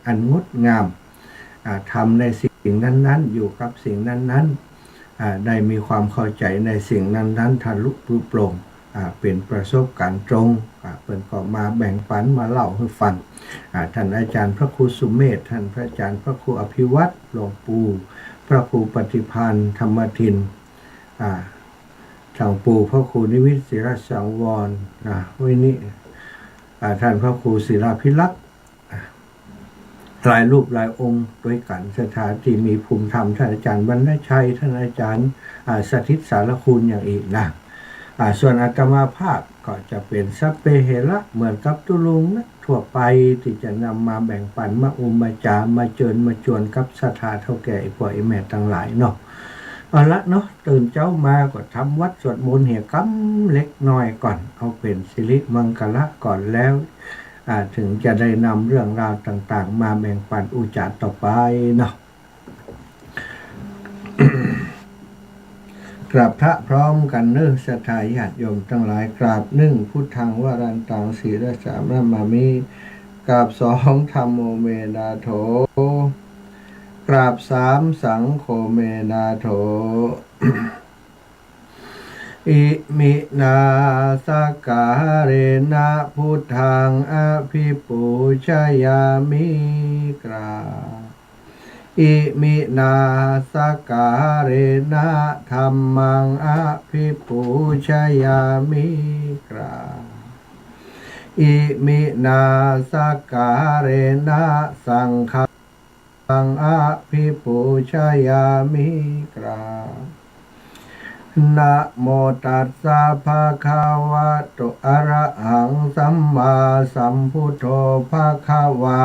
อันงดงามทำในสิ่งนั้นๆอยู่กับสิ่งนั้นๆได้มีความเข้าใจในสิ่งนั้นๆทะลุปลุกโปร่งเป็นประสบการณ์ตรงเป็นก็มาแบ่งปันมาเล่าให้ฟังท่านอาจารย์พระครูสุเมธท่านพระอาจารย์พระครูอภิวัตรหลวงปู่พระครูปฏิพันธ์ธรรมทินทางปู่พระครูนิวิตศิรสังวรวินิท่านพระครูศิลาภิลักษ์หลายรูปหลายองค์ด้วยกันสถานที่มีภูมิธรรมท่านอาจารย์บรรณชัยท่านอาจารย์สถิตสารคุณอย่างอีกนะส่วนอาตมาภาพก็จะเป็นสัพเพเหระเหมือนกับตุลุงนะทั่วไปที่จะนำมาแบ่งปันมามาจามาเจิญมาจวนกับศรัทธาเท่าแก่ไอ้พ่อไอ้แม่ทั้งหลายเนาะเอาละเนาะตื่นเช้ามาก็ทำวัดสวดมนต์เหี่ยกำเล็กน้อยก่อนเอาเป็นสิริมังคละก่อนแล้วถึงจะได้นำเรื่องราวต่างๆมาแบ่งปันอุจจาระต่อไปเนาะ กราบพระพร้อมกันเนื้อศรัทธาญาติโยมทั้งหลายกราบหนึ่งพุทธังวรันตังศีลสามะมามิกราบสองธัมโมเมนาโถกราบสามสังโฆเมนาโถ อิมินาสกาเรนะพุทธังอภิปูชยามิกราอิมินาสกาเรนะธัมมังอภิปูชยามิกราอิมินาสกาเรนะสังฆังอภิปูชยามิกรานะโมตัสสะภะคะวะโตอะระหังสัมมาสัมพุทโธภะคะวา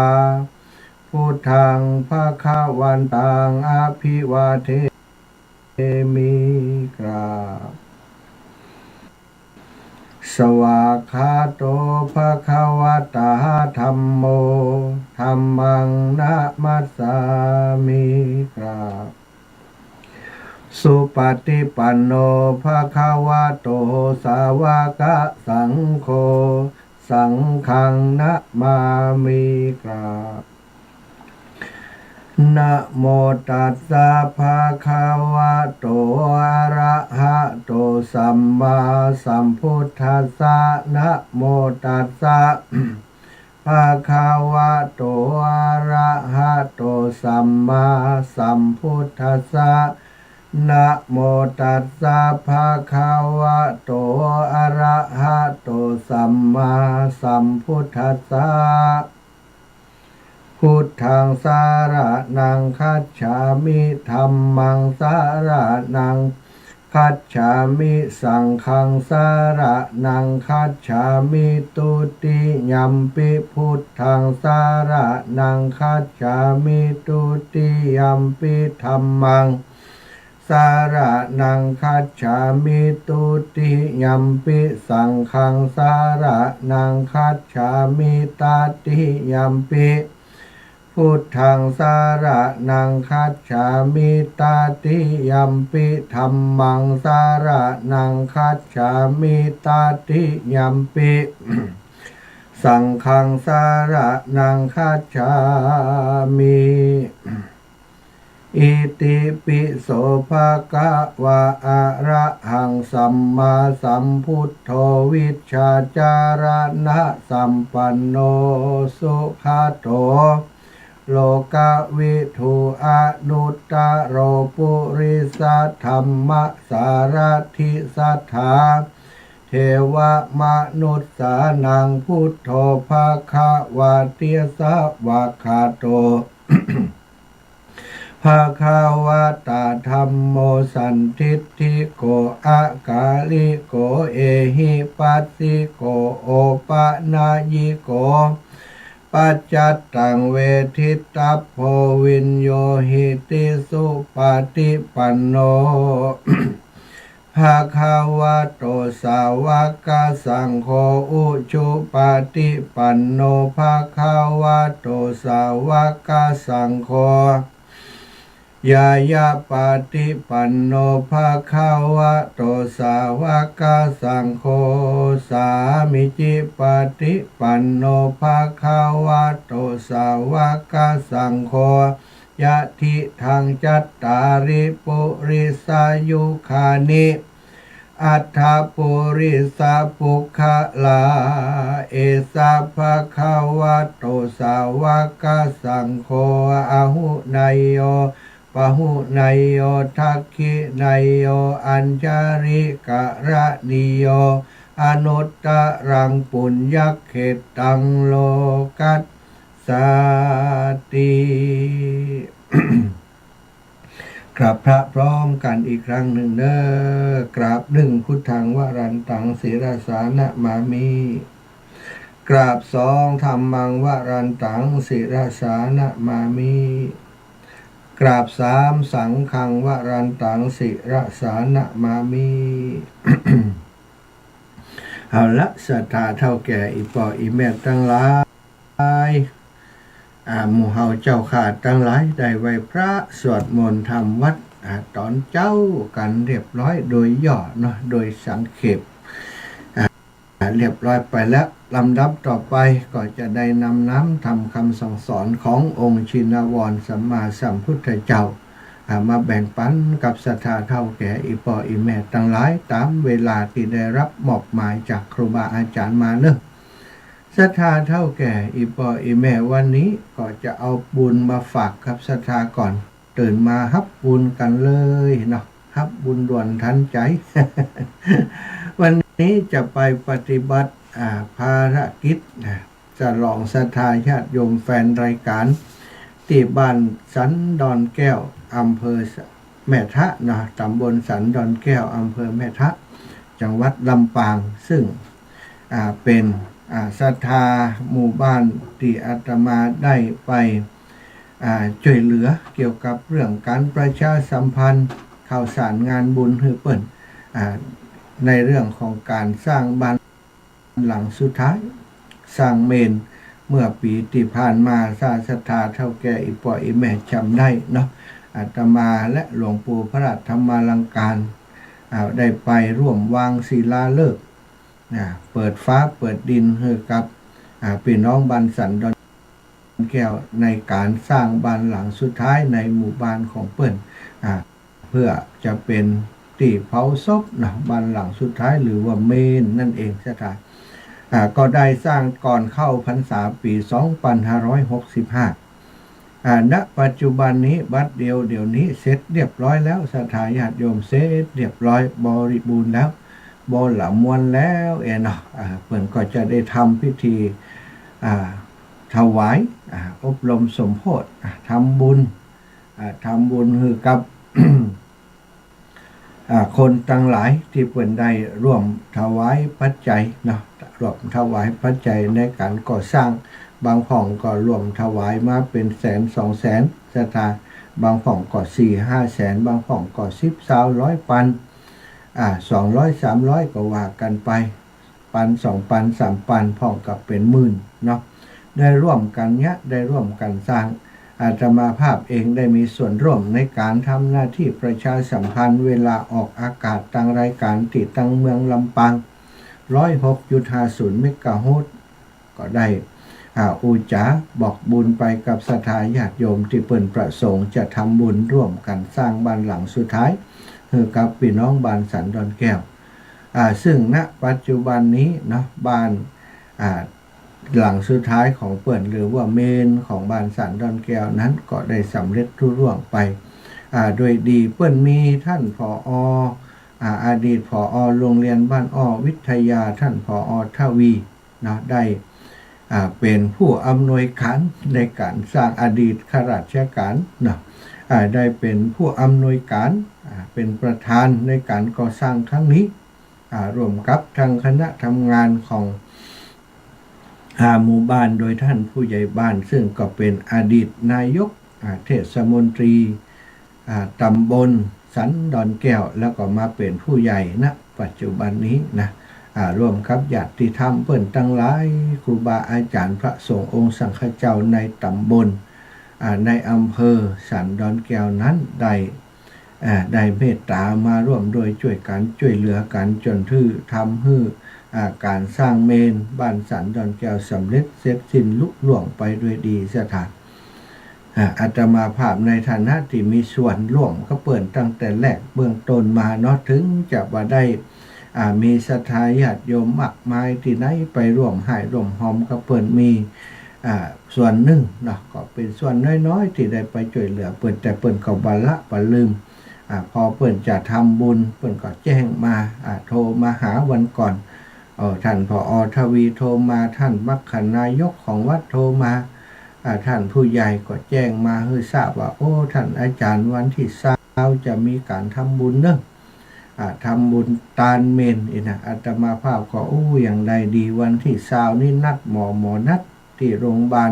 พุทธังภะคะวันตังอภิวาเทมิกราบสวากขาโตภะคะวะตาธัมโมธัมมังนะมัสสามิกราบสุปฏิปันโนภะคะวะโตสาวกสังโฆสังฆังนะมามิกราบนะโมตัสสะภะคะวะโตอะระหะโตสัมมาสัมพุทธัสสะนะโมตัสสะภะคะวะโตอะระหะโตสัมมาสัมพุทธัสสะนะโมตัสสะภะคะวะโตอะระหะโตสัมมาสัมพุทธัสสะพุทธังสารนังคัจฉามิธัมมังสารนังคัจฉามิสังฆังสารนังคัจฉามิตุติยัมปิพุทธังสารนังคัจฉามิตุติยัมปิธัมมังสารนังคัจฉามิตุติยัมปิสังฆังสารนังคัจฉามิตติยัมปิพุทธังสารนังคัจฉามิตติยัมปิธัมมังสารนังคัจฉามิตติยัมปิสังฆังสารนังคัจฉามิอิติปิโสภะคะวะอะระหังสัมมาสัมพุทโธวิชชาจารณะสัมปันโนสุขโตโลกวิทูอนุตตโรปุริสธรรมสารถิสัทธาเทวมนุษสานังพุทโธภะคะวะเตียสวะคาโต ภะคะวะตาธัมโมสันทิฏฐิโกอากาลิโกเอหิปัสสิโกโอปะนายิโกปัจจัตตังเวทิตัพโพวินโยหิติสุปฏิปันโน ภะคะวะโตสาวกสังโฆอุชุปฏิปันโนภะคะวะโตสาวกสังโฆ ยายาปฏิปันโนภะคะวะโตสาวกสังโฆสามิจิปฏิปันโนภะคะวะโตสาวกสังโฆยะทิทังจัตตาริปุริสายุคานิอัฏฐปุริสปุคลาเอสะภะคะวะโตสาวกสังโฆอะหุนายโยปะหุนายโยทักขินายโยอัญจาริกะระนิโยอนุตตรังปุญญเขตังโลกัสสติ กราบพระพร้อมกันอีกครั้งหนึ่งเด้อกราบหนึ่งพุทธังวรันตังศิรสานะมามิกราบสองธรรมังวรันตังศิรสานะมามิกราบสามสังฆังวรันตังศิรสานะมามิ เอาละศรัทธาเท่าแก่อีปออีแม่ตั้งหลายหมู่เฮาเจ้าขาดตั้งหลายได้ไหว้พระสวดมนต์ทำวัดตอนเจ้ากันเรียบร้อยโดยย่อเนาะโดยสังเขปเรียบร้อยไปแล้วลำดับต่อไปก็จะได้นำน้ำทำคำสั่งสอนขององค์ชินวรสัมมาสัมพุทธเจ้ามาแบ่งปันกับศรัทธาเท่าแก่อีปออีแม่ตั้งหลายตามเวลาที่ได้รับมอบหมายจากครูบาอาจารย์มาเนอะศรัทธาเท่าแก่อีปออีแม่วันนี้ก็จะเอาบุญมาฝากกับศรัทธาก่อนตื่นมาฮับบุญกันเลยเนาะฮับบุญด่วนทันใจ วันนี้จะไปปฏิบัติภารกิจจะลองศรัทธาญาติโยมแฟนรายการที่บ้านสันดอนแก้วอำเภอแม่ทะนะตำบลสันดอนแก้วอำเภอแม่ทะจังหวัดลำปางซึ่งเป็นศรัทธาหมู่บ้านที่อาตมาได้ไปช่วยเหลือเกี่ยวกับเรื่องการประชาสัมพันธ์ข่าวสารงานบุญฮือเปิ่นในเรื่องของการสร้างบ้านหลังสุดท้ายสร้างเมนเมื่อปีที่ผ่านมาศรัทธาเท่าแก่อีปออีแม่จำได้เนาะอาตมาและหลวงปู่พระราชธรรมาลังการได้ไปร่วมวางศิลาฤกษ์เปิดฟ้าเปิดดินให้กับพี่น้องบ้านสันดอนแก้วในการสร้างบ้านหลังสุดท้ายในหมู่บ้านของเปิ้นเพื่อจะเป็นที่เผาศพนะบ้านหลังสุดท้ายหรือว่าเมนนั่นเองศรัทธาก็ได้สร้างก่อนเข้าพรรษาปี 2565 ณ ปัจจุบันนี้บัดเดี๋ยวนี้เสร็จเรียบร้อยแล้วศรัทธาญาติโยมเสร็จเรียบร้อยบริบูรณ์แล้วบนหละมวลแล้วเนาะเพิ่นก็จะได้ทำพิธีถวายอบรมสมโภชทำบุญคือกับ คนตั้งหลายที่เพิ่นได้ร่วมถวายปัจจัยเนาะร่วมถวายปัจจัยในการก่อสร้างบางผ่องก็ร่วมถวายมาเป็นแสน2 แสนศรัทธาบางผ่องก็4-5 แสนบางผ่องก็10-20 ปัน200 300ก็ว่ากันไปปัน2 ปัน3 ปันผ่องกับเป็นหมื่นเนาะได้ร่วมกันได้ร่วมกันสร้างอาตมาภาพเองได้มีส่วนร่วมในการทำหน้าที่ประชาสัมพันธ์เวลาออกอากาศทางรายการติดตั้งเมืองลำปาง 106.50 เมกะเฮิรตซ์ก็ได้อุจาบอกบุญไปกับศรัทธาญาติโยมที่เปิ่นประสงค์จะทำบุญร่วมกันสร้างบ้านหลังสุดท้ายคือกับพี่น้องบ้านสันดอนแก้วซึ่งณปัจจุบันนี้เนาะบ้านหลังสุดท้ายของเปิ่นหรือว่าเมนของบ้านสันดอนแก้วนั้นก็ได้สำเร็จรุ่ร่วงไปโดยดีเปิ่นมีท่านผอ.อดีตผอ.โรงเรียนบ้านอ้อวิทยาท่านผอ.ทวีเนาะได้เป็นผู้อำนวยการในการสร้างอดีตข้าราชการเนาะได้เป็นผู้อำนวยการเป็นประธานในการก่อสร้างครั้งนี้ร่วมกับทางคณะทำงานของหมู่บ้านโดยท่านผู้ใหญ่บ้านซึ่งก็เป็นอดีตนายกเทศมนตรีตำบลสันดอนแก้วแล้วก็มาเป็นผู้ใหญ่ณปัจจุบันนี้นะร่วมกับญาติธรรมเปิ้นตั้งหลายครูบาอาจารย์พระสงฆ์องค์สังฆเจ้าในตำบล ในอำเภอสันดอนแก้วนั้นได้เมตตามาร่วมโดยช่วยกันช่วยเหลือกันจนที่ทำให้การสร้างเมนบ้านสันดอนแก้วสำเร็จเสร็จสิ้นลุล่วงไปด้วยดีสถานอาตมาภาพในฐานะที่มีส่วนร่วมก็เปิดตั้งแต่แรกเบื้องต้นมาเนาะถึงจะว่าได้มีศรัทธาญาติโยมมากมายที่ไหนไปร่วมให้ร่วมหอมก็เปิดมีส่วนหนึ่งเนาะก็เป็นส่วนน้อยๆที่ได้ไปช่วยเหลือเปิดแต่เปิดก็บัลละบัลลืมพอเปิดจะทำบุญเปิดก็แจ้งมาโทรมาหาวันก่อนท่านผอ.ทวีโทรมาท่านมัคคณายกของวัดโทรมาท่านผู้ใหญ่ก็แจ้งมาให้ทราบว่าโอ้ท่านอาจารย์วันที่20จะมีการทำบุญเนอะทำบุญตาลเมนนะอาตมาภาพก็อย่างใดดีวันที่20นี่นัดหมอนัดที่โรงพยาบาล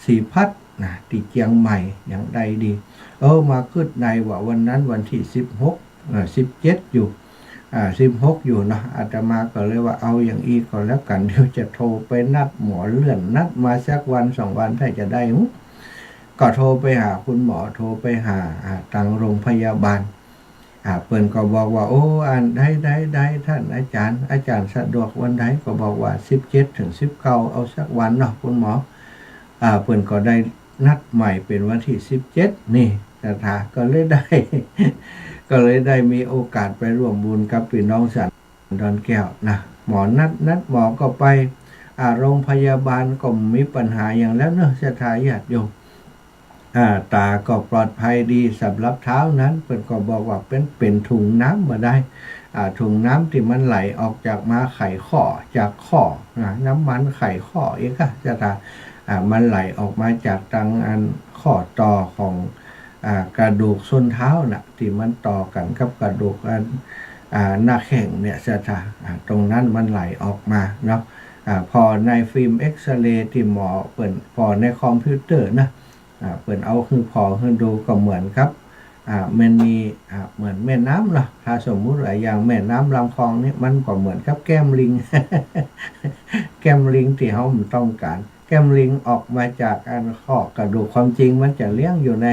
ศรีพัฒน์นะที่เชียงใหม่อย่างใดดีมาขึ้นในว่าวันนั้นวันที่17อยู่16อยู่เนาะอาตมาก็เลยว่าเอาอย่างอีกก่อนแล้วกันเดี๋ยวจะโทรไปนัดหมอเลื่อนนัดมาสักวัน2วันถ้าจะได้ก็โทรไปหาคุณหมอโทรไปหาทางโรงพยาบาลเปิ้นก็บอกว่าโอ้ได้ท่านอาจารย์สะดวกวันใดก็บอกว่า17ถึง19เอาสักวันเนาะคุณหมอเปิ้นก็ได้นัดใหม่เป็นวันที่17นี่นะคะก็เลยได้มีโอกาสไปร่วมบุญกับพี่น้องสันดอนแก้วนะหมอนัดหมอก็ไปโรงพยาบาลก็มีปัญหาอย่างแล้วเนอะศรัทธาญาติโยมตาก็ปลอดภัยดีสำหรับเท้านั้นเพิ่นก็บอกว่าเป็นถุงน้ำมาได้ถุงน้ำที่มันไหลออกจากมาไขข้อจากข้อน้ำมันไขข้อเองค่ะจะมันไหลออกมาจากทางอันข้อต่อของกระดูกส้นเท้าน่ะที่มันต่อกันกับกระดูกหน้าแข้งเนี่ยจะตรงนั้นมันไหลออกมาเนาะพอในฟิล์มเอ็กซเรย์ที่หมอเปิดพอในคอมพิวเตอร์นะเปิดเอาคือพอคือดูก็เหมือนครับมันมีเหมือนแม่น้ำเนาะถ้าสมมุติว่าอย่างแม่น้ำลำคลองนี่มันก็เหมือนกับแก้มลิง แก้มลิงที่เขาต้องการแก้มลิงออกมาจากอันข้อกระดูกความจริงมันจะเลี้ยงอยู่ใน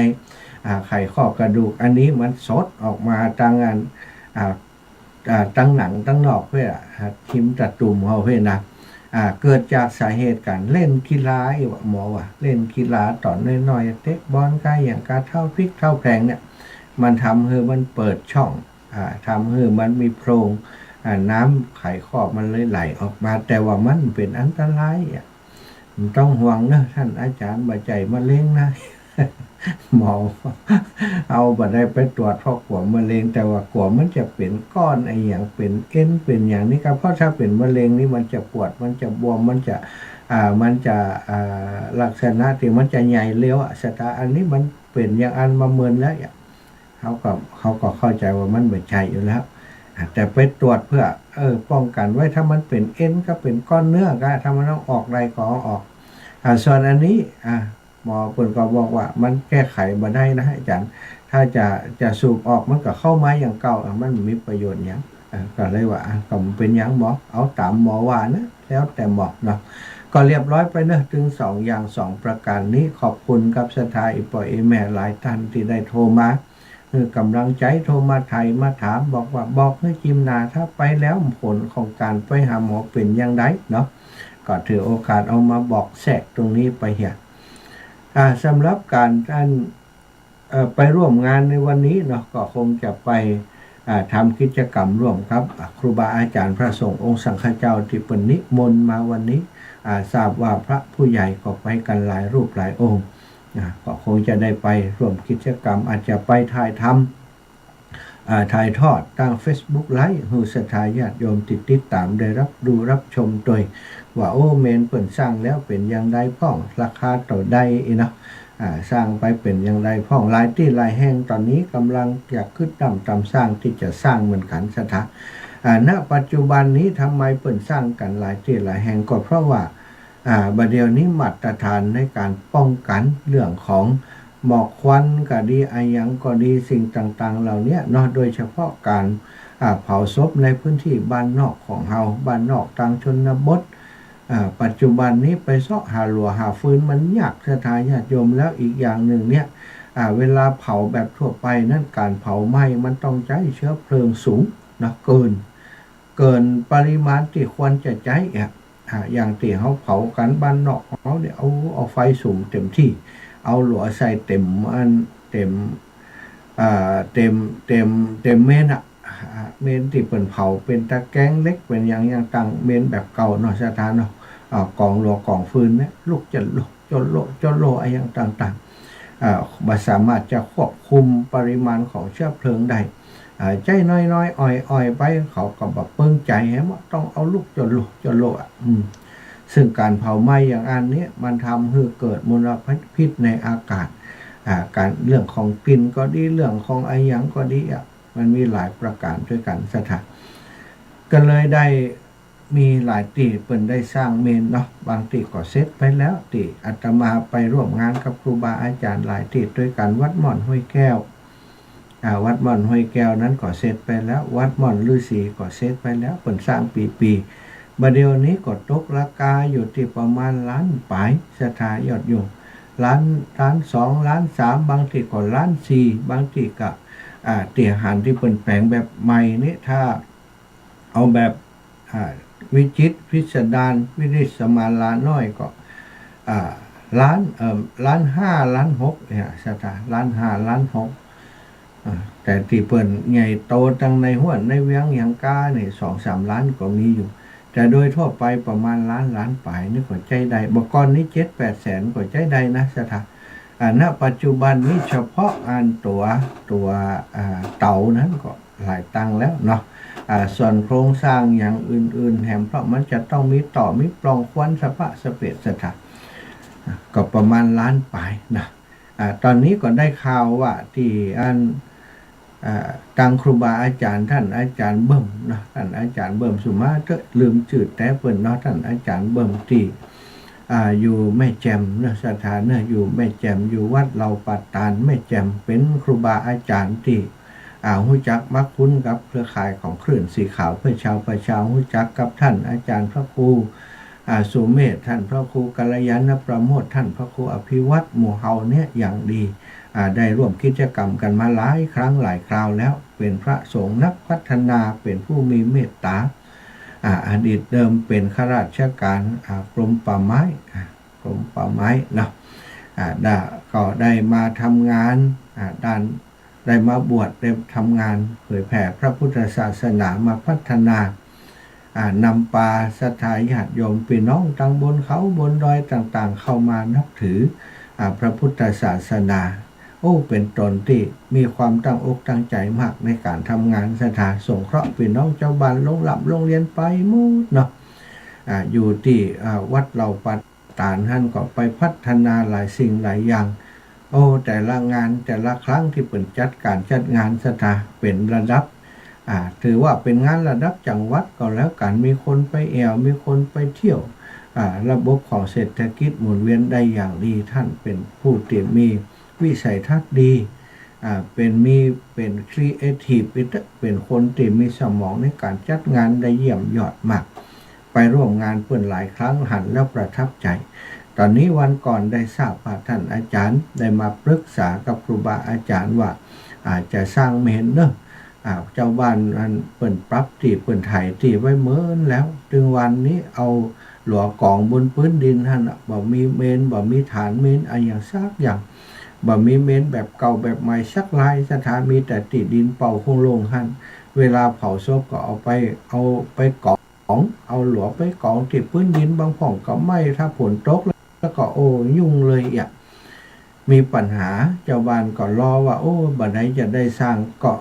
ไขข้อกระดูกอันนี้มันสดออกมาตั้งหนังตั้งนอกเพื่อทิมตะตุ่มเขาเพื่อนะเกิดจากสาเหตุการเล่นกีฬาหมอว่าเล่นกีฬาตอนน้อยๆเตะบอลกายอย่างการเท่าพริกเท่าแพงเนี่ยมันทำให้มันเปิดช่องทำให้มันมีโพรงน้ำไขข้อมันเลยไหลออกมาแต่ว่ามันเป็นอันตรายต้องห่วงนะท่านอาจารย์บาใจมะเร็งนะ หมอเอาบัดได้ไปตรวจเพราะกลัวมะเร็งแต่ว่ากลัวมันจะเป็นก้อนอย่างเป็นเอ็นเป็นอย่างนี้ครับเพราะถ้าเป็นมะเร็งนี่มันจะปวดมันจะบวมมันจะลักษณะที่มันจะใหญ่เลี้ยวสตาอันนี้มันเป็นอย่างอันมาเมินแล้วเขาก็เข้าใจว่ามันไม่ใช่อยู่แล้วแต่ไปตรวจเพื่อป้องกันไว้ถ้ามันเป็นเอ็นก็เป็นก้อนเนื้อก็ถ้ามันต้องออกอะไรก็ออกส่วนอันนี้หมอเปิดก็บอกว่ามันแก้ไขมาได้นะอาจารย์ถ้าจะสูบออกมันก็เข้ามาอย่างเก่ามันมีประโยชน์อย่างก็เลยว่าก็เป็นอย่างหมอเอาตามหมอว่านะแล้วแต่หมอเนาะก็เรียบร้อยไปเนอะถึง2อย่าง2ประการนี้ขอบคุณกับสถาอีปอยแม่หลายท่านที่ได้โทรมากำลังใจโทรมาไทยมาถามบอกให้จิมนาถ้าไปแล้วผลของการไปหาหมอเป็นอย่างไรเนาะก็ถือโอกาสเอามาบอกแทรกตรงนี้ไปเหี่ยสำหรับการท่านไปร่วมงานในวันนี้เนาะก็คงจะไปทำกิจกรรมร่วมครับครูบาอาจารย์พระสงฆ์องค์สังฆเจ้าที่เป็นนิมนต์มาวันนี้ทราบว่าพระผู้ใหญ่ก็ไปกันหลายรูปหลายองค์ก็คงจะได้ไปร่วมกิจกรรมอาจจะไปถ่ายทำถ่ายทอดทาง Facebook ไลฟ์ให้ศรัทธาญาติโยมติดตามได้รับชมโดยว่าเมนเปิ่นสร้างแล้วเป็นอย่างไรพ่องราคาต่อใดเนาะสร้างไปเป็นอย่างไรพ่องหลายที่หลายแห่งตอนนี้กำลังอยากขึ้นตามสร้างที่จะสร้างเหมือนกันสถาณปัจจุบันนี้ทำไมเปิ่นสร้างกันหลายที่หลายแห่งก็เพราะว่าบัดเดี๋ยวนี้มาตรฐานในการป้องกันเรื่องของหมอกควันก็ดีอายังก็ดีสิ่งต่างๆเหล่านี้เนาะโดยเฉพาะการเผาศพในพื้นที่บ้านนอกของเฮาบ้านนอกทางชนบท ปัจจุบันนี้ไปเสาะหาหลัวหาฟืนมันยากศรัทธาญาติโยมแล้วอีกอย่างหนึ่งเนี่ยเวลาเผาแบบทั่วไปนั่นการเผาไหม้มันต้องใช้เชื้อเพลิงสูงนะเกินปริมาณที่ควรจะใช้อย่างที่เขาเผากันบ้านนอกเขาเนี่ยเอาไฟสูงเต็มที่เอาหลัวใส่เต็มอันเต็มเมนเมนที่เปิ่นเผาเป็นตะแกรงเล็กเป็นอย่างต่างเมนแบบเก่าเนาะสถานเนาะกองหลัวกองฟืนเนี่ยลูกจะลุกจนโลอะไรอย่างต่างๆบ่สามารถจะควบคุมปริมาณของเชื้อเพลิงได้ใจน้อยอ่อยไปเขาก็แบบเปิ้งใจว่าต้องเอาลูกจนโลซึ่งการเผาไหม้อย่างอันนี้มันทำให้เกิดมลพิษในอากาศการเรื่องของกลิ่นก็ดีเรื่องของไอหยังก็ดีมันมีหลายประการด้วยกันสถานก็เลยได้มีหลายตีเปิ่นได้สร้างเมนเนาะบางตีก็เสร็จไปแล้วตีอาตมาไปร่วมงานกับครูบาอาจารย์หลายตีด้วยกันวัดหม่อนห้วยแก้ววัดหม่อนห้วยแก้วนั้นก็เสร็จไปแล้ววัดหม่อนฤาษีก็เสร็จไปแล้วเปิ่นสร้างปีบัดเดี๋ยวนี้ก็ตกราคาอยู่ที่ประมาณล้านปลายสถายอดอยู่ล้าน2ล้าน3บางทีก็ล้าน4บางทีก็เตี๋ยหันที่เปิ่นแปลงแบบใหม่นี้ถ้าเอาแบบวิจิตรพิสดารวิริสมาลาน้อยก็ล้าน5ล้าน6เนี่ยสถานล้าน5ล้าน6แต่ที่เปิ่นใหญ่โตตั้งในห้วนในเวียงอย่างก้าเนี่ย2-3ล้านก็มีอยู่แต่โดยทั่วไปประมาณล้านปลายนี่ก็ใจใดบก่อนนี้7-8 แสนก็ใจใดนะสถานณปัจจุบันนี้เฉพาะอันตัวเต่านั้นก็หลายตังแล้วเนาะส่วนโครงสร้างอย่างอื่นๆแถมเพราะมันจะต้องมีต่อมีปล่องควันสภาพสเปซสถานก็ประมาณล้านปลายนะตอนนี้ก็ได้ข่าวว่าที่ทางครูบาอาจารย์ท่านอาจารย์เบิ่มนะท่านอาจารย์เบิ่มสุมาเตลืมจืดแต่เปิ่นเนาะท่านอาจารย์เบิ่มที่อยู่แม่แจ่มนะสถานเนี่ยอยู่แม่แจ่มอยู่วัดเราปัตตานแม่แจ่มเป็นครูบาอาจารย์ที่หู้จักมักคุ้นกับเครือข่ายของคลื่นสีขาวเพื่อชาวประชาหู้จักกับท่านอาจารย์พระครูสุเมธท่านพระครูกัลยาณประโมทท่านพระครูอภิวัตรหมู่เฮาเนี่ยอย่างดีได้ร่วมกิจกรรมกันมาหลายครั้งหลายคราวแล้วเป็นพระสงฆ์นักพัฒนาเป็นผู้มีเมตตาอดีตเดิมเป็นข้าราชการกรมป่าไม้เนาะก็ได้มาทำงานได้มาบวชได้ทำงานเผยแผ่พระพุทธศาสนามาพัฒนานำปาศรัทธาญาติโยมพี่น้องตั้งบนเขาบนดอยต่างๆเข้ามานับถือพระพุทธศาสนาเป็นตนที่มีความตั้งอกตั้งใจมากในการทำงานสถานสงเคราะห์พี่น้องเจ้าบ้านโรงเรียนไปหมดเนาะอยู่ที่วัดเราปัตตานท่านก็ไปพัฒนาหลายสิ่งหลายอย่างแต่ละงานแต่ละครั้งที่เปิดจัดงานสถานเป็นระดับถือว่าเป็นงานระดับจังหวัดก็แล้วกันมีคนไปมีคนไปเที่ยวระบบของเศรษฐกิจหมุนเวียนได้อย่างดีท่านเป็นผู้ที่มีวิสัยทัศน์ดีเป็นครีเอทีฟเป็นคนที่มีสมองในการจัดงานได้เยี่ยมยอดมากไปร่วมงานเปิ่นหลายครั้งหันแล้วประทับใจตอนนี้วันก่อนได้ทราบว่าท่านอาจารย์ได้มาปรึกษากับครูบาอาจารย์ว่าอาจจะสร้างเมนเนอะเจ้าบ้านอันเปิ่นปรับที่เปิ่นไถที่ไว้เมินแล้วถึงวันนี้เอาหลัวกองบนพื้นดินท่านบ่มีเมนบ่มีฐานเมนอะไรอย่างซักอย่างบ่มีเมนแบบเก่าแบบใหม่สักลายสถานมีแต่ติดดินเป่าคงลงท่านเวลาเผาศพก็เอาไปกองเอาหลัวไปกองที่พื้นดินบางผ่องก็ไหม้ถ้าฝนตกแล้วก็ยุ่งเลยมีปัญหาเจ้าบ้านก็รอว่าบัดไหนจะได้สร้างก็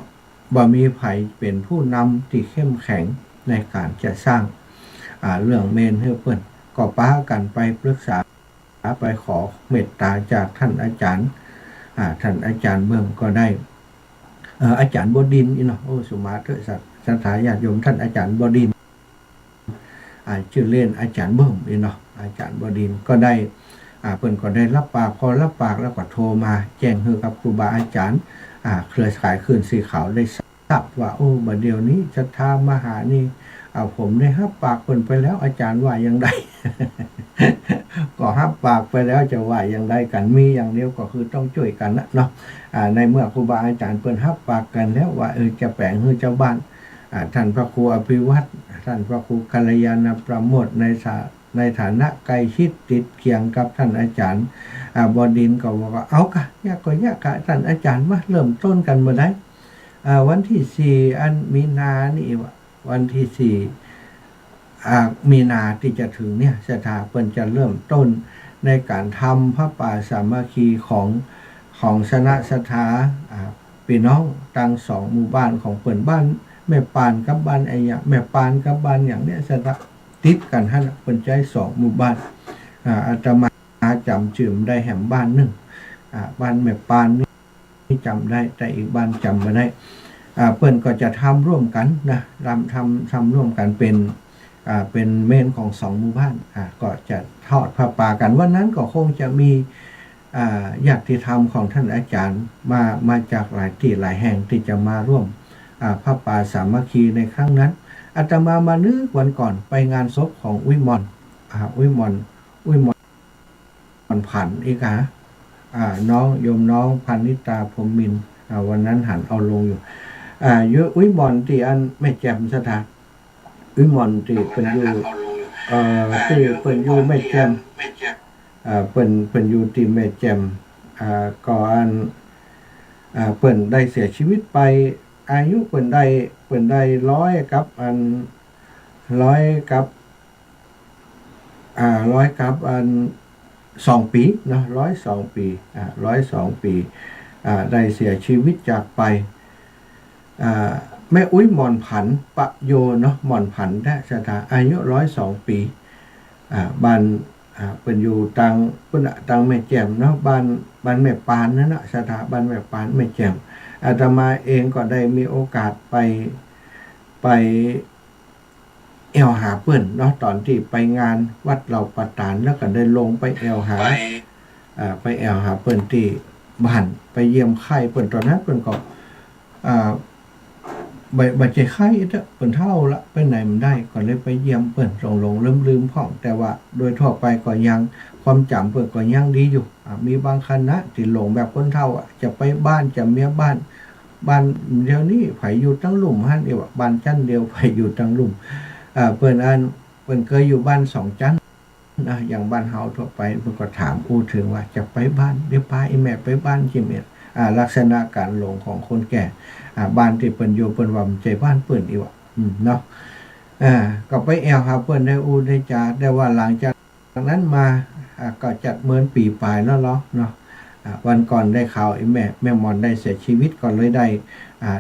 บ่มีไผเป็นผู้นำที่เข้มแข็งในการจะสร้างเรื่องเมนให้เพิ่นก็ป้ากันไปปรึกษาไปขอเมตตาจากท่านอาจารย์เบิ่มก็ได้อาจารย์บดินทร์เนาะสุมาเถอะสถาญาติโยมท่านอาจารย์บดินทร์ชื่อเล่นอาจารย์เบิ่มเนาะอาจารย์บดินทร์ก็ได้เพิ่นก็ได้รับปากพอรับปากแล้วก็โทรมาแจ้งให้กับครูบาอาจารย์เครือข่ายคลื่นสีขาวได้ทราบว่าบัดเดี๋ยวนี้ศรัทธามหานี่ผมได้รับปากเพิ่นไปแล้วอาจารย์ว่ายังไง ก็ฮับปากไปแล้วจะว่าอย่างไรกันมีอย่างเดียวก็คือต้องช่วยกันนะเนาะในเมื่อครูบาอาจารย์เปิ้นฮับปากกันแล้วว่าจะแปลงให้เจ้าบ้านท่านพระครูอภิวัตรท่านพระครูกัลยาณประโมทในฐานะใกล้ชิดติดเคียงกับท่านอาจารย์บดินทร์ก็บอกว่าเอากะยากก็ยากกะท่านอาจารย์มาเริ่มต้นกันเมื่อไหร่วันที่4อันมีนานี่วันที่4มีนาที่จะถึงเนี่ยสถาเปิ้นจะเริ่มต้นในการทำพระป่าสามัคคีของสนะสถาพี่น้องตั้ง2หมู่บ้านของเปิ้นบ้านแม่ปานกับบ้านไอ้ยะแม่ปานกับบ้านอย่างเนี้ยสถาติดกันให้เปิ้นใจ2หมู่บ้านอาตมาจำชื่อได้แห่มบ้านหนึ่งบ้านแม่ปานนี่จำได้แต่อีกบ้านจำไม่ได้เปิ้นก็จะทำร่วมกันนะทำร่วมกันเป็นเมนของ2หมู่บ้านก็จะทอดผ้าป่ากันวันนั้นก็คงจะมีญาติธรรมของท่านอาจารย์มาจากหลายที่หลายแห่งที่จะมาร่วมผ้าป่าสามัคคีในครั้งนั้นอาตมานึกวันก่อนไปงานศพของวิมลผันอีกน้องโยมน้องพันนิตาพรหมินทร์วันนั้นหันเอาลงอยู่เยอะวิมลที่อันไม่แจ่มสถานวิมลที่เป็นอยู่ที่เป็นอยู่ไม่แจ่มเป็นอยู่ที่ไม่แจ่มก่อนเปิ้นได้เสียชีวิตไปอายุเปิ้นได้100กับ2 ปีเนาะ102 ปี102 ปีได้เสียชีวิตจากไปแม่อุ้ยหม่อนผันปะโยเนาะหม่อนผันได้สถาอายุ102 ปีบ้านเป็นอยู่ตังแม่แจ่มเนาะบ้านแม่ปานนั่นนะสถาบ้านแม่ปานแม่แจ่มอาตมาเองก็ได้มีโอกาสไปแอวหาเปิ้นเนาะตอนที่ไปงานวัดเหล่าปะตานแล้วก็ได้ลงไปแอวหาเปิ้นที่บ้านไปเยี่ยมไข้เปิ้นตอนนั้นเปิ้นก็บาดเจ็บไข้เปิ้นเท่าละไปไหนมันได้ก็เลยไปเยี่ยมเปิ้นลงลืมพ่องแต่ว่าโดยทั่วไปก็ยังความจำเปิ้นก็ยังดีอยู่มีบางคณะที่หลงแบบคนเท่าจะไปบ้านจะเมียบ้านเดี๋ยวนี้ไผอยู่ตั้งหลุมหั่นเดียวบ้านจันเดียวไผอยู่ตั้งหลุมเปิ้นเคยอยู่บ้าน2จันอย่างบ้านเฮาทั่วไปเพิ่นก็ถามพูดถึงว่าจะไปบ้านเดี๋ยวพาแม่ไปบ้านจิเม็ดลักษณะการหลงของคนแก่บ้านที่เปิ้นอยู่เปิ้นว่ามันใจบ้านเปิ้นอีกเนาะก็ไปแอวหาเปิ้นได้ได้จาได้ว่าหลังจากนั้นมาก็จัดเหมือนปีปลายแล้วเนาะวันก่อนได้ข่าวแม่มอนได้เสียชีวิตก่อนเลย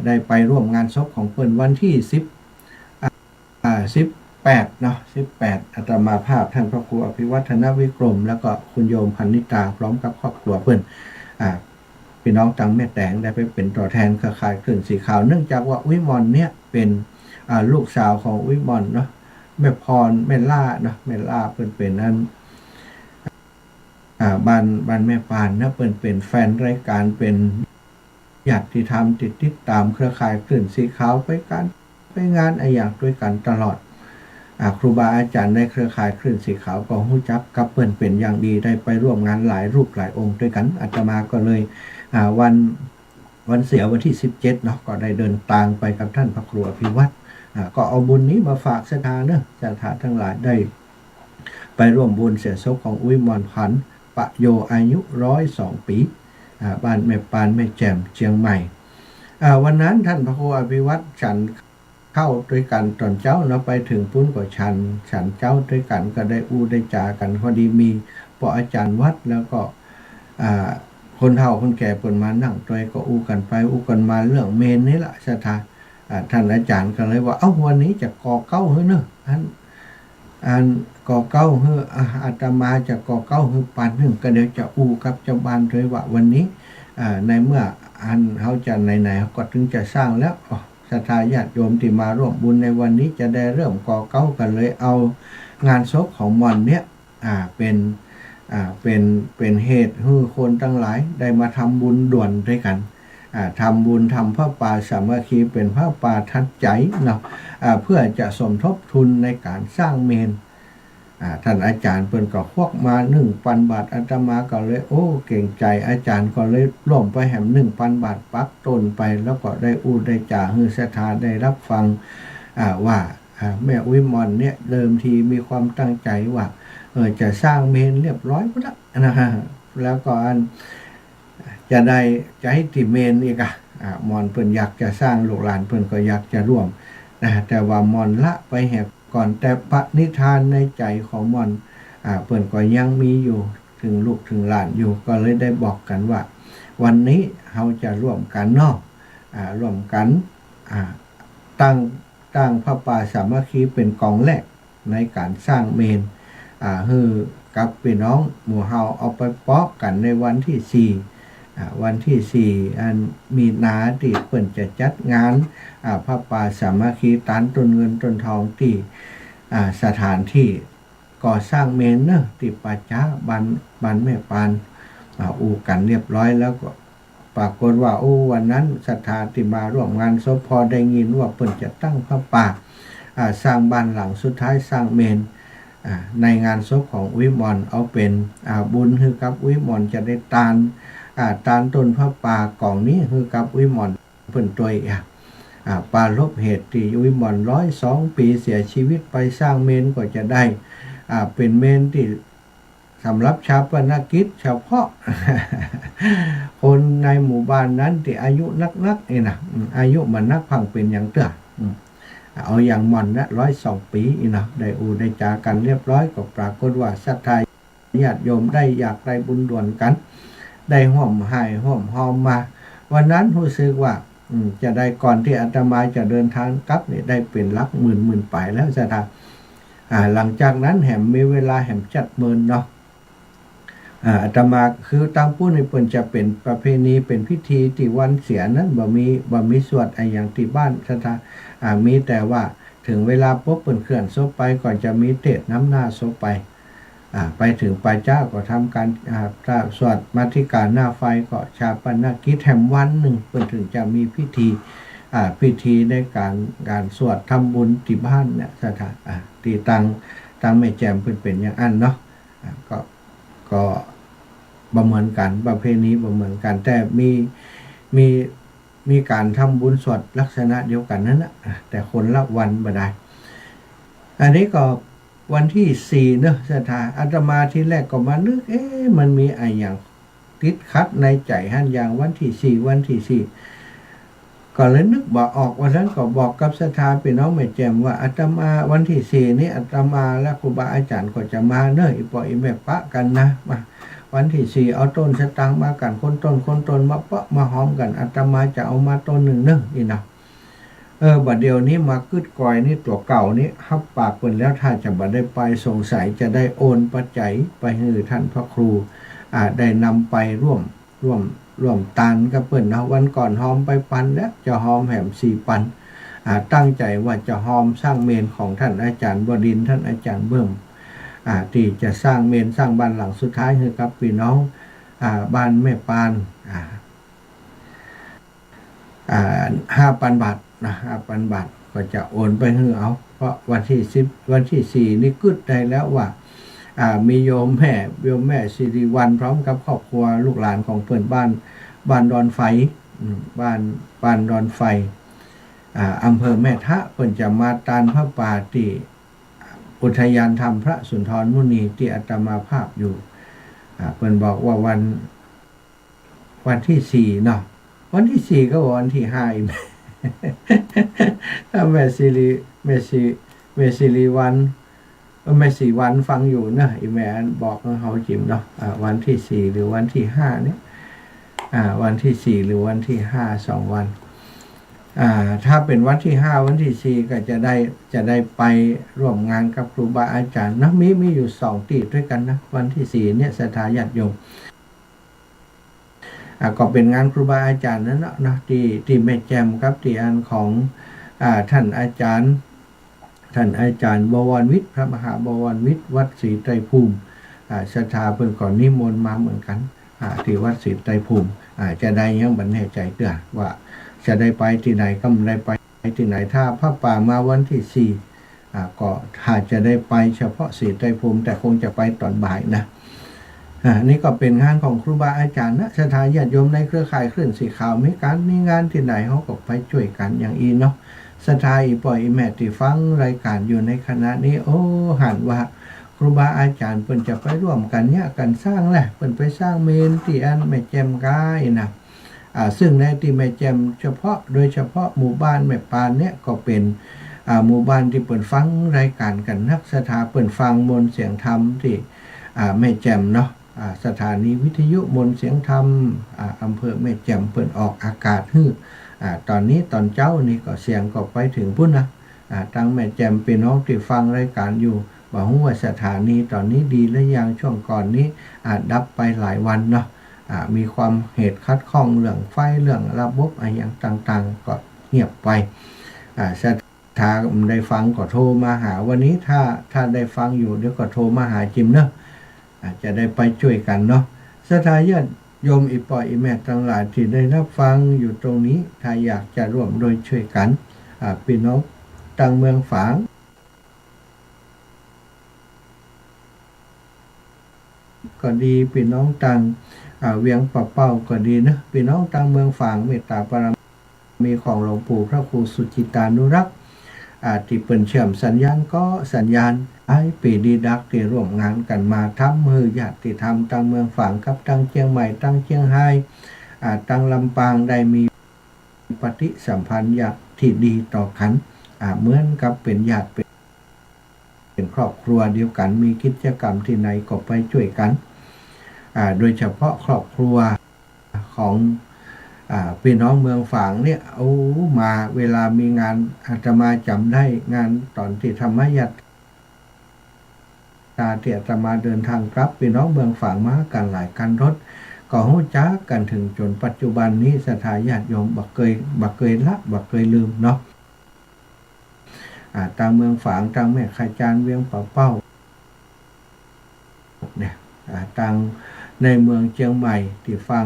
ได้ไปร่วมงานศพของเปิ้นวันที่18เนาะ18อาตมาภาพท่านพระครูอภิวัฒนวิกรมแล้วก็คุณโยมพันนิตาพร้อมกับครอบครัวเปิ้นพี่น้องตังแม่แตงได้ไปเป็นตัวแทนเครือข่ายคลื่นสีขาวเนื่องจากว่าวิมลเนี่ยเป็นลูกสาวของวิมลเนาะแม่พรแม่ล่าเนาะแม่ล่าเปิ้นเป็นนั้นบ้านแม่ปานนะเปิ้นเป็นแฟนรายการเป็นญาติธรรมติดตามเครือข่ายคลื่นสีขาวไปงานอย่างด้วยกันตลอดครูบาอาจารย์ในเครือข่ายคลื่นสีขาวก็รู้จักกับเปิ้นเป็นอย่างดีได้ไปร่วมงานหลายรูปหลายองค์ด้วยกันอาตมาก็เลยวันเสียวันที่17เนาะก็ได้เดินทางไปกับท่านพระครูอภิวัตรก็เอาบุญนี้มาฝากสถานเนอะสถานทั้งหลายได้ไปร่วมบุญเสียศพของวิมลผันปะโยอายุ102 ปีบ้านแม่ปานแม่แจ่มเชียงใหม่วันนั้นท่านพระครูอภิวัตรฉันเข้าด้วยกันตอนเจ้าเนาะไปถึงปุ้นก็ฉันเจ้าด้วยกันก็ได้ได้จากันพอดีมีปอาจารย์วัดแล้วก็คนเฒ่าคนแก่เปิ่นมานั่งตัวก็กันไปกันมาเรื่องเมนนี่ละสถาท่านอาจารย์ก็เลยว่าวันนี้จะก่อเก้าเฮ้อเนอะอันก่อเก้าเฮ้ออาตมาจะก่อเก้าเฮ้อปานหนึ่งก็เดี๋ยวจะกับเจ้าบ้านด้วยว่าวันนี้ในเมื่อเขาจะไหนๆก็ถึงจะสร้างแล้วศรัทธาญาติโยมที่มาร่วมบุญในวันนี้จะได้เริ่มก่อเก้ากันเลยเอางานศพของมอนเนี้ยเป็นเหตุให้คนทั้งหลายได้มาทำบุญด่วนด้วยกันทำบุญทำพระป่าสามัคคีเป็นพระป่าทัดใจเนาะเพื่อจะสมทบทุนในการสร้างเมน ท่านอาจารย์เปิ้นก็ควักมา1,000 บาทอาตมาก็เลยโอ้เก่งใจอาจารย์ก็เลยร่วมไปแหม1,000 บาทปักต้นไปแล้วก็ได้อู้ได้จ่าฮือศรัทธาได้รับฟังว่าแม่วิมลเนี่ยเดิมทีมีความตั้งใจว่าจะสร้างเมนเรียบร้อยแล้วนะฮะแล้วก็จะได้จะให้ติเมนอีกมอนเพิ่นอยากจะสร้างลูกหลานเพิ่นก็อยากจะร่วมนะแต่ว่ามอนละไปแหบก่อนแต่ปณิธานในใจของมอนเพิ่นก็ยังมีอยู่ถึงลูกถึงหลานอยู่ก็เลยได้บอกกันว่าวันนี้เราจะร่วมกันเนาะร่วมกันตั้งพระป่าสามัคคีเป็นกองแรกในการสร้างเมนฮือกับพี่น้องหมู่เฮาเอาไปปอกกันในวันที่4วันที่4มีนาที่เปิ่นจะจัดงานพระป่าสามัคคีตานต้นเงินต้นทองที่สถานที่ก่อสร้างเมนเนอะที่ป่าช้าบ้านแม่ปานอูกันเรียบร้อยแล้วก็ปรากฏว่าวันนั้นศรัทธาที่มาร่วมงานศพพอได้ยินว่าเปิ่นจะตั้งพระป่าสร้างบ้านหลังสุดท้ายสร้างเมนในงานศพของวิมลเอาเป็นบุญคือกับวิมลจะได้ตานต้นพระป่ากล่องนี้คือกับวิมลเพิ่นตัวปาลบเหตุที่วิมล102 ปีเสียชีวิตไปสร้างเมนก็จะได้เป็นเมนที่สำหรับชาปนกิจเฉพาะ คนในหมู่บ้านนั้นที่อายุนักๆนะอายุมันนักพังเป็นอย่างเตื้อเอาอย่างมันนะ102 ปีนะได้ได้จากันเรียบร้อยก็ปรากฏว่าศรัทธาญาติโยมได้อยากได้บุญด่วนกันได้ห่มหายห่มหอมมาวันนั้นรู้สึกว่าจะได้ก่อนที่อาตมาจะเดินทางกลับเนี่ยได้เป็นหลักหมื่นไปแล้วศรัทธาหลังจากนั้นแหมมีเวลาแหมจัดเมินเนาะอาตมาคือตามผู้ในเปิ้นจะเป็นประเพณีเป็นพิธีที่วันเสียนั้นบ่มีสวดอย่างที่บ้านศรัทธามีแต่ว่าถึงเวลาปุ๊บเปิ้นเคลื่อนศพไปก่อนจะมีเทศน้ำหน้าศพไปถึงป่าช้าก็ทำการสวดมาธิการหน้าไฟก็ชาปนกิจแถมวันหนึ่งเปิ้นถึงจะมีพิธีในการสวดทำบุญที่บ้านเนี่ยศรัทธาที่ตังแม่แจมเป็นอย่างอันเนาะก็บ่เหมือนกันประเพณีบ่เหมือนกันแต่มีการทำบุญสวดลักษณะเดียวกันนั่นนะแต่คนละวันบ่ได้อันนี้ก็วันที่4เนอะศรัทธาอาตมาที่แรกก็มานึกมันมีอย่างติดขัดในใจหันอย่างวันที่4ก็เลยนึกบ่ออกวันนั้นก็บอกกับศรัทธาพี่น้องแม่แจ่มว่าอาตมาวันที่4นี้อาตมาและครูบาอาจารย์ก็จะมาเนอะอีปออีแม่ปะกันนะมาวันที่4เอาต้นสตางค์มากันคนต้นมาปะมาหอมกันอาตมาจะเอามาต้นหนึ่งเนอะนี่นะบัดเดียวนี้มากึดกอยนี่ตัวเก่านี้ฮับปากเปิ่นแล้วถ้าจะบัดได้ไปสงสัยจะได้โอนปัจจัยไปให้ท่านพระครูได้นำไปร่วมตานกับเปิ่นนะวันก่อนหอมไปปันแล้วจะหอมแหม4 ปันตั้งใจว่าจะหอมสร้างเมนของท่านอาจารย์บดินทร์ท่านอาจารย์เบิ่มที่จะสร้างเมนสร้างบ้านหลังสุดท้ายให้กับพี่น้องบ้านแม่ปาน5,000 บาทนะ5,000 บาทก็จะโอนไปให้เอาเพราะวันที่4นี่กึดได้แล้วว่ามีโยมแม่สิริวัลพร้อมกับครอบครัวลูกหลานของเพื่อนบ้านดอนไฟบ้านดอนไฟอำเภอแม่ทะเพิ่นจะมาตานพระป่าที่อุทยานธรรมพระสุนทรมุนีที่อาตมาภาพอยู่เพิ่นบอกว่าวันที่4เนาะวันที่4ก็วันที่5อีกถ้าแม่สิริวันแม่สีวันฟังอยู่นะอีแม่บอกเขาจิมเนาะวันที่4หรือวันที่5เนี่ยวันที่4หรือวันที่5 2 วันถ้าเป็นวันที่5วันที่4ก็จะได้ไปร่วมงานกับครูบาอาจารย์นะมีอยู่2ที่ด้วยกันนะวันที่4เนี่ยศรัทธาญาติโยมก็เป็นงานครูบาอาจารย์นั่นนะที่แม่แจ่มครับที่อันของท่านอาจารย์บวรวิทย์พระมหาบวรวิทย์วัดศรีไตรภูมิศรัทธาเพิ่นก่อนนิมนต์มาเหมือนกันที่วัดศรีไตรภูมิจะได้ยังบันแน่ใจเด้อว่าจะได้ไปที่ไหนก็ได้ไปที่ไหนถ้าพระป่ามาวันที่ ก็ถ้าจะได้ไปเฉพาะสีไตรภูมิแต่คงจะไปตอนบ่ายนะนี่ก็เป็นงานของครูบาอาจารย์นะสถานญาติโยมในเครือข่ายคลื่นสีขาวมีงานที่ไหนเขาก็ไปช่วยกันอย่างอีเนาะสถานอีปล่อยอีแม่ที่ฟังรายการอยู่ในคณะนี้โอ้หันว่าครูบาอาจารย์เพิ่นจะไปร่วมกันเนี่ยกันสร้างแหละเพิ่นไปสร้างเมนที่อันแม่แจ่มกายนะซึ่งในที่แม่แจ่มโดยเฉพาะหมู่บ้านแม่ปานเนี่ยก็เป็นหมู่บ้านที่เปิดฟังรายการกันนักสถาเปิดฟังมนต์เสียงธรรมที่แม่แจ่มเนาะสถานีวิทยุมนต์เสียงธรรมอำเภอแม่แจ่มเปิดออกอากาศฮื้อตอนนี้ตอนเจ้านี่ก็เสียงก็ไปถึงพุ่นนะตั้งแม่แจ่มเป็นน้องที่ฟังรายการอยู่บอกว่าสถานีตอนนี้ดีและยังช่วงก่อนนี้ดับไปหลายวันเนาะมีความเหตุคัดข้องเรื่องไฟเรื่องระบบอะไรอย่างต่างๆก็เงียบไปถ้าได้ฟังก็โทรมาหาวันนี้ถ้าได้ฟังอยู่เดี๋ยวก็โทรมาหาจิมเนาะจะได้ไปช่วยกันเนาะสถานญาติโยมอีปอยอีแม่ทั้งหลายที่ได้รับฟังอยู่ตรงนี้ถ้าอยากจะร่วมโดยช่วยกันพี่น้องต่างเมืองฝางก็ดีพี่น้องต่างเวียงป่าเป้าก็ดีนะพี่น้องต่างเมืองฝางเมตตาปรมีของหลวงปู่พระครูสุจิตานุรักษ์ที่เปิ่นเชื่อมสัญญาณก็สัญญาณไอ้ปีดีดักที่ร่วมงานกันมาทำมือญาติธรรมตั้งเมืองฝางกับตั้งเชียงใหม่ตั้งเชียงไฮ้ตั้งลำปางได้มีปฏิสัมพันธ์ญาติที่ดีต่อกันเหมือนกับเป็นญาติเป็นครอบครัวเดียวกันมีกิจกรรมที่ไหนก็ไปช่วยกันโดยเฉพาะครอบครัวของพี่น้องเมืองฝางเนี่ยมาเวลามีงานอาตมาจำได้งานตอนที่ธรรมยตราที่อาตมาเดินทางกลับพี่น้องเมืองฝางมากันหลายกันรถก็หู้จักกันถึงจนปัจจุบันนี้สถานญาติโยมบักเคยละบักเคยลืมเนาะทางเมืองฝางทางแม่ขจานเวียงป่าเป้าเนี่ยทางในเมืองเชียงใหม่ที่ฟัง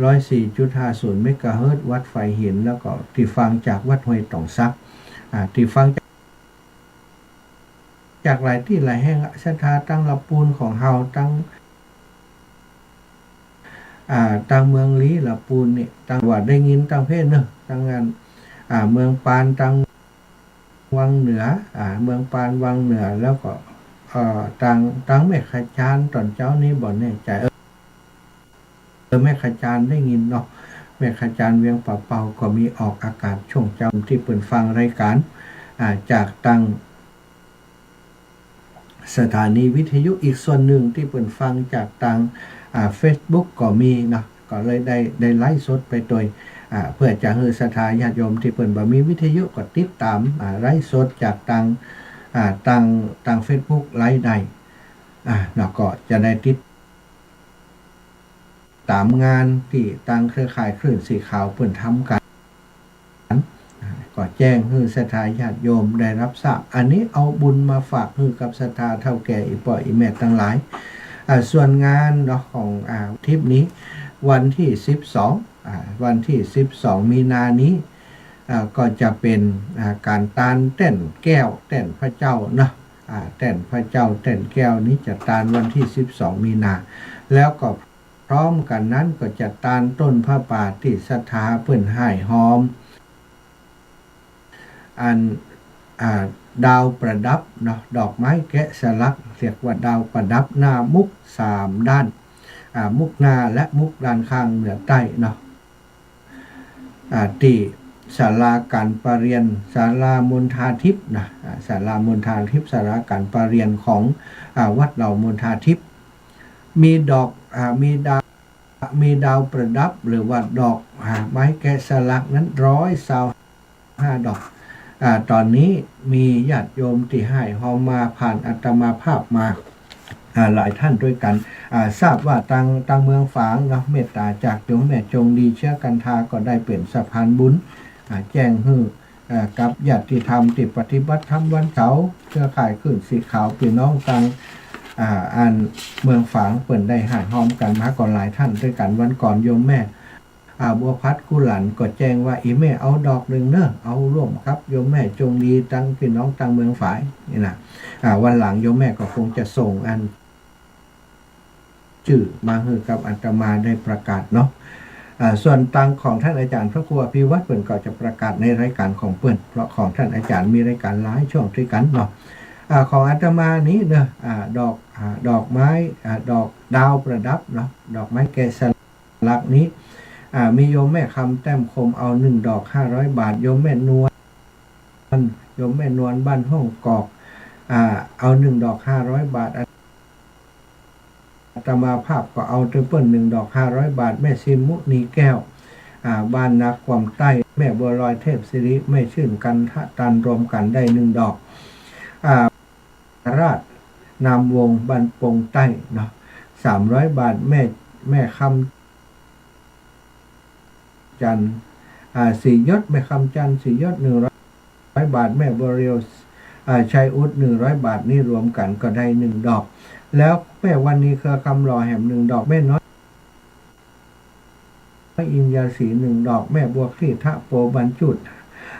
104.50 เมกะเฮิรตซ์วัดไฟหินแล้วก็ที่ฟังจากวัดห้วยต่องซักที่ฟังจากหลายที่หลายแห่งสถาตั้งละปูนของเฮาตั้งเมืองลี้ละปูนนี่ตั้งวัดได้ยินตั้งเพศเนอะตั้งงานเมืองปานตั้งวังเหนือเมืองปานวังเหนือแล้วก็ตั้งแม่ขจานตอนเจ้านี้บ่แน่ใจแม่ขจานได้ยินเนาะแม่ขจานเวียงป่าเป่าก็มีออกอากาศช่วงจำที่เปิดฟังรายการจากตั้งสถานีวิทยุอีกส่วนหนึ่งที่เปิดฟังจากตั้งFacebook ก็มีเนาะก็เลยได้ไลฟ์สดไปโดยเพื่อจะให้สถานญาติโยมที่เปิดบ่มีวิทยุก็ติดตามไลฟ์สดจากตั้ง Facebook ไลฟ์ได้แล้วก็จะได้ติดตามงานที่ตั้งเครือข่ายคลื่นสีขาวเปิ่นทำกันก็แจ้งให้ศรัทธาญาติโยมได้รับทราบอันนี้เอาบุญมาฝากให้กับศรัทธาเท่าแก่อีปอยอีแม่ทั้งหลายส่วนงานเนาะของทริปนี้วันที่12มีนานี้ก็จะเป็นการตานเต้นแก้วเต้นพระเจ้าเนาะเต้นพระเจ้าเต้นแก้วนี้จะตานวันที่12มีนาแล้วก็พร้อมกันนั้นก็จะตานต้นพระป่าที่ศรัทธาเพิ่นให้หอมดาวประดับเนาะดอกไม้แกะสลักเรียกว่าดาวประดับหน้ามุก3ด้านมุกหน้าและมุกด้านข้างเหนือใต้เนาะที่ศาลาการประเรียนศาลามณฑาทิพย์นะศาลามณฑาทิพย์ศาลาการประเรียนของวัดเหล่ามณฑาทิพย์มีดอกมีดาวประดับหรือว่าดอกไม้แกะสลักนั้น125 ดอกตอนนี้มีญาติโยมที่ให้หอมมาผ่านอาตมาภาพมาหลายท่านด้วยกันทราบว่าตั้งเมืองฝางเนาะเมตตาจากโยมแม่จงดีเชื่อกันทาก็ได้เปลี่ยนสะพานบุญแจ้งให้กับญาติธรรมที่ปฏิบัติธรรมวันเสาร์เครือข่ายขึ้นสีขาวพี่น้องตังอันเมืองฝางเปิ่นได้หายหอมกันมาก่อนหลายท่านด้วยกันวันก่อนโยมแม่ บัวพัดกุหลันก็แจ้งว่าอีแม่เอาดอกหนึ่งเนอะเอาร่วมครับโยมแม่จงดีตั้งพี่น้องตั้งเมืองฝ่ายนี่นะวันหลังโยมแม่ก็คงจะส่งอันชื่อมาให้กับอาตมาได้ประกาศเนาะส่วนตังของท่านอาจารย์พระครูอภิวัตรเปิ่นก็จะประกาศในรายการของเปิ่นเพราะของท่านอาจารย์มีรายการหลายช่วงด้วยกันเนาะของอาตมานี้เนอะดอกไม้ดอกดาวประดับเนาะดอกไม้แกะสลักนี้มีโยมแม่คำแต้มคมเอา1 ดอก500 บาทโยมแม่นวลบ้านห้องกอกเอา1 ดอก500 บาทอาตมาภาพก็เอาเปิ้ล1 ดอก500 บาทแม่ซิมมุนีแก้วบ้านนาความใต้แม่บัวลอยเทพศิริแม่ชื่นกันทะตันรวมกันได้1 ดอกราชนามวงบ้านปงใต้เนาะ300 บาทแม่คำจันสียศแม่คำจันสียศ100 บาทแม่บัวเรียวชัยอุด100 บาทนี่รวมกันก็ได้1 ดอกแล้วแม่วันนี้เครือคำหล่อแหม1 ดอกแม่น้อยอินยาสี1 ดอกแม่บัวคลี่ทะโปบรรจุด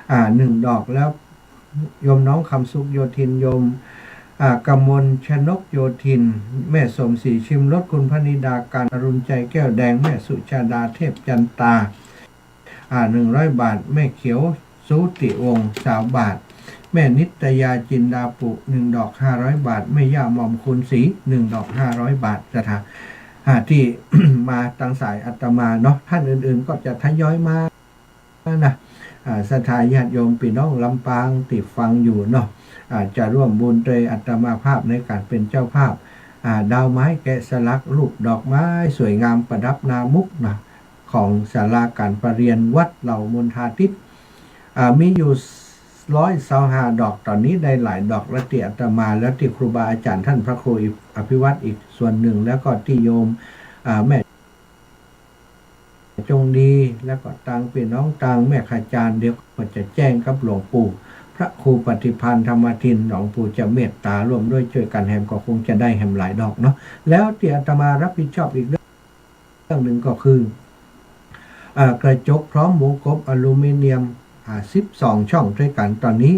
1 ดอกแล้วโยมน้องคำสุขโยธินโยมกมลชนกโยธินแม่สมศรีชิมรสคุณพนิดาการอรุณใจแก้วแดงแม่สุชาดาเทพจันตา100 บาทแม่เขียวสูติวงศ์3 บาทแม่นิตยาจินดาปุ1 ดอก500 บาทแม่ย่าหม่อมคุณศรี1 ดอก500 บาทสถาที่ มาตั้งสายอาตมาเนาะท่านอื่นๆก็จะทยอยมานะสถาญาติโยมพี่น้องลำปางติดฟังอยู่เนาะจะร่วมบุญโดยอาตมาภาพในการเป็นเจ้าภาพดาวไม้แกะสลักรูปดอกไม้สวยงามประดับนามุกนะของศาลาการประเรียนวัดเหล่ามณฑาทิพย์มีอยู่125 ดอกตอนนี้ได้หลายดอกและที่อาตมาแล้วที่ครูบาอาจารย์ท่านพระครูอภิวัตรอีกส่วนหนึ่งแล้วก็ที่โยมแม่จงดีแล้วก็ตังพี่น้องตังแม่ขจารย์เดี๋ยวก็จะแจ้งกับหลวงปู่พระครูปฏิพันธ์ธรรมทินหลวงปู่จะเมตตาร่วมด้วยช่วยกันแฮมก็คงจะได้แฮมหลายดอกเนาะแล้วที่อาตมารับผิดชอบอีกเรื่องหนึ่งก็คือกระจกพร้อมวงกบอลูมิเนียม12 ช่องด้วยกันตอนนี้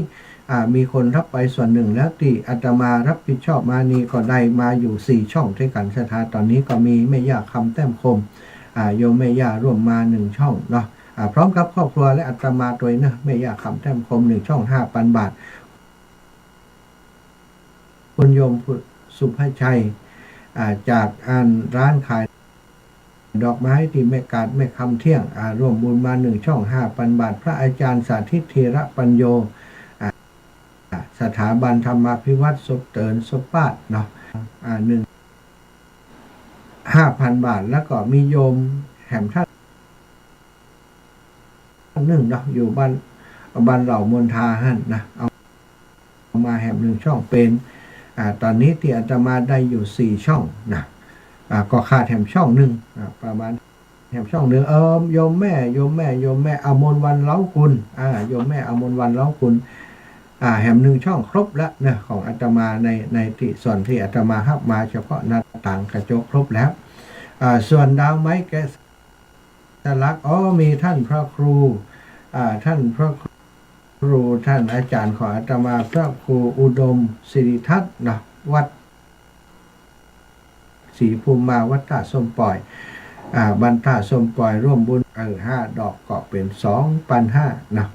มีคนรับไปส่วนหนึ่งแล้วที่อาตมารับผิดชอบมานี่ก็ได้มาอยู่4 ช่องด้วยกันสถาตอนนี้ก็มีแม่ย่าคำแต้มคมโยมแม่ย่าร่วมมา1 ช่องเนาะพร้อมกับครอบครัวและอาตมาตัวนะแม่ย่าคำแต้มคม1 ช่อง 5,000 บาทคุณโยมสุภชัยจากร้านขายดอกไม้ที่แม่กาดแม่คำเที่ยงร่วมบุญมา1 ช่อง 5,000 บาทพระอาจารย์สาธิตเทระปัญโยสถาบันธรรมาภิวัตรศพเตินศพปาดเนาะ5,000 บาทแล้วก็มีโยมแหมท่าน1เนาะอยู่บ้านเหล่ามณฑาหั่นนะเอามาแหม1 ช่องเป็นตอนนี้ที่อาตมาได้อยู่4 ช่องนะก็ขาดแหมช่องหนึ่งประมาณแหมช่องหนึ่งโยมแม่อมนวันเล้าคุณโยมแม่อมนวันเล้าคุณแหม1 ช่องครบแล้วนะของอาตมาในที่ส่วนที่อาตมาหับมาเฉพาะหน้าต่างกระจกครบแล้วส่วนดาวไม้แกะสลักมีท่านพระครูท่านอาจารย์ของอาตมาพระครูอุดมสิริทัศน์นะวัดศรีภูมิมาวัดท่าส้มปล่อยบรรท่าส้มปล่อยร่วมบุญ5 ดอกก็เป็น 2,500นะ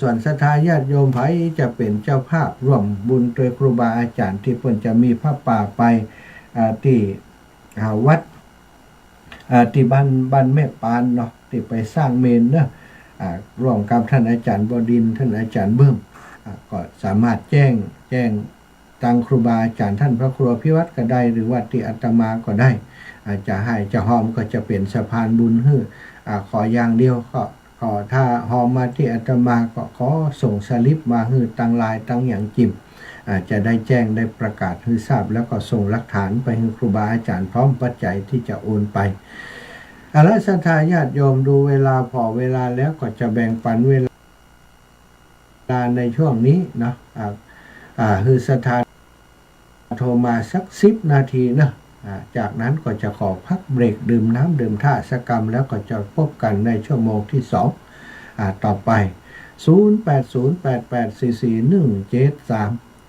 ส่วนศรัทธาญาติโยมไผจะเป็นเจ้าภาพร่วมบุญโดยครูบาอาจารย์ที่เพิ่นจะมีพระป่าไปที่วัดที่บ้านแม่ปานเนาะที่ไปสร้างเมนเนาะร่วมกับท่านอาจารย์บดินทร์ท่านอาจารย์เบิ้มก็สามารถแจ้งทางครูบาอาจารย์ท่านพระครูอภิวัตรก็ได้หรือว่าที่อาตมาก็ได้จะให้จะหอมก็จะเป็นสะพานบุญให้ขออย่างเดียวก็ถ้าหอมมาที่อาตมาก็ขอส่งสลิปมาให้ตั้งลายตั้งอย่างจิมจะได้แจ้งได้ประกาศให้ทราบแล้วก็ส่งหลักฐานไปให้ครูบาอาจารย์พร้อมปัจจัยที่จะโอนไปและศรัทธาญาติโยมดูเวลาพอเวลาแล้วก็จะแบ่งปันเวลาในช่วงนี้เนาะคือศรัทธาโทรมาสัก10 นาทีนะ จากนั้นก็จะขอพักเบรกดื่มน้ำดื่มท่าสกรรมแล้วก็จะพบกันในชั่วโมงที่2ต่อไป0808844173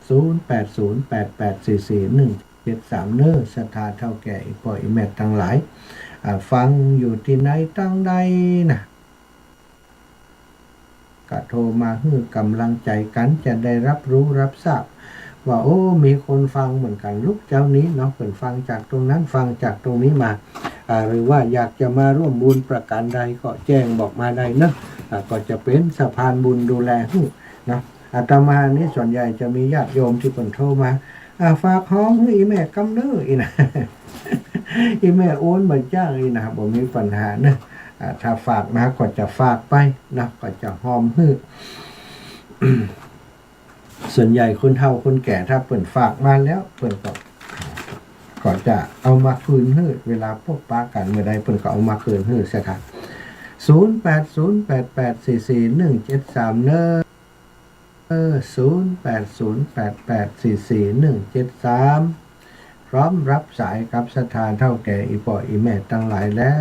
0808844173เน้อสถานเท่าแก่อีป่อยแม่ทั้งหลายฟังอยู่ที่ไหนตั้งใดนะก็โทรมาให้กำลังใจกันจะได้รับรู้รับทราบว่าโอ้มีคนฟังเหมือนกันลูกเจ้านี้เนาะเปิดฟังจากตรงนั้นฟังจากตรงนี้มาหรือว่าอยากจะมาร่วมบุญประการใดก็แจ้งบอกมาได้เนาะก็จะเป็นสะพานบุญดูแลให้นะอาตมานี่ส่วนใหญ่จะมีญาติโยมที่เปิดโทรมาฝากห้องให้อีแม่กำเนิดอีนะ อีแม่โอนมาจ้างอีนะบ่มีปัญหาเนอะถ้าฝากนะก็จะฝากไปนะก็จะหอมฮื้อ ส่วนใหญ่คนเฒ่าคนแก่ถ้าเปิ่นฝากมาแล้วเปิ่นก็จะเอามาคืนฮื้อเวลาพบปะกันเมื่อใดเปิ่นก็เอามาคืนฮื้อซะครับ0808844173เนอะ0808844173พร้อมรับสายกับสถานเท่าแก่อีป่ออีแม่ตั้งหลายแล้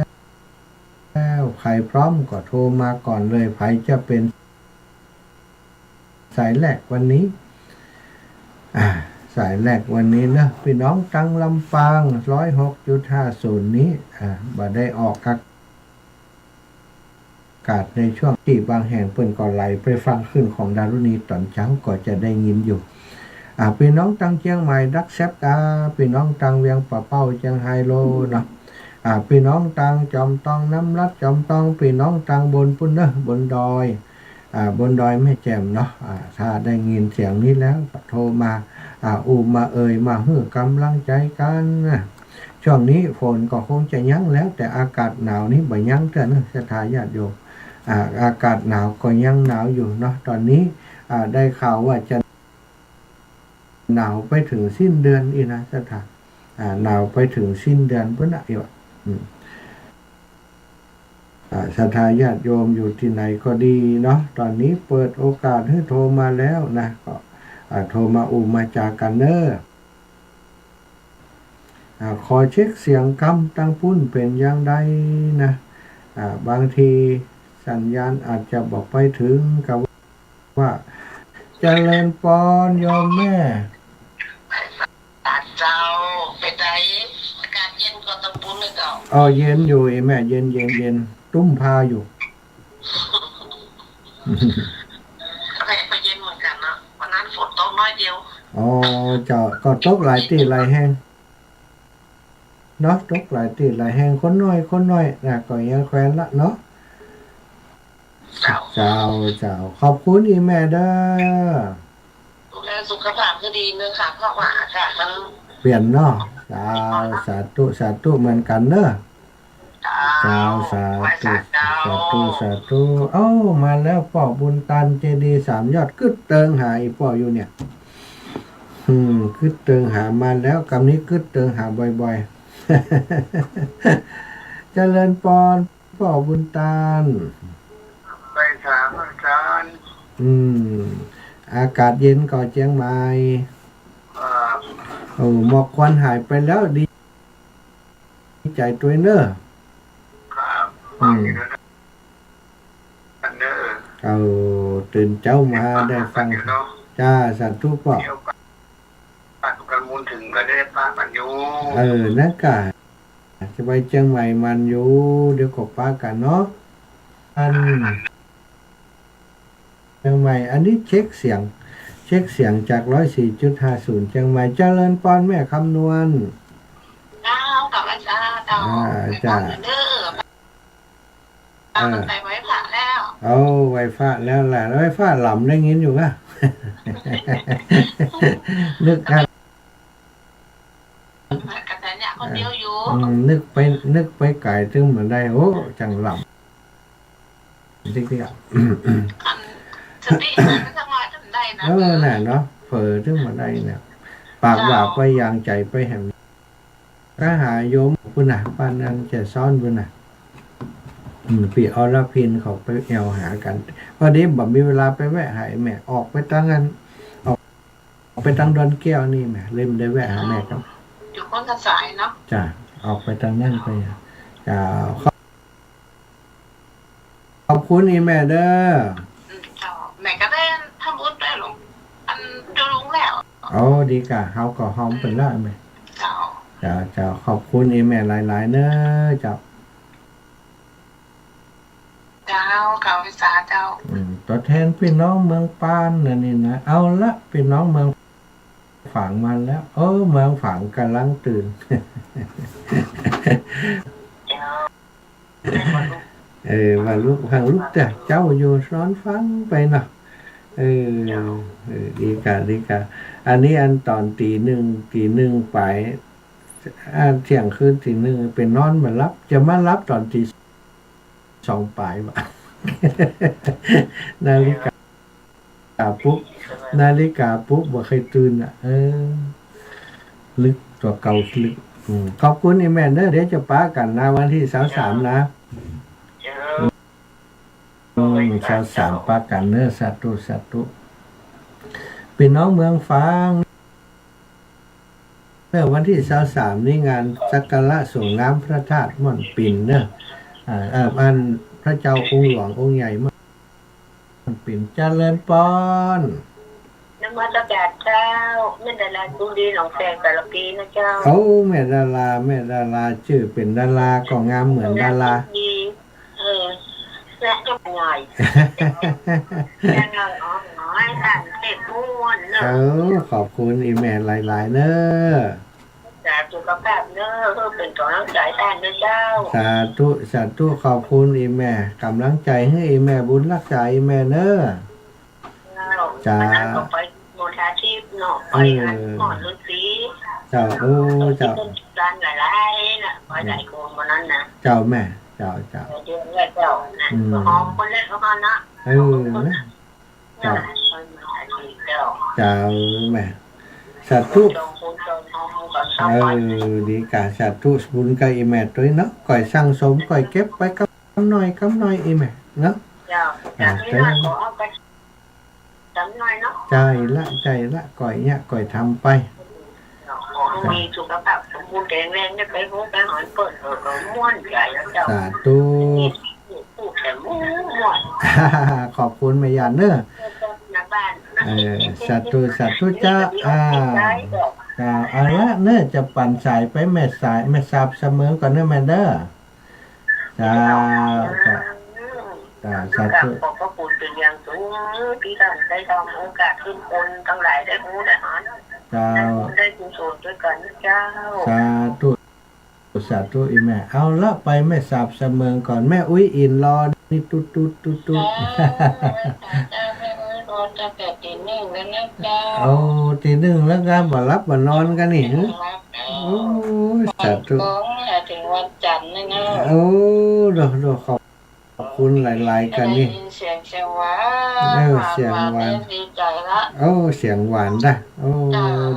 วใครพร้อมก็โทรมาก่อนเลยใครจะเป็นสายแรกวันนี้สายแรกวันนี้นะพี่น้องตั้งลำปาง 106.50 นี้บ่ได้ออกอากาศในช่วงที่บางแห่งเปิ้นก็ไหลไปฟังขึ้นของดารุณีตอนเช้าก็จะได้ยินอยู่พี่น้องตังเชียงใหม่ดักแซบกาพี่น้องตังเวียงป่าเป้าเชียงไฮโลเนาะพี่น้องตังจอมตองน้ำรัดจอมตองพี่น้องตังบนปุ่นเนอะบนดอยบนดอยแม่แจ่มเนาะถ้าได้ยินเสียงนี้แล้วโทรมามามาฮื้อกำลังใจกันช่วงนี้ฝนก็คงจะยั้งแล้วแต่อากาศหนาวนี้บ่ยั้งเถอะนะสถาญาติโยมอากาศหนาวก็ยังหนาวอยู่เนาะตอนนี้ได้ข่าวว่าจะหนาวไปถึงสิ้นเดือนอีนะสถานหนาวไปถึงสิ้นเดือนพุ่นน่ะอยู่ศรัทธาญาติโยมอยู่ที่ไหนก็ดีเนาะตอนนี้เปิดโอกาสให้โทรมาแล้วนะก็โทรมามาจากันเนอะขอเช็คเสียงกำตั้งปุ้นเป็นอย่างใดนะบางทีสัญญาณอาจจะบอกไปถึงกับว่าเจริญปอนโยมแม่เจ้าเป็นไงอากาศเย็นกว่าตะปูนเลยเจ้าเย็นอยู่แม่เย็นตุ้มพาอยู่ไปเย็นเหมือนกันนะวันนั้นฝนตกน้อยเดียวเจ้าก็ตกหลายตีหลายแห้งเนาะตกหลายตีหลายแห้งคนน้อยนะก็ยังแควนละเนาะเจ้าขอบคุณอีแม่เด้อดูแลสุขภาพก็ดีเนื้อขาเพราะว่าอากาศมันเปลี่ยนเนาะสาธุเหมือนกันเนอะสาธุมาแล้วป่อบุญตันเจดี3 ยอดกึดเติงหาอีป่ออยู่เนี่ยกึดเติงหามาแล้วกำนี้กึดเติงหาบ่อยๆเจริญปอนป่อบุญตันไปถามอาจารย์อากาศเย็นก่อเชียงใหม่หมอกควันหายไปแล้วดีใจตัวเนอะตื่นเจ้ามาได้ฟังจ้าสัตว์ทุกข์ป่ะกันมูลถึงก็ได้ป้ามันอยู่นักกะจะไปเชียงใหม่มันอยู่เดี๋ยวก็ป้ากันเนาะเชียงใหม่อันนี้เช็คเสียงจาก 104.50 เชียงใหม่เจริญปอนแม่คำนวณกับอาจารย์จ้าไปไว้ผ่าแล้วไวฟ้าแล้วแหละไวฟ้าหล่ำได้ยินอยู่ป่ะ นึกกระแสเนี่ยคนเดียวอยู่นึกไปไก่ถึงเหมือนได้โอ้จังหล่ำติ๊กอ่ะสติสักหน่อยถึงได้นะน่ะเนาะเผลอถึงเหมือนได้เนี่ยปากว่าไปยางใจไปแหมก็หาโยมปุ่นน่ะปานนั้นจะซ่อนปุ่นน่ะพี่อรพินเขาไปแอวหากันพอดีบ่มีเวลาไปแวะหาแม่ออกไปตั้งกันออกไปตั้งดอนแก้วนี่แม่เล่มได้แวะหาแม่ครับอยู่ค คนละสายเนาะ จ้ะออกไปทางนั้นไปจ้าขอบคุณอีแม่เด้อ เจ้าแม่ก็ได้ทำบุญได้หลวงอันดูลุงแล้ว โอ้ดีกะเฮาก็หอมเป็นละแม่ เจ้า จ้าขอบคุณอีแม่หลายๆเด้อจ้า เจ้าเก่าวิสาเจ้า ตัวแทนพี่น้องเมืองปานนี่นะเอาละพี่น้องเมืองฝางมันแล้วเมืองฝางกำลังตื่น เจ้า ว่าลูกฟังลูกแต่เจ้าอยู่ซ้อนฟังไปเนาะดีกะอันนี้อันตอนตีหนึ่งไปเที่ยงคืนตีหนึ่งเป็นนอนมารับจะมารับตอนตีสองปลายบ่ นาฬิกาปุ๊บบ่เคยตื่นอ่ะลึกตัวเก่าลึกขอบคุณอีแม่เด้อเดี๋ยวจะป้ากันนะวันที่23นะ23ป้ากันเด้อสาธุพี่น้องเมืองฟางวันที่23นี่งานสักการะส่งน้ำพระธาตุม่อนปิ่นเด้ออันพระเจ้าองค์หลวงองค์ใหญ่ม่อนปิ่นเจริญปอนนมัสการเจ้าแม่ดาราดูดีหนองแสงแต่ละปีนะเจ้าแม่ดาราชื่อเป็นดาราก็งามเหมือนดาราและก็ใหญ่ยังไงน้อยสั่นเต็มม้วนเนอะขอบคุณอีแม่หลายๆเนอะสาธุกับแบบเนอะเพื่อเป็นกำลังใจแทนนะเจ้าสาธุขอบคุณอีแม่กำลังใจให้อีแม่บุญรักษาอีแม่เนอะจ้าไปโมทาชีพเนาะไปหมอนฤาษีเจ้าร้านหลายๆน่ะไปไหนโกนวันนั้นนะเจ้าแม่เจ้าเดี๋ยวเจ้านะหอมคนเล่นเขานะเจ้าแม่สาธุดีกาสาธุบุญกับอีแม่ตัวเนาะก่อยสร้างสมก่อยเก็บไว้กำหน่อยอีแม่เนาะใจละก่อยเนี่ยก่อยทำไปมีสุขภาพสมบูรณ์แข็งแรงได้ไปหูไปหอนเปิดก็ม้วนใหญ่แล้วเจ้าสาธุพูดแต่ม้วน ขอบคุณแม่ยานเนอะสาธุจ้าเอาละเนอะจะปั่นสายไปแม่สาบเสมอก่อนเนอะแม่เด้อจ้าสาธุขอบพระคุณเป็นอย่างสูงที่ท่านได้ทำโอกาสขึ้นคนทั้งหลายได้หูได้หอนได้กุศลด้วยกันเจ้าสาธุอีแม่เอาละไปแม่สาบเสมอก่อนแม่อุ้ยอินรอนี่ตุ๊ดจะแต่ตีหนึ่งแล้วนะเจ้าตีหนึ่งแล้วกันบ่รับบ่นอนกันนี่สาธุถึงวันจันทร์นะดอกขอบคุณหลายๆกันนี่เสียงหวานเสียงหวานดีใจละเสียงหวานได้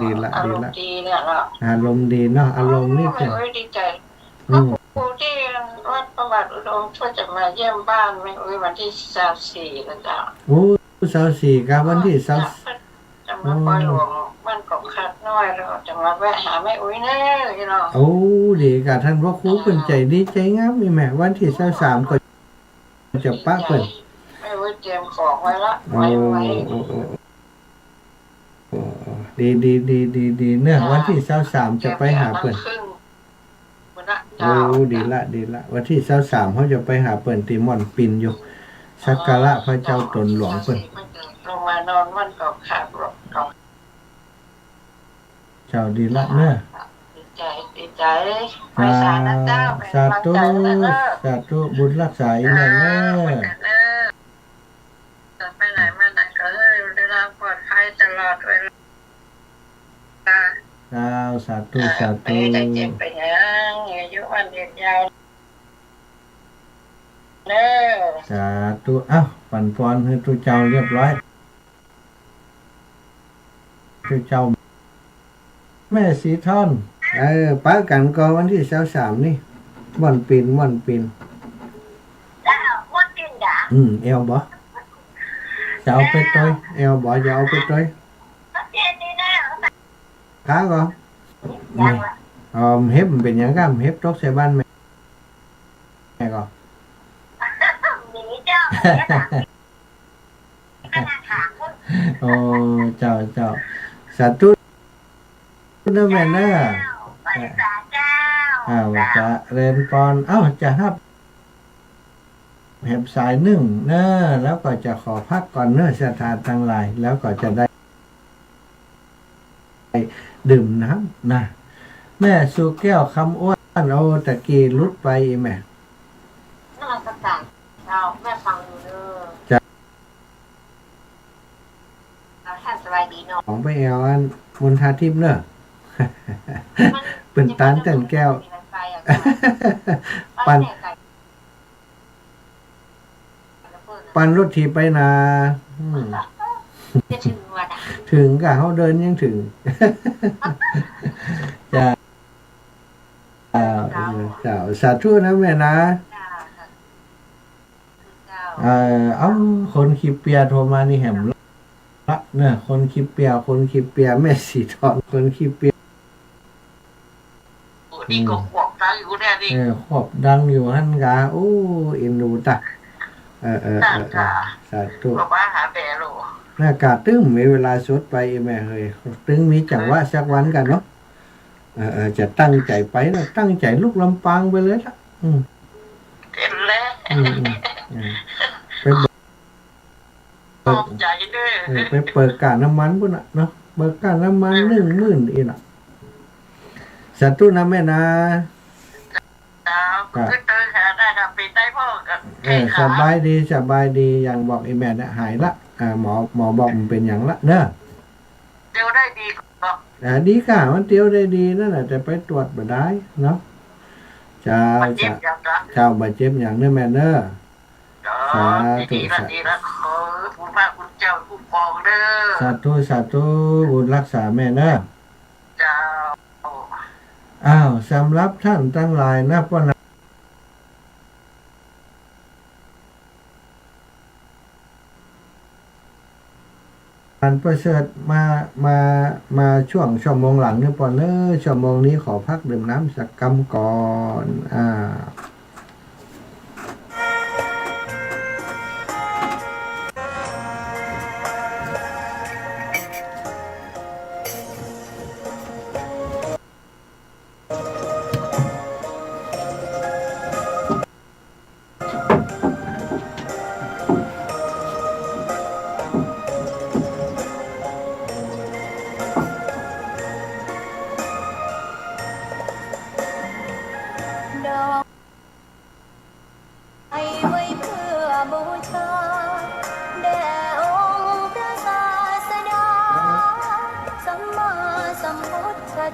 ดีละอารมณ์ดีเนี่ยละอารมณ์ดีเนาะอารมณ์นี่คือดีใจก็ครูที่วัดประวัติอุดมก็จะมาเยี่ยมบ้านแม่อุ้ยวันที่24นะจ๊ะ24ครับวันที่จะมาปล่อยหลวงบ้านกบคัดน้อยแล้วจะมาแวะหาแม่อุ้ยแน่เลยเนาะดีกับท่านพระครูเป็นใจดีใจงามมีแม่วันที่23ก็จะป้าเปิดไม่ไว้เตรียมของไว้ละไว้ดีเนี่ยวันที่23จะไปหาเปิดดีละวันที่23เขาจะไปหาเปิดตีม่อนปินอยู่สักการะพระเจ้าตนหลวงเปิดลงมานอนวันกบขาดหลวงเจ้าดีละเนี่ยดีใจไปสานะเจ้าสาธุบุญรักษาอีแม่เนอะไปไหนมาไหนก็ได้รับปลอดภัยตลอดเวลาสาธุไปได้เจ็บไปยังอายุวันเดือนยาวเนอะสาธุปั่นปอนให้ตัวเจ้าเรียบร้อยตัวเจ้าแม่สีท่อนป้ากันก็วันที่23นี่ม่อนปินม่อนปินด่าเอวบ่จะเอาไปต้อยเอวบ่จะเอาไปต้อยขาก็ เฮ็บมันเป็นหยังก้ามเฮ็บตกใส่บ้านแม่ก็ มีเจ้าเนี่ยนะขนาดถามคน โอ้เจ้าเจ้าสาธุนะแม่เนอะ บริษัทเจ้า ว่าจะเรียนปอนจะฮับแหบสายหนึ่งเนอะแล้วก็จะขอพักก่อนเนอะสถานทั้งหลายแล้วก็จะได้ดื่มน้ำนะแม่สู่แก้วคำอ้วนเอาตะกี้ลุดไปอีแม่ น่าสการเจ้าแม่ฟังอยู่เด้อ จ้ะ เราท่านสบายดีเนาะ ของไปแอวอันมุนทาทิพย์เนอะเป็นตานเต้นแก้ว ปันปันรถถีบไปนาจะถึงวันอ่ะ ถึงกะเขาเดินยังถึงจ้าเจ้าสาธุนะแม่นะคนขี้เปียโทรมานี่แหมละเนี่ยคนขี้เปียแม่สีทองคนขี้เปีย นี่ก็ขวบตังอยู่แน่นี่ ขอบดังอยู่ฮั่นกาโอ้อินดูตะสาธุ บอกว่าหาแบโล หน้ากาตึ้งมีเวลาสดไปแม่เฮ้ยตึ้งมีจังหวะสักวันกันเนาะจะตั้งใจไปนะตั้งใจลูกลำปางไปเลยละเห็นแล้ว ไปเบิก ตกใจด้วย ไปเปิดการน้ำมันพุ่นน่ะเนาะเปิดการน้ำมัน10,000อีน่ะสาธุนะแม่นะ คือเจอหาได้ครับเป็นได้พ่อกับ สบายดีอย่างบอกไอ้แม่เนี่ยหายละหมอบอกมันเป็นอย่างละเนอะ เดี๋ยวได้ดีก็ ดีค่ะมันเตียวได้ดีนั่นแหละแต่ไปตรวจบ่ได้เนาะเจ้า มันเจ็บอย่างละ เจ้าบาดเจ็บอย่างเนื้อแม่เนอะดีละขอคุณพระคุณเจ้าคุ้มครองเด้อ สาธุบุญรักษาแม่เนอะ เจ้า สำหรับท่านทั้งหลายนะพ่อนะการประเสริฐมาช่วงชั่วโมงหลังเนี่ยปอนเนอชั่วโมงนี้ขอพักดื่มน้ำสักกำก่อน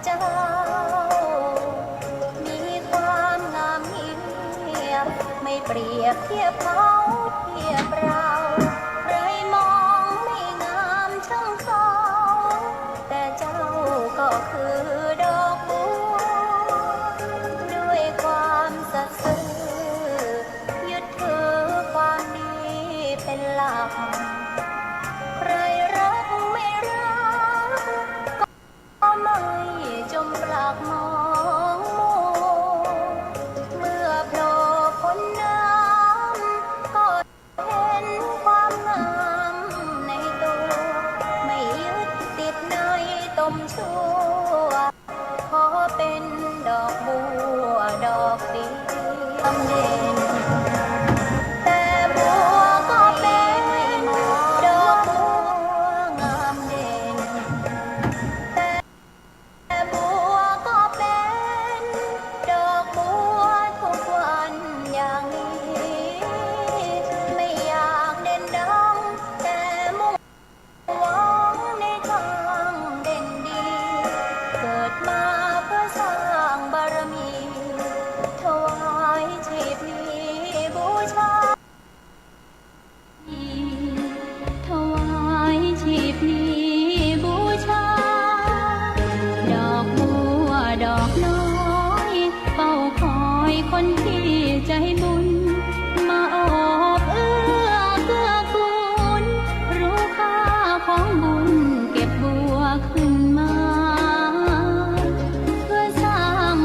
เจ้ามีความงามเหียบไม่เปรียบเทียบเขาเทียบเราใครมองไม่งามช่างเขาแต่เจ้าก็คือดอกบัวด้วยความสัตย์ซื่อยึดถือความดีเป็นหลักใครรักไม่รักก็ไม่จมปลักมองมัวเมื่อโผล่พ้นน้ำก็เห็นความงามในตัวไม่ยึดติดในต้มชั่วขอเป็นดอกบัวดอกดีทำเด่นแต่บัวก็เป็นดอกบัวงามเด่นแต่บัวก็เป็นดอกบัวทุกวันอย่างนี้ไม่อยากเด่นดังแต่มุ่งหวังในทางเด่นดีเกิดมาเพื่อสร้างบารมีถวายชีพนี้บูชาถวายชีพนี้บูชาดอกบัวดอกน้อยเฝ้าคอยคนที่ใจบุญมาโอบเอื้อเกื้อกูลรู้ค่าของบุญเก็บบัวขึ้นมาเพื่อสร้าง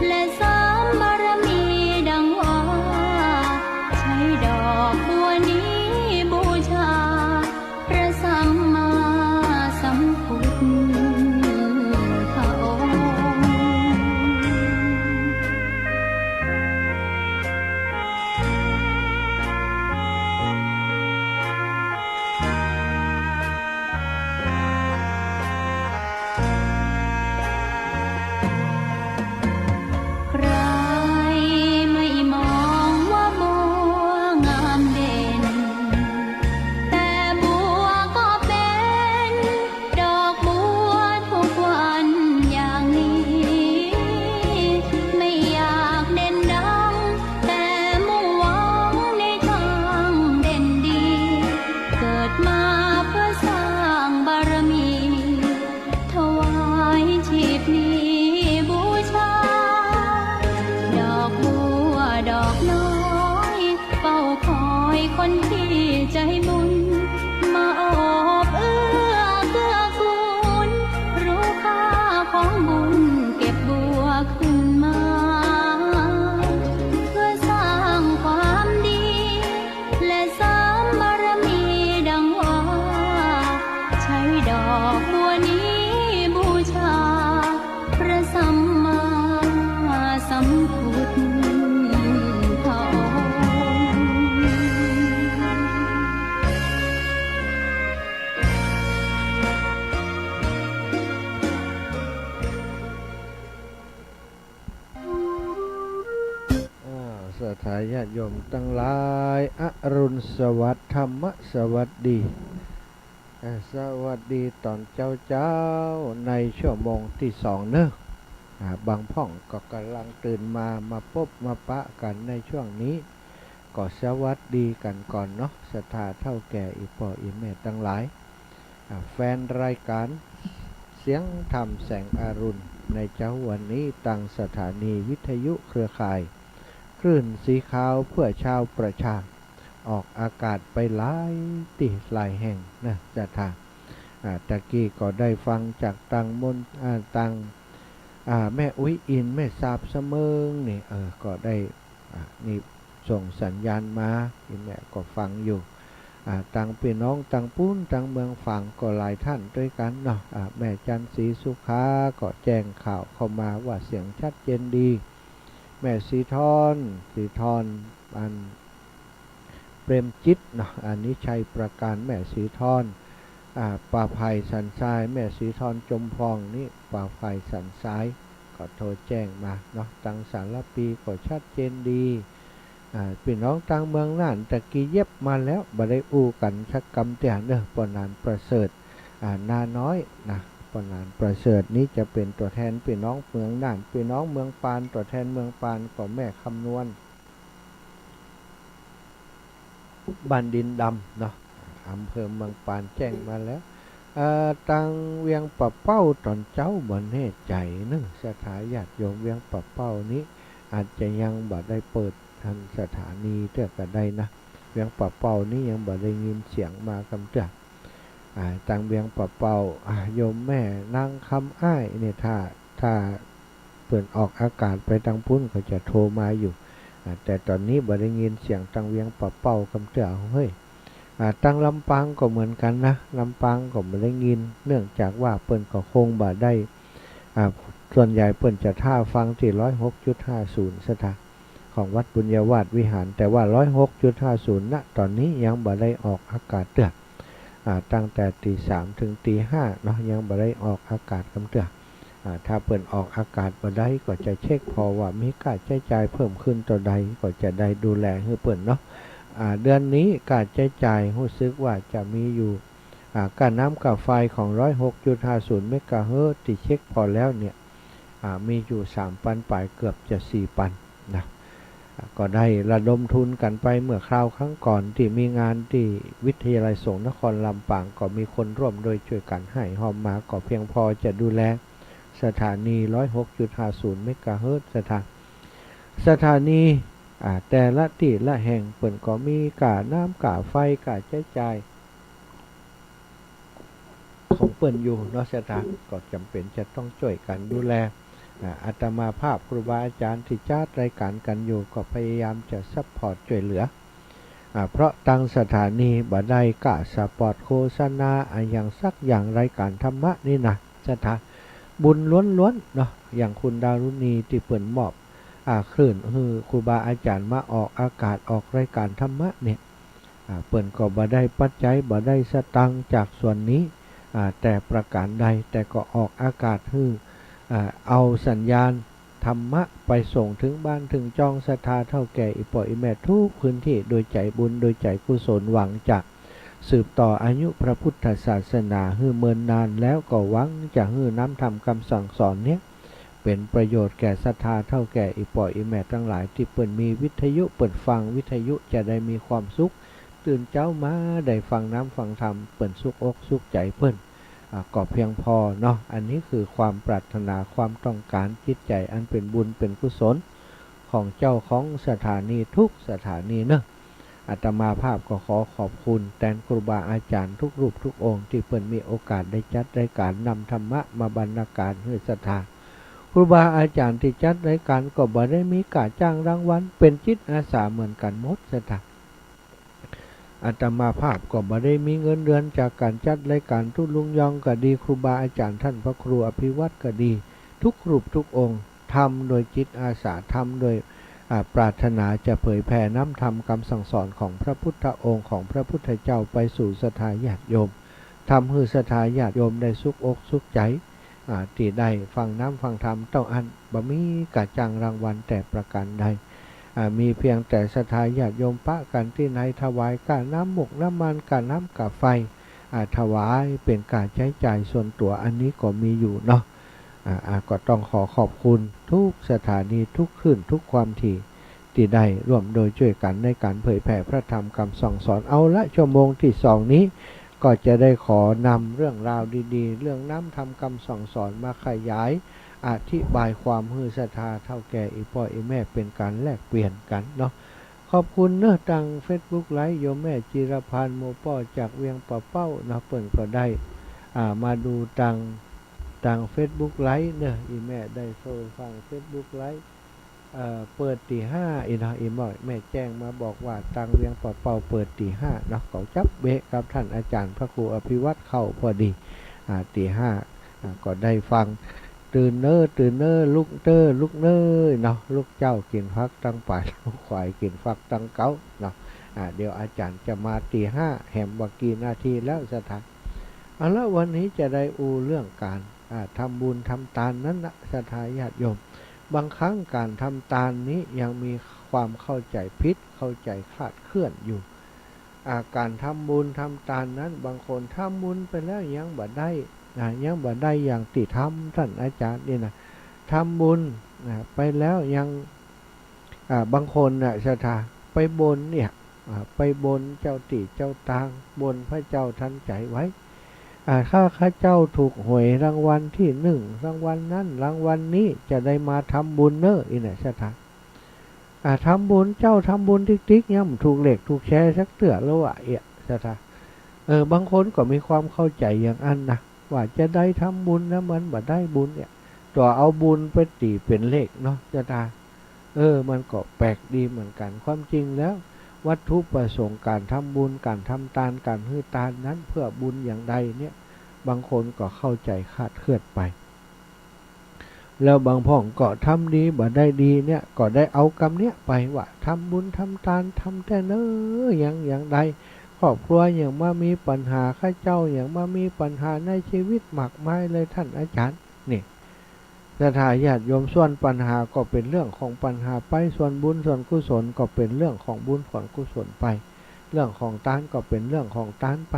และเสริมบารมีดังว่าใช้ดอกบัวนี้บูชาพระสัมมาสัมพุทธองค์ ใครไม่มองว่าบัวงามเด่นแต่บัวก็เป็นดอกบัวทุกวันอย่างนี้ไม่อยากเด่นดังแต่มุ่งหวังในทางเด่นดีเกิดมาเพื่อสร้างบารมีถวายชีพนี้บูชา ดอกบัวดอกน้อยเฝ้าคอยคนที่ใจบุญมาโอบเอื้อเกื้อกูลรู้ค่าของบุญเก็บบัวขึ้นมาเพื่อสร้างความดีและเสริมบารมีดังว่าใช้ดอกบัวนี้บูชาพระสัมมาสัมพุทธองค์ สถาญาติโยมทั้งหลายอรุณสวัสดิ์ธรรมสวัสดีสวัสดีตอนเจ้าในชั่วโมงที่2เนอะบางพ่องก็กำลังตื่นมาพบมาปะกันในช่วงนี้ก็สวัสดีกันก่อนเนาะศรัทธาเท่าแก่อีพ่ออีแม่ทั้งหลายแฟนรายการเสียงธรรมแสงอรุณในเจ้าวันนี้ตั้งสถานีวิทยุเครือข่ายคลื่นสีขาวเพื่อชาวประชาออกอากาศไปหลายแห่งนะศรัทธาตะกี้ก็ได้ฟังจากตังมนตังแม่อุ้ยอินแม่สาบเสมิงนี่ก็ได้นี่ส่งสัญญาณมาที่แม่ก็ฟังอยู่ตังพี่น้องตังปุ้นตังเมืองฝั่งก็หลายท่านด้วยกันเนาะแม่จันศรีสุขาก็แจ้งข่าวเข้ามาว่าเสียงชัดเจนดีแม่สีทอนอันเปรมจิตเนาะอันนี้ชัยประการแม่สีทอนป่าไผ่สันทรายแม่สีทอนจมพองนี่ป่าไผ่สันทรายก็โทรแจ้งมาเนาะตังสารปีก็ชัดเจนดีพี่น้องตังเมืองน่านตะกี้เย็บมาแล้วบ่ได้อู้กันชักกำเตียนเด้อปนานประเสริฐนาน้อยนะปนานประเสริฐนี้จะเป็นตัวแทนพี่น้องเมืองน่านพี่น้องเมืองปานตัวแทนเมืองปานก็แม่คำนวณบ้านดินดำเนาะอำเภอเมืองปานแจ้งมาแล้วตังเวียงปะเป้าตอนเจ้าบ่แน่ใจนึงสถาญาติโยมเวียงปะเป้านี้อาจจะยังบ่ได้เปิดทางสถานีเท่ากันได้นะเวียงปะเป้านี้ยังบ่ได้ยินเสียงมากำจัดตังเวียงปะเป้าโยมแม่นางคำอ้ายเนี่ยถ้าเปิดออกอากาศไปทางพุ่นก็จะโทรมาอยู่แต่ตอนนี้บ่ได้ยินเสียงตังเวียงปะเป้ากำจัดเฮ้ยตังลำปางก็เหมือนกันนะลำปางก็บ่ได้ยินเนื่องจากว่าเปิ้นก็คงบ่ได้ส่วนใหญ่เปิ้นจะท่าฟังที่ 106.50 สถาของวัดบุญญาวาสวิหารแต่ว่า 106.50 ณตอนนี้ยังบ่ได้ออกอากาศเตือนตั้งแต่ตี 3 ถึงตี 5เนาะยังบ่ได้ออกอากาศกำเตือนถ้าเปิ้นออกอากาศบ่ได้ก็จะเช็คพอว่ามีค่าใช้จ่ายเพิ่มขึ้นตัวใดก็จะได้ดูแลให้เปิ้นเนาะเดือนนี้ค่าใช้จ่ายรู้สึกว่าจะมีอยู่ค่าน้ำค่าไฟของ 106.50 เมกะเฮิรตซ์ที่เช็คพอแล้วเนี่ยมีอยู่ 3 ปันปลายเกือบจะ 4 ปันนะก็ได้ระดมทุนกันไปเมื่อคราวครั้งก่อนที่มีงานที่วิทยาลัยสงฆ์นครลำปางก็มีคนร่วมโดยช่วยกันให้หอมมาก็เพียงพอจะดูแลสถานี 106.50 เมกะเฮิรตซ์สถานีแต่ละที่ละแห่งเปิ่นก็มีค่าน้ำค่าไฟค่าใช้จ่ายของเปิ่นอยู่เนาะสถานก็จำเป็นจะต้องช่วยกันดูแล อาตมาภาพครูบาอาจารย์ที่จัดรายการกันอยู่ก็พยายามจะซัพพอร์ตช่วยเหลือเพราะตั้งสถานีบ่ได้กะสปอร์ตโฆษณาอย่างสักอย่างรายการธรรมะนี่นะสถาบุญล้วนๆเนาะอย่างคุณดารุณีที่เปิ่นมอบคลื่นครูบาอาจารย์มาออกอากาศออกรายการธรรมะเนี่ยเปิ่นก็บ่ได้ปัจจัยบ่ได้สตังค์จากส่วนนี้แต่ประการใดแต่ก็ออกอากาศเอาสัญญาณธรรมะไปส่งถึงบ้านถึงจองศรัทธาเท่าแก่อีปออีแม่ทุกพื้นที่โดยใจบุญโดยใจกุศลหวังจะสืบต่ออายุพระพุทธศาสนาเมินนานแล้วก็หวังจะน้ำธรรมคำสั่งสอนเนี้ยเป็นประโยชน์แก่ศรัทธาเท่าแก่อีปออีแม่ทั้งหลายที่เปิดมีวิทยุเปิดฟังวิทยุจะได้มีความสุขตื่นเจ้ามาได้ฟังน้ำฟังธรรมเปิดสุขอกสุขใจเปิ้นก็เพียงพอเนาะอันนี้คือความปรารถนาความต้องการจิตใจอันเป็นบุญเป็นกุศลของเจ้าของสถานีทุกสถานีเนอะอาตมาภาพก็ขอขอบคุณแทนครูบาอาจารย์ทุกรูปทุกองค์ที่เปิ่นมีโอกาสได้จัดรายการนำธรรมะมาบรรณาการให้ศรัทธาครูบาอาจารย์ที่จัดรายการก็บ่ได้มีการจ้างรางวัลเป็นจิตอาสาเหมือนกันหมดศรัทธาอาตมาภาพก็บ่ได้มีเงินเดือนจากการจัดรายการทุลุงยองก็ดีครูบาอาจารย์ท่านพระครูอภิวัตรก็ดีทุกรูปทุกองค์ทำโดยจิตอาสาทำโดยปรารถนาจะเผยแผ่น้ำธรรมคำสั่งสอนของพระพุทธองค์ของพระพุทธเจ้าไปสู่ศรัทธาญาติโยมทำให้ศรัทธาญาติโยมได้สุขอกสุขใจที่ได้ฟังน้ำฟังธรรมต้องอันบ่มีกะจังรางวัลแต่ประการใดมีเพียงแต่ศรัทธาญาติโยมปะกันที่ไหนถวายกะน้ำหมกน้ำมันกะน้ำกะไฟถวายเป็นการใช้จ่ายส่วนตัวอันนี้ก็มีอยู่เนาะก็ต้องขอขอบคุณทุกสถานีทุกขึ้นทุกความถี่ที่ได้ร่วมโดยช่วยกันในการเผยแผ่พระธรรมคำสั่งสอนเอาละชั่วโมงที่2นี้ก็จะได้ขอนำเรื่องราวดีๆเรื่องน้ำธรรมคำสั่งสอนมาขยายอธิบายความศรัทธาเท่าแก่อีพ่ออีแม่เป็นการแลกเปลี่ยนกันเนาะขอบคุณเนอะทาง Facebook ไลฟ์โยมแม่จิรพันธ์โมป้อจากเวียงป่าเป้านะเปิ่นก็ได้มาดูทาง Facebook ไลฟ์เนอะอีแม่ได้โซฟัง Facebook ไลฟ์เปิดตี 5อีนะอีหม่อยแม่แจ้งมาบอกว่าทางเวียงป่าเป้าเปิดตี 5เนาะเขาจับเบะกับท่านอาจารย์พระครูอภิวัตรเข้าพอดีตี 5ก็ได้ฟังตื่นเน้อลุกเน้อเนาะลูกเจ้ากินฟักตั้งป่ายลูกควายกินฟักตั้งเก้าเนาะเดี๋ยวอาจารย์จะมาตี 5แหมว่ากี่นาทีแล้วสถานแล้ววันนี้จะได้เรื่องการทำบุญทำทานนั้นนะศรัทธาญาติโยมบางครั้งการทำทานนี้ยังมีความเข้าใจผิดเข้าใจคลาดเคลื่อนอยู่การทำบุญทำทานนั้นบางคนทำบุญไปแล้วยังบ่ได้อย่างที่ทำท่านอาจารย์นี่นะทำบุญไปแล้วยังบางคนศรัทธาไปบนเนี่ยไปบนเจ้าติเจ้าตางบนพระเจ้าทันใจไว้ถ้าข้าเจ้าถูกหวยรางวัลที่1รางวัลนั้นรางวัลนี้จะได้มาทำบุญเนอะอีเนี่ยศรัทธาทำบุญเจ้าทำบุญติ๊กๆย่ำถูกเหล็กถูกแชร์สักเตือแล้วศรัทธาบางคนก็มีความเข้าใจอย่างอันนะว่าจะได้ทำบุญแล้วมันบ่ได้บุญเนี่ยตัวเอาบุญไปตีเป็นเลขเนาะศรัทธามันก็แปลกดีเหมือนกันความจริงแล้ววัตถุประสงค์การทำบุญการทำทานการให้ทานนั้นเพื่อบุญอย่างใดเนี่ยบางคนก็เข้าใจคลาดเคลื่อนไปแล้วบางพ่องก็ทำดีบ่ได้ดีเนี่ยก็ได้เอากรรมเนี้ยไปว่าทำบุญทำทานทำแต่เน้ออย่างใดครอบครัวอย่างมามีปัญหาข้าเจ้าอย่างมามีปัญหาในชีวิตมากมายเลยท่านอาจารย์นี่ศรัทธาญาติโยมส่วนปัญหาก็เป็นเรื่องของปัญหาไปส่วนบุญส่วนกุศลก็เป็นเรื่องของบุญส่วนกุศลไปเรื่องของทานก็เป็นเรื่องของทานไป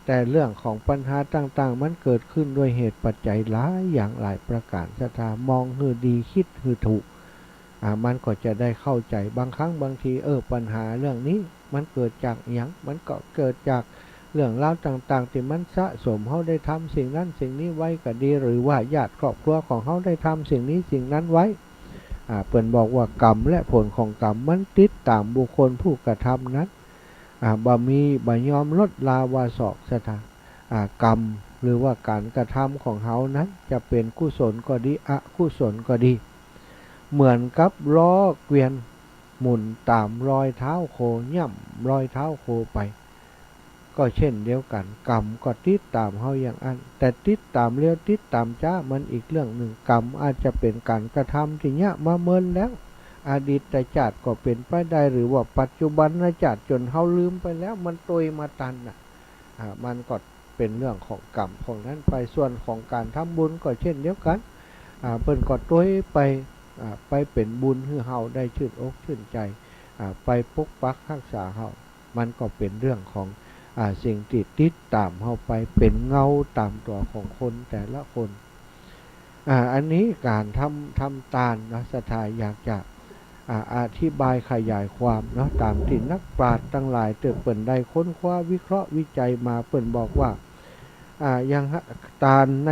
แต่เรื่องของปัญหาต่างๆมันเกิดขึ้นด้วยเหตุปัจจัยหลายอย่างหลายประการศรัทธามองคือดีคิดคือถูกมันก็จะได้เข้าใจบางครั้งบางทีปัญหาเรื่องนี้มันเกิดจากอย่างมันก็เกิดจากเรื่องราวต่างๆที่มันสะสมเขาได้ทำสิ่งนั้นสิ่งนี้ไว้ก็ดีหรือว่าญาติครอบครัวของเขาได้ทำสิ่งนี้สิ่งนั้นไว้เปิ่นบอกว่ากรรมและผลของกรรมมันติดตามบุคคลผู้กระทำนั้นบ่ยอมลดลาวาศอกศรัทธากรรม หรือว่าการกระทำของเขานั้นจะเป็นกุศลก็ดีอกุศลก็ดี เหมือนกับล้อเกวียนหมุนตามรอยเท้าโคย่ำรอยเท้าโคไปก็เช่นเดียวกันกรรมก็ติดตามเฮาอย่างอันแต่ติดตามเลี้ยวติดตามจ้ามันอีกเรื่องหนึ่งกรรมอาจจะเป็นการกระทำที่เนี้ยมาเมินแล้วอดีตชาติก็เป็นไปได้หรือว่าปัจจุบันชาติจนเฮาลืมไปแล้วมันตยมาตันมันก็เป็นเรื่องของกรรมของนั้นไปส่วนของการทำบุญก็เช่นเดียวกันเปิ้นก็ตยไปเป็นบุญให้เฮาได้ชื่นอกชื่นใจไปปกปักรักษาเฮามันก็เป็นเรื่องของสิ่งที่ติดตามเฮาไปเป็นเงาตามตัวของคนแต่ละคนอันนี้การทำตาลนะศรัทธาอยากจะอธิบายขยายความเนาะตามที่นักปราชญ์ทั้งหลายเปิ่นได้ค้นคว้าวิเคราะห์วิจัยมาเปิ่นบอกว่าอย่างตาลใน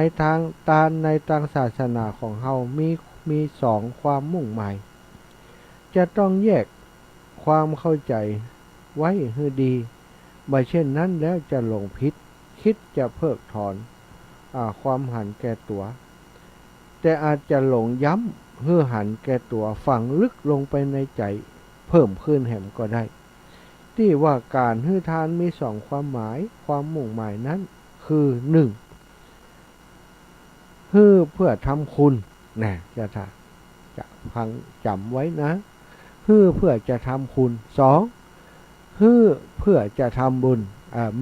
ทางศาสนาของเฮามีสองความมุ่งหมายจะต้องแยกความเข้าใจไว้ให้ดีบ่เช่นนั้นแล้วจะหลงผิดคิดจะเพิกถอนความหันแก่ตัวแต่อาจจะหลงย้ำเพื่อหันแก่ตัวฝังลึกลงไปในใจเพิ่มขึ้นแหมก็ได้ที่ว่าการให้ทานมีสองความหมายความมุ่งหมายนั้นคือหนึ่งเพื่อทำคุณนะจะฟังจำไว้นะเพื่อจะทำคุณสองเพื่อจะทำบุญ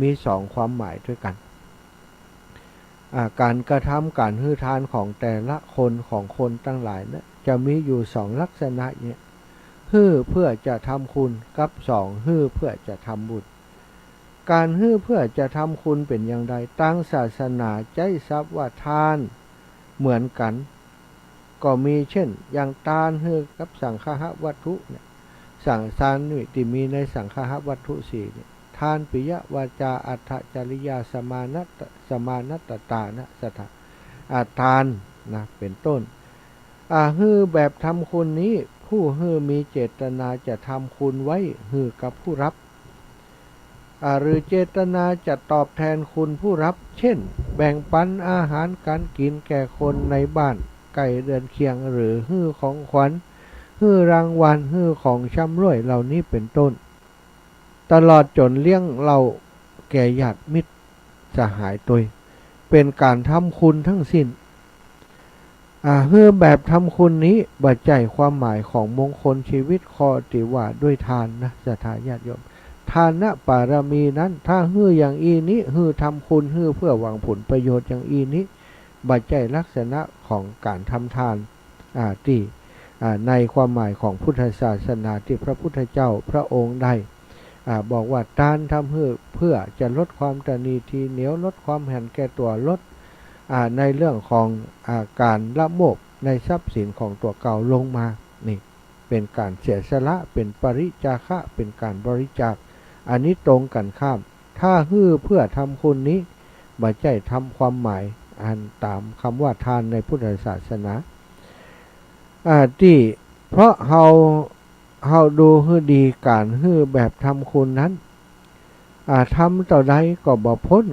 มีสองความหมายด้วยกันการกระทำการให้ทานของแต่ละคนของคนทั้งหลายนะจะมีอยู่สองลักษณะเนี่ยเพื่อจะทำคุณกับสองเพื่อจะทำบุญการเพื่อจะทำคุณเป็นอย่างไรตั้งศาสนาใจทรัพย์ว่าทานเหมือนกันก็มีเช่นอย่างทานกับสังฆะวัตถุเนี่ยสั่งสารนี่ที่มีในสังฆะวัตถุสี่เนี่ยทานปิยวาจาอัตถจริยาสมานัตตานะสัทธาทานนะเป็นต้นแบบทำคุณนี้ผู้มีเจตนาจะทำคุณไว้กับผู้รับหรือเจตนาจะตอบแทนคุณผู้รับเช่นแบ่งปันอาหารการกินแก่คนในบ้านใกล้เรือนเคียงหรือของขวัญรางวัลของชำร่วยเหล่านี้เป็นต้นตลอดจนเลี้ยงเราแก่ญาติมิตรสหายตัวเป็นการทำคุณทั้งสิ้นแบบทำคุณนี้บัดใจความหมายของมงคลชีวิตข้อที่ว่าด้วยทานนะศรัทธาญาติโยมทานนะปารมีนั้นถ้าอย่างอีนี้ทำคุณเพื่อหวังผลประโยชน์อย่างอีนี้บัดใจลักษณะของการทำทานที่ในความหมายของพุทธศาสนาที่พระพุทธเจ้าพระองค์ได้บอกว่าทานทำเพื่อจะลดความตนีทีเหนียวลดความเห็นแก่ตัวลดในเรื่องของการละโมบในทรัพย์สินของตัวเก่าลงมานี่เป็นการเสียสละเป็นปริจาคะเป็นการบริจาคอันนี้ตรงกันข้ามถ้าเพื่อทำคุณนี้บ่ใช่ทำความหมายอันตามคำว่าทานในพุทธศาสนาที่เพราะเฮาดูดีการแบบทำคุณนั้นทำต่อใดก็บ่พ้น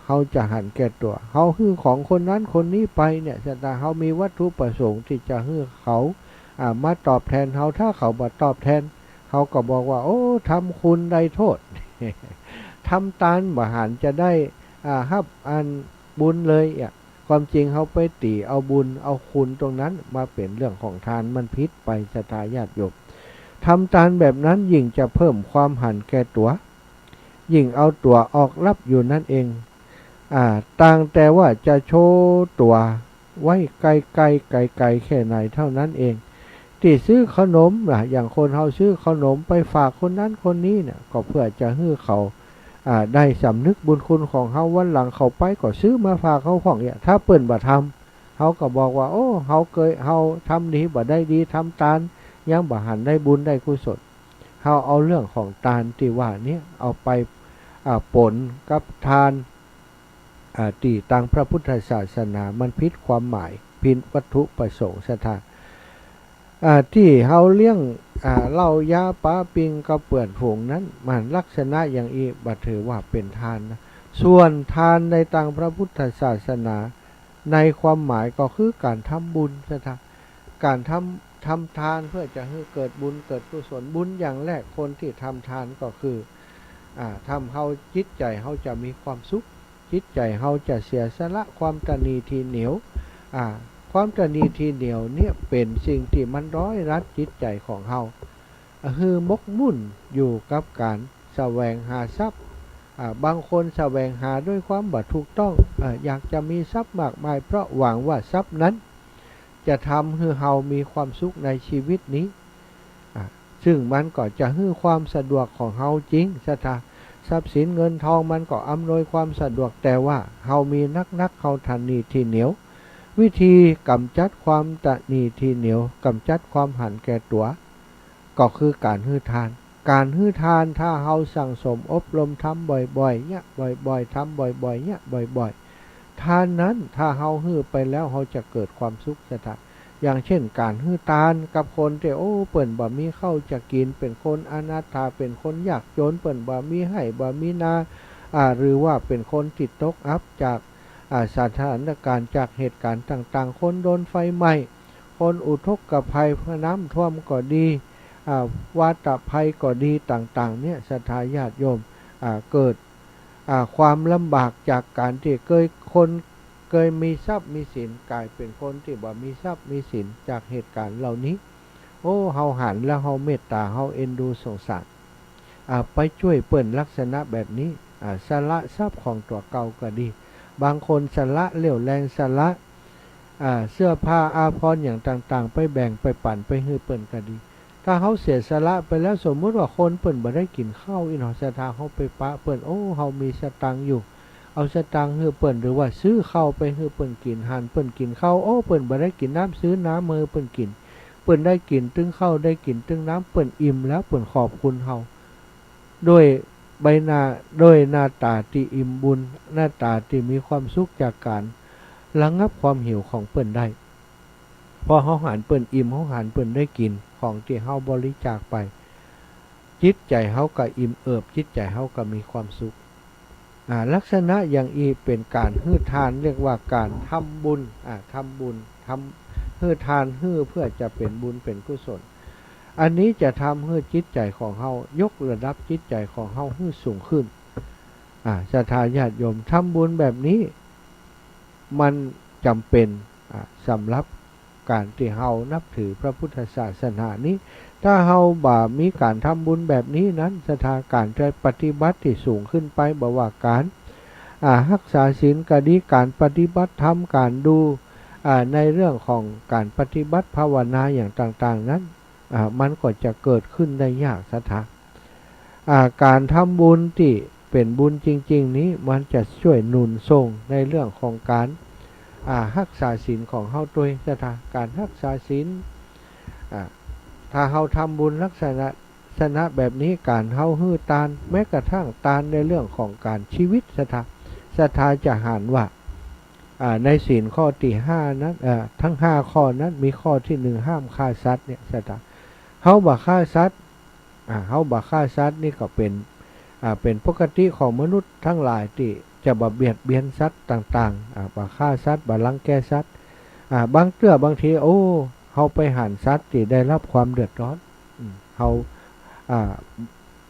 เขาจะหันแก่ตัวเขาของคนนั้นคนนี้ไปเนี่ยแต่เขามีวัตถุประสงค์ที่จะเขามาตอบแทนเขาถ้าเขาบ่ตอบแทนเขาก็บอกว่าโอ้ทำคุณได้โทษ ทำตานบ่หันจะได้ฮับอันบุญเลยความจริงเขาไปตีเอาบุญเอาคุณตรงนั้นมาเป็นเรื่องของทานมันพิษไปศรัทธาญาติโยมทำทานแบบนั้นยิ่งจะเพิ่มความหันแก่ตัวยิ่งเอาตัวออกรับอยู่นั่นเองต่างแต่ว่าจะโชว์ตัวไว้ไกลแค่ไหนเท่านั้นเองที่ซื้อขนมอย่างคนเขาซื้อขนมไปฝากคนนั้นคนนี้เนี่ยก็เพื่อจะเขาได้สำนึกบุญคุณของเขาวันหลังเขาไปก็ซื้อมาฝากเขาของเนี่ยถ้าเปิ่นบ่ทำเขาก็บอกว่าโอ้เขาทำดีบ่ได้ดีทำตานยังบ่หันได้บุญได้กุศลเขาเอาเรื่องของทานที่ว่านี้เอาไปปนกับทานที่ทางพระพุทธศาสนามันผิดความหมายผิดวัตถุประสงค์ศรัทธาที่เขาเลี้ยงเหล้ายาปลาปิงกระเปื่อนผงนั้นมันลักษณะอย่างอีบัดถือว่าเป็นทานนะ ส่วนทานในทางพระพุทธศาสนาในความหมายก็คือการทำบุญนะการทำทานเพื่อจะให้เกิดบุญเกิดกุศลบุญอย่างแรกคนที่ทำทานก็คือทำเฮาจิตใจเฮาจะมีความสุขจิตใจเฮาจะเสียสละความตนีทีเหนียวความตนีทีเหนียวเนี่ยเป็นสิ่งที่มันร้อยรัดจิตใจของเฮามกมุ่นอยู่กับการแสวงหาทรัพย์บางคนแสวงหาด้วยความบ่ถูกต้องอยากจะมีทรัพย์มากมายเพราะหวังว่าทรัพย์นั้นจะทำให้เฮามีความสุขในชีวิตนี้ซึ่งมันก็จะให้ความสะดวกของเฮาจริงทรัพย์สินเงินทองมันก็อำนวยความสะดวกแต่ว่าเฮามีนักเฮาทันนีทีเหนียววิธีกำจัดความตนีทีเหนียวกำจัดความหันแก่ตัวก็คือการให้ทานถ้าเฮาสั่งสมอบรมทำบ่อยๆเนี่ยบ่อยๆทำบ่อยๆเนี่ยบ่อยๆทานนั้นถ้าเฮาให้ไปแล้วเฮาจะเกิดความสุขอย่างเช่นการให้ทานกับคนที่เปิ่นบ่มีข้าวจะกินเป็นคนอนาถาเป็นคนยากจนเปิ่นบ่มีให้บ่มีนาหรือว่าเป็นคนติดตกอับจากสถานการณ์จากเหตุการณ์ต่างๆคนโดนไฟไหม้คนอุทกภัยน้ำท่วมก็ดีวาตภัยก็ดีต่างๆเนี่ยศรัทธาญาติโยมเกิดความลำบากจากการที่เคยมีทรัพย์มีสินกลายเป็นคนที่บ่มีทรัพย์มีสินจากเหตุการณ์เหล่านี้เฮาหันแล้วเฮาเมตตาเฮาเอ็นดูสงสารไปช่วยเปิ่นลักษณะแบบนี้สละทรัพย์ของตัวเก่าก็ดีบางคนสละเหลี่ยวแรงสละเสื้อผ้าอาภรณ์อย่างต่างๆไปแบ่งไปปั่นไปให้เปิ่นก็ดีถ้าเขาเสียสละไปแล้วสมมุติว่าคนเปิ่นบ่ได้กินข้าวอีหนอศรัทธาเขาไปปะเปิ่นเฮามีสตังค์อยู่เอาสตังค์ให้เปิ่นหรือว่าซื้อข้าวไปให้เปิ่นกินหันเปิ่นกินข้าวเปิ่นบ่ได้กินน้ำซื้อน้ำมือเปิ่นกินเปิ่นได้กินตึงข้าวได้กินตึงน้ำเปิ่นอิ่มแล้วเปิ่นขอบคุณเฮาด้วยใบหน้าด้วยหน้าตาที่อิ่มบุญหน้าตาที่มีความสุขจากการระงับความหิวของเปิ่นได้พอเฮาหันเปิ่นอิ่มเฮาหันเปิ่นได้กินของที่เฮาบริจาคไปจิตใจเฮาก็อิ่มเอิบจิตใจเฮาก็มีความสุขลักษณะอย่างอีเป็นการให้ทานเรียกว่าการทำบุญให้ทานให้เพื่อจะเป็นบุญเป็นกุศลอันนี้จะทำให้จิตใจของเฮายกระดับจิตใจของเฮาให้สูงขึ้นศรัทธาญาติโยมทำบุญแบบนี้มันจำเป็นสำหรับการที่เฮานับถือพระพุทธศาสนานี้ถ้าเฮาบ่มีการทำบุญแบบนี้นั้นสถานการณ์จะปฏิบัติที่สูงขึ้นไปบ่ว่าการรักษาศีลก็ดีการปฏิบัติธรรมการดูในเรื่องของการปฏิบัติภาวนาอย่างต่างๆนั้นมันก็จะเกิดขึ้นได้ยากสถานการทำบุญที่เป็นบุญจริงๆนี้มันจะช่วยหนุนส่งในเรื่องของการรักษาศีลของเฮาด้วยการรักษาศีลถ้าเฮาทำบุญลักษณะแบบนี้การเฮาฮื้อทานแม้กระทั่งทานในเรื่องของการชีวิตศรัทธาจะหานว่าในศีลข้อที่5นั้นทั้ง5ข้อนั้นมีข้อที่1ห้ามฆ่าสัตว์เนี่ยศรัทธาเฮาบ่ฆ่าสัตว์นี่ก็เป็นปกติของมนุษย์ทั้งหลายที่จะบ่เบียดเบียนสัตว์ต่างๆบ่ฆ่าสัตว์บ่รังแกสัตว์บางทีเฮาไปหันสัตว์ที่ได้รับความเดือดร้อนเฮา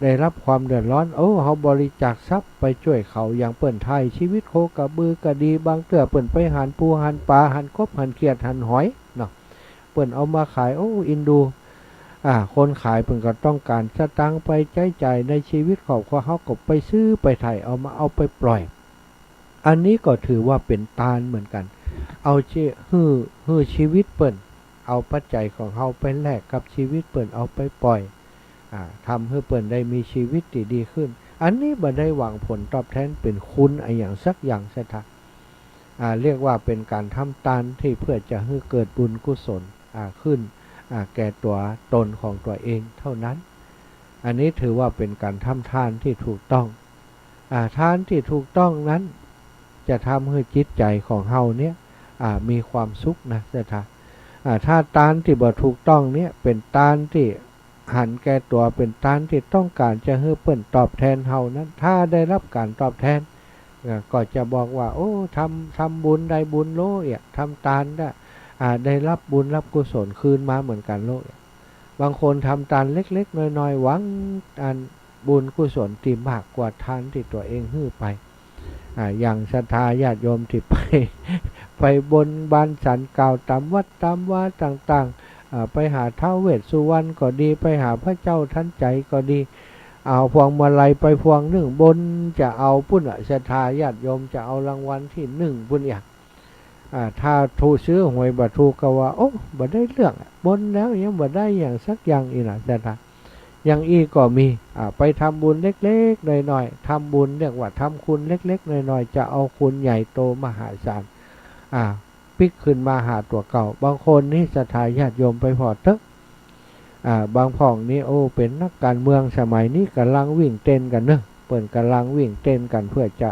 ได้รับความเดือดร้อนเฮาบริจาคทรัพย์ไปช่วยเขาอย่างเปิ่นไทยชีวิตโคกระบือกระดีบางเตื้อเปิ่นไปหันปูหันปลาหันกบหันเขียดหันหอยเนาะเปิ่นเอามาขายอินดูคนขายเพิ่นก็ต้องการสตางค์ไปใช้จ่ายในชีวิตครอบครัวเฮาก็ไปซื้อไปไถเอาไปปล่อยอันนี้ก็ถือว่าเป็นทานเหมือนกันเอาฮื้อชีวิตเปิ้นเอาปัจจัยของเฮาไปแลกกับชีวิตเปิ้นเอาไปปล่อยทำให้เปิ้นได้มีชีวิตที่ดีขึ้นอันนี้บ่ได้หวังผลตอบแทนเป็นคุณอย่างสักอย่างซะทะเรียกว่าเป็นการทำทานที่เพื่อจะให้เกิดบุญกุศลขึ้นแก่ตัวตนของตัวเองเท่านั้นอันนี้ถือว่าเป็นการทำทานที่ถูกต้องทานที่ถูกต้องนั้นจะทำให้จิตใจของเฮาเนี่ยมีความสุขนะเจ้าค่ะถ้าทานที่บ่ถูกต้องเนี่ยเป็นทานที่หันแก่ตัวเป็นทานที่ต้องการจะให้เปิ้นตอบแทนเฮานั้นถ้าได้รับการตอบแทน ก็จะบอกว่าโอ้ทำบุญได้บุญโลทำทานได้รับบุญรับกุศลคืนมาเหมือนกันโลบางคนทำทานเล็กๆน้อยๆหวังอันบุญกุศลที่มากกว่าทานที่ตัวเองให้ไปอย่างศรัทธาญาติโยมที่ไปบนบานสันกล่าวตามวัดตามวาต่างๆไปหาท้าวเวสสุวรรณก็ดีไปหาพระเจ้าทันใจก็ดีเอาพวงมาลัยไปพวงหนึ่งบนจะเอาปุ้นศรัทธาญาติโยมจะเอารางวัลที่หนึ่งปุ้นอย่างถ้าถูกซื้อหวยบัตรถูกก็ว่าโอ้บัได้เรื่องบนแล้วยังบัได้อย่างสักอย่างอีกนะศรัทธาอย่างอีก็มีไปทำบุญเล็กๆน้อยๆทำบุญเรียกว่าทำคุณเล็กๆน้อยๆจะเอาคุณใหญ่โตมหาศาลปิกขึ้นมาหาตัวเก่าบางคนนี่ศรัทธาญาติโยมไปพอเถอะบางพ่องนี่โอ้เป็นนักการเมืองสมัยนี้กำลังวิ่งเต้นกันเนอะเปิ่นกำลังวิ่งเต้นกันเพื่อจะ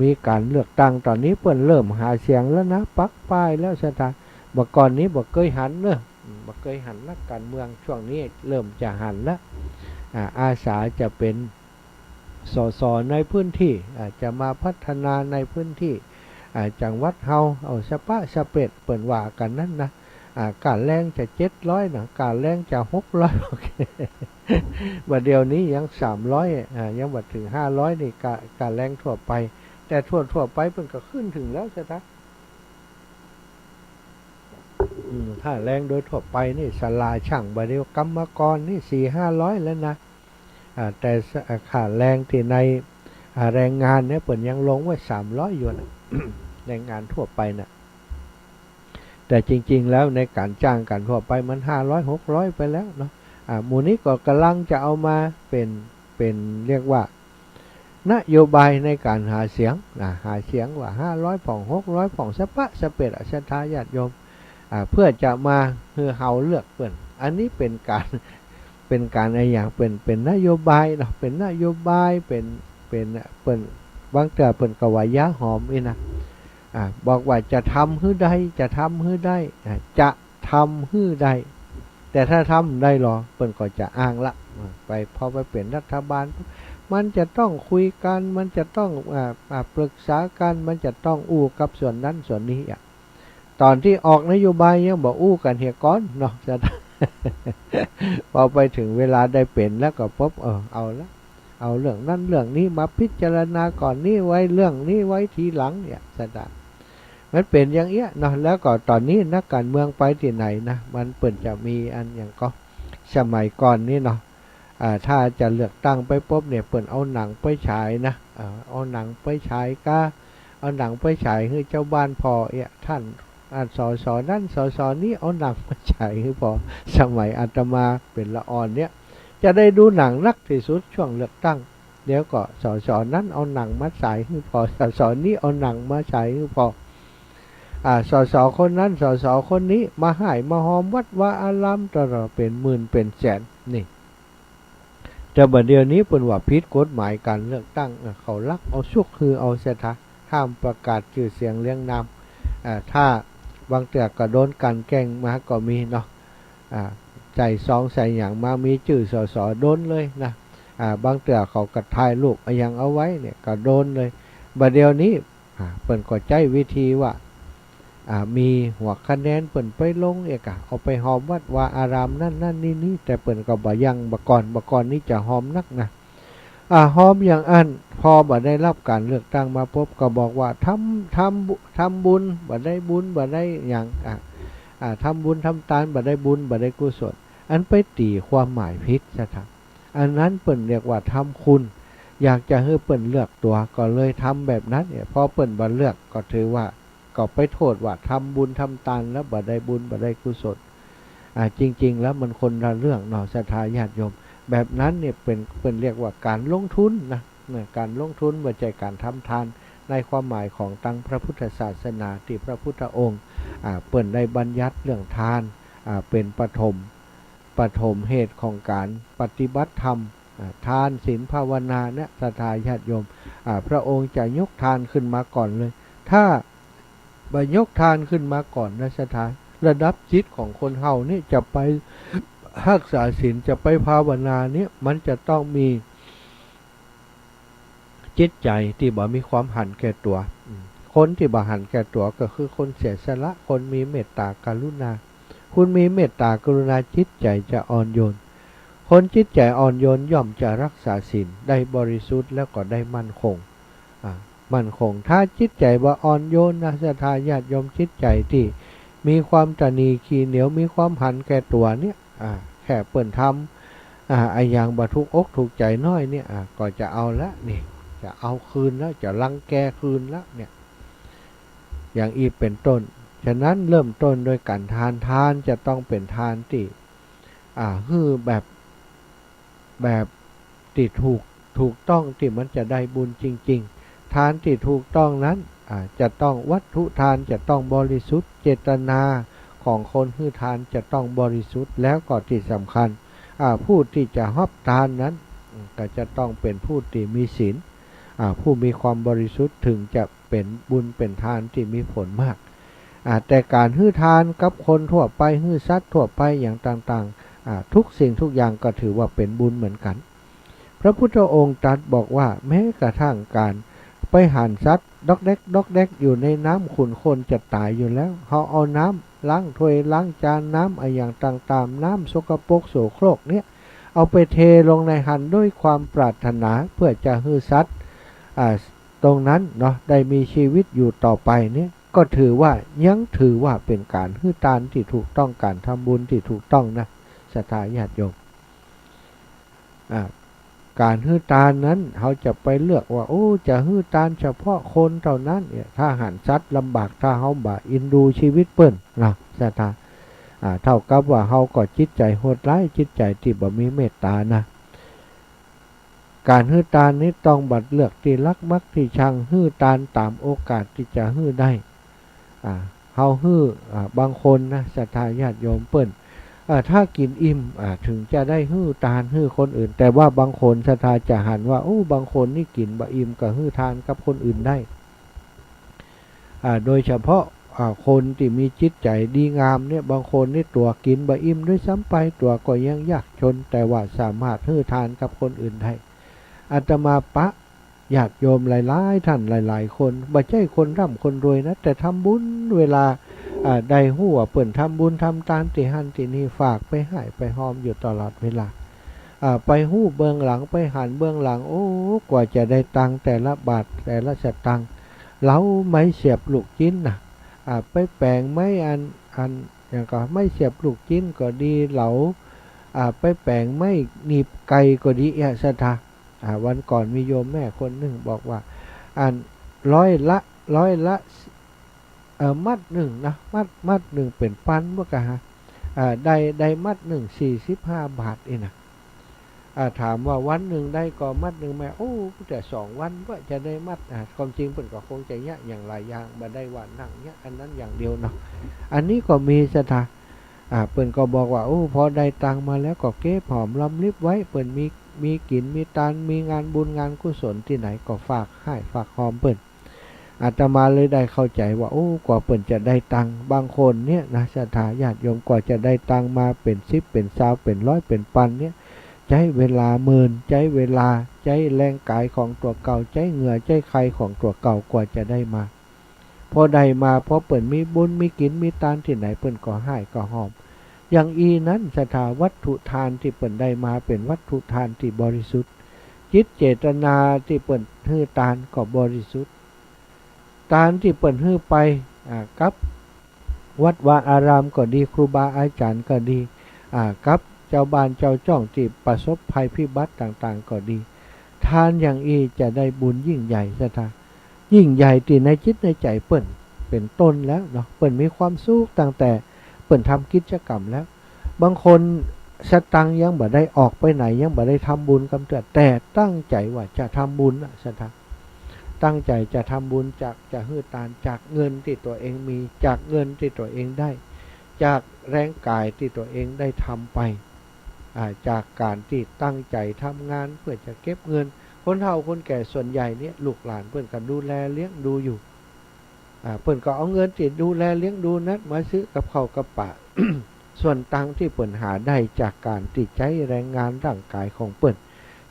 มีการเลือกตั้งตอนนี้เปิ่นเริ่มหาเสียงแล้วนะปักป้ายแล้วศรัทธาเมื่อก่อนนี้บอกเคยหันเนอะบอกเคยหันนักการเมืองช่วงนี้เริ่มจะหันแล้วอาสาจะเป็นส.ในพื้นที่จะมาพัฒนาในพื้นที่จังหวัดเฮาเอาสปะสเปดเปิ่นว่ากันนั่นนะการแรงจะ700นะการแรงจะ600โอเคบัดเดียวนี้ยัง300ยังบัดถึง500นี่การแรงทั่วไปแต่ทั่วไปเพิ่นก็ขึ้นถึงแล้วใช่ไหมถ้าแรงโดยทั่วไปนี่ศาลาช่างบัดเดียวกรรมกรนี่400-500แล้วนะแต่ค่าแรงที่ในแรงงานเนี่ยเปิ่นยังลงไว้300อยู่นะ แรงงานทั่วไปนะแต่จริงๆแล้วในการจ้างกันทั่วไปมัน500-600ไปแล้วเนาะหมู่นี้ก็กำลังจะเอามาเป็นเรียกว่านโยบายในการหาเสียงว่า500ผ่อง600ผ่องสปะสเปดศรัทธาญาติโยมเพื่อจะมาเพื่อเฮาเลือกเปิ่นอันนี้เป็นการอะไรอย่างเป็นนโยบายเนาะเป็นนโยบายเป็นเปิ่นบางแต่เปิ่นก็ว่ายาหอมอีนะบอกว่าจะทำฮื้อได้จะทำฮื้อได้จะทำฮื้อได้แต่ถ้าทำได้หรอเปิ่นก็จะอ้างละไปพอไปเป็นรัฐบาลมันจะต้องคุยกันมันจะต้องปรึกษากันมันจะต้องอู้กับส่วนนั้นส่วนนี้ตอนที่ออกนโยบายยังบอกอู้กันเฮียก้อนเนาะจะ พอไปถึงเวลาได้เป็นแล้วก็พบเอาละเอาเรื่องนั้นเรื่องนี้มาพิจารณาก่อนนี้ไว้เรื่องนี้ไว้ทีหลังเนี่ยสะดามันเป็นอย่างเงี้ยเนาะแล้วก็ตอนนี้นักการเมืองไปที่ไหนนะมันเปิ่นจะมีอันอย่างก็สมัยก่อนนี่เนาะถ้าจะเลือกตั้งไปปุ๊บเนี่ยเปิ่นเอาหนังไปฉายนะเอาหนังไปฉายก็เอาหนังไปฉายให้เจ้าบ้านพอท่านส.นั่นส.นี้เอาหนังมาฉายให้พอสมัยอาตมาเป็นละอ่อนเนี่ยจะได้ดูหนังรักที่สุดช่วงเลือกตั้งเดี๋ยวก็ส.นั้นเอาหนังมาฉายให้พอส.นี้เอาหนังมาฉายให้พอส.คนนั้นส.คนนี้มาหายมาหอมวัดว่าอารามตลอดเป็นหมื่นเป็นแสนนี่แต่บัดเดี๋ยวนี้เป็นว่าผิดกฎหมายการเลือกตั้งเขาลักเอาชุกคือเอาเสถะห้ามประกาศชื่อเสียงเลี้ยงนามถ้าบางเตือกก็โดนกันแกล้งมาก็มีเนาะใส่ซองใส่อย่างมามีชื่อส.โดนเลยนะบางเตือกเขากระทายรูปอย่างเอาไว้เนี่ยก็โดนเลยบัดเดี๋ยวนี้เปิ่นก็ใช้วิธีว่ามีหัวคะแนนเปิ่นไปลงเอาไปหอมวัดว่าอารามนั่นนี่แต่เปิ่นก็บ่ยังบ่ก่อนนี่จะหอมนักนะหอมอย่างอันพอบ่ได้รับการเลือกตั้งมาปุ๊บก็บอกว่าทำบุญบ่ได้บุญบ่ได้อย่างทำบุญทำทานบ่ได้บุญบ่ได้กุศลอันไปตีความหมายผิดซะครับอันนั้นเปิ่นเรียกว่าทำคุณอยากจะให้เปิ่นเลือกตัวก็เลยทำแบบนั้นเนี่ยพอเปิ่นบ่เลือกก็ถือว่าก็ไปโทษว่าทำบุญทำทานแล้วบ่ได้บุญบ่ได้กุศลจริงๆแล้วมันคนละเรื่องเนาะศรัทธาญาติโยมแบบนั้นเนี่ยเป็นเรียกว่าการลงทุนนะการลงทุนไม่ใช่การทำทานในความหมายของตั้งพระพุทธศาสนาที่พระพุทธองค์เปิ่นได้บัญญัติเรื่องทานเป็นปฐมเหตุของการปฏิบัติธรรมทานศีลภาวนาเนี่ยศรัทธาญาติโยมพระองค์จะยกทานขึ้นมาก่อนเลยถ้าบ่ยกทานขึ้นมาก่อนนะศรัทธาระดับจิตของคนเฮานี่จะไปรักษาศีลจะไปภาวนาเนี่ยมันจะต้องมี จิตใจที่บ่มีความหันแก่ตัวคนที่บ่หันแก่ตัวก็คือคนเสียสละคนมีเมตตากรุณาคุณมีเมตตากรุณาจิตใจจะอ่อนโยนคนจิตใจอ่อนโยนย่อมจะรักษาศีลได้บริสุทธิ์แล้วก็ได้มั่นคงมั่นคงถ้าจิตใจบ่อ่อนโยนนะศรัทธาญาติโยมจิตใจที่มีความตนีขี้เหนียวมีความหันแก่ตัวเนี่ยแค่เปิ่นทำไอ้อย่างบ่ทุกอกถูกใจน้อยเนี่ยก็จะเอาละนี่จะเอาคืนแล้วจะรังแกคืนแล้วเนี่ยอย่างอีเป็นต้นฉะนั้นเริ่มต้นโดยการทานจะต้องเป็นทานที่คือแบบที่ถูกต้องที่มันจะได้บุญจริงๆทานที่ถูกต้องนั้นจะต้องวัตถุทานจะต้องบริสุทธิ์เจตนาของคนให้ทานจะต้องบริสุทธิ์แล้วก็ที่สำคัญผู้ที่จะรับทานนั้นก็จะต้องเป็นผู้ที่มีศีลผู้มีความบริสุทธิ์ถึงจะเป็นบุญเป็นทานที่มีผลมากแต่การให้ทานกับคนทั่วไปให้สัตว์ทั่วไปอย่างต่างๆทุกสิ่งทุกอย่างก็ถือว่าเป็นบุญเหมือนกันพระพุทธองค์ตรัสบอกว่าแม้กระทั่งการไปหั่นสัตว์ดอกเด็กอยู่ในน้ำขุ่นคนจะตายอยู่แล้วเขาเอาน้ำล้างถ้วยล้างจานน้ำอะไรอย่างต่างๆน้ำสกปรกโสโครกเนี่ยเอาไปเทลงในหั่นด้วยความปรารถนาเพื่อจะให้สัตว์ตรงนั้นเนาะได้มีชีวิตอยู่ต่อไปเนี่ยก็ถือว่าเป็นการให้ทานที่ถูกต้องการทำบุญที่ถูกต้องนะศรัทธาญาติโยมการให้ทานนั้นเขาจะไปเลือกว่าจะให้ทานเฉพาะคนเท่านั้นเนี่ยถ้าหันสัตว์ลำบากถ้าเขาบ่อินดูชีวิตเปิ้นนะศรัทธาเท่ากับว่าเขาก็จิตใจโหดร้ายจิตใจที่บ่มีเมตตานะการให้ทานนี้ต้องบัดเลือกที่รักมักที่ชังให้ทานตามโอกาสที่จะให้ได้เขาให้บางคนนะศรัทธาญาติโยมเปิ้นถ้ากินอิ่มถึงจะได้ให้ทานให้คนอื่นแต่ว่าบางคนศรัทธาจะหันว่าบางคนนี่กินบ่อิ่มก็ให้ทานกับคนอื่นได้โดยเฉพาะคนที่มีจิตใจดีงามเนี่ยบางคนนี่ตัวกินบ่อิ่มด้วยซ้ำไปตัวก็ยังยากจนแต่ว่าสามารถให้ทานกับคนอื่นได้อาตมาปะญาติโยมหลายๆท่านหลายๆคนบ่ใช่คนร่ำคนรวยนะแต่ทำบุญเวลาได้หัวเปิ่นทำบุญทำทานที่หันที่นี่ฝากไปให้ไปหอมอยู่ตลอดเวลาไปหู้เบื้องหลังไปหันเบื้องหลังกว่าจะได้ตังแต่ละบาทแต่ละสตังค์เล้าไม้เสียบลูกจิ้นนะไปแปลงไม้อันอย่างก็ไม่เสียบลูกจิ้นก็ดีเหลาไปแปลงไม้หนีบไก่ก็ดีศรัทธาวันก่อนมีโยมแม่คนหนึ่งบอกว่าร้อยละมัดหนึ่งนะมัดหนึ่งเป็นปันว่ากะฮะได้มัดหนึ่ง45 บาทเองนะถามว่าวันหนึ่งได้ก็มัดหนึ่งแม่แต่2 วันว่าจะได้มัดความจริงเปิ่นก็คงจะเนี้ยอย่างหลายอย่างมาได้ว่านั่งเนี้ยอันนั้นอย่างเดียวเนาะอันนี้ก็มีศรัทธาเปิ่นก็บอกว่าพอได้ตังมาแล้วก็เก็บหอมรำลิบไว้เปิ่นมีกินมีทานมีงานบุญงานกุศลที่ไหนก็ฝากให้ฝากหอมเปิ่นอาตมาเลยได้เข้าใจว่ากว่าเปิ่นจะได้ตังบางคนเนี่ยนะศรัทธาญาติโยมกว่าจะได้ตังมาเป็น10เป็น20เป็น100เป็นพันเนี่ยใช้เวลาหมื่นใช้เวลาใช้แรงกายของตัวเก่าใช้เหงื่อใช้ไข้ของตัวเก่ากว่าจะได้มาพอได้มาพอเปิ่นมีบุญมีกินมีทานที่ไหนเปิ่นก็ให้ก็หอมอย่างนั้นศรัทธาวัตถุทานที่เปิ่นได้มาเป็นวัตถุทานที่บริสุทธิ์จิตเจตนาที่เปิ่นให้ทานก็บริสุทธิ์ทานที่เปิ่นให้ไปกับวัดวาอารามก็ดีครูบาอาจารย์ก็ดีกับเจ้าบ้านเจ้าจ้องที่ประสบภัยพิบัติต่างๆก็ดีทานอย่างจะได้บุญยิ่งใหญ่ศรัทธายิ่งใหญ่ที่ในจิตในใจเปิ่นเป็นต้นแล้วเนาะเปิ่นมีความสุขตั้งแต่เปิ่นทำกิจกรรมแล้วบางคนสตังยังบ่ได้ออกไปไหนยังบ่ได้ทำบุญกำเตือแต่ตั้งใจว่าจะทำบุญศรัทธาตั้งใจจะทำบุญจะให้ทานจากเงินที่ตัวเองมีจากเงินที่ตัวเองได้จากแรงกายที่ตัวเองได้ทำไปจากการที่ตั้งใจทำงานเพื่อจะเก็บเงินคนเฒ่าคนแก่ส่วนใหญ่เนี่ยลูกหลานเพิ่นก็ดูแลเลี้ยงดูอยู่เพิ่นก็เอาเงินที่ดูแลเลี้ยงดูนั้นมาซื้อกับข้าวกับปลา ส่วนตังที่เพิ่นหาได้จากการที่ใช้แรงงานร่างกายของเพิ่น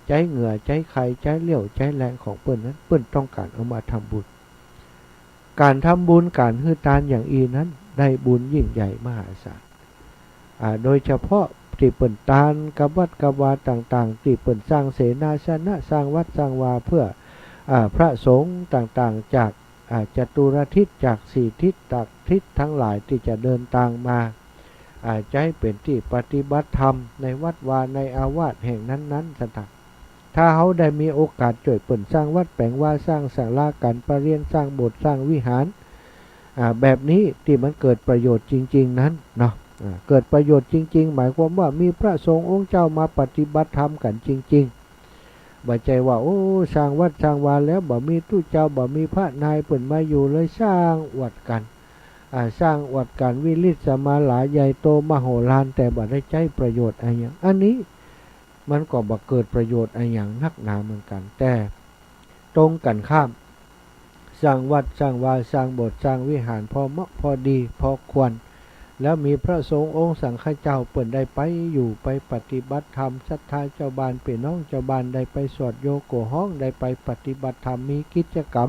ใจเหงื่อใจไข่ใจเลี้ยวใจแรงของเปิ้นนั้นเปิ้นต้องการเอามาทำบุญการทำบุญการฮือทานอย่างอีนั้นได้บุญยิ่งใหญ่มหาศาลโดยเฉพาะที่เปิ่นทานกับวัดกับวาต่างๆที่เปิ่นสร้างเสนาสนะสร้างวัดสร้างวาเพื่อพระสงฆ์ต่างๆจากจตุรทิศจากสี่ทิศจากทิศทั้งหลายที่จะเดินทางมาจะให้เป็นที่ปฏิบัติธรรมในวัดวาในอาวาสแห่งนั้นๆสถานถ้าเขาได้มีโอกาสช่วยเปิ่นสร้างวัดแปลงว่าสร้างศาลาการประเรียนสร้างโบสถ์สร้างวิหารแบบนี้ที่มันเกิดประโยชน์จริงๆนั้นเนาะเกิดประโยชน์จริงๆหมายความว่ามีพระสงฆ์องค์เจ้ามาปฏิบัติธรรมกันจริงๆบ่ใจว่าโอ้สร้างวัดสร้างวาแล้วบ่มีตู้เจ้าบ่มีพระนายเปิ่นมาอยู่เลยสร้างวัดกันสร้างวัดกันวิริศสมาหลาใหญ่โตมโหฬารแต่บ่ได้ใช้ประโยชน์อะไรอย่างอันนี้มันก็บ่เกิดประโยชน์อะไรอย่างนักหนาเหมือนกันแต่ตรงกันข้ามสร้างวัดสร้างวาสร้างโบสถ์สร้างวิหารพอเหมาะพอดีพอควรแล้วมีพระสงฆ์องค์สังฆเจ้าเปิ่นได้ไปอยู่ไปปฏิบัติธรรมศรัทธาเจ้าบ้านพี่น้องเจ้าบ้านได้ไปสวดโยโกห้องได้ไปปฏิบัติธรรมมีกิจกรรม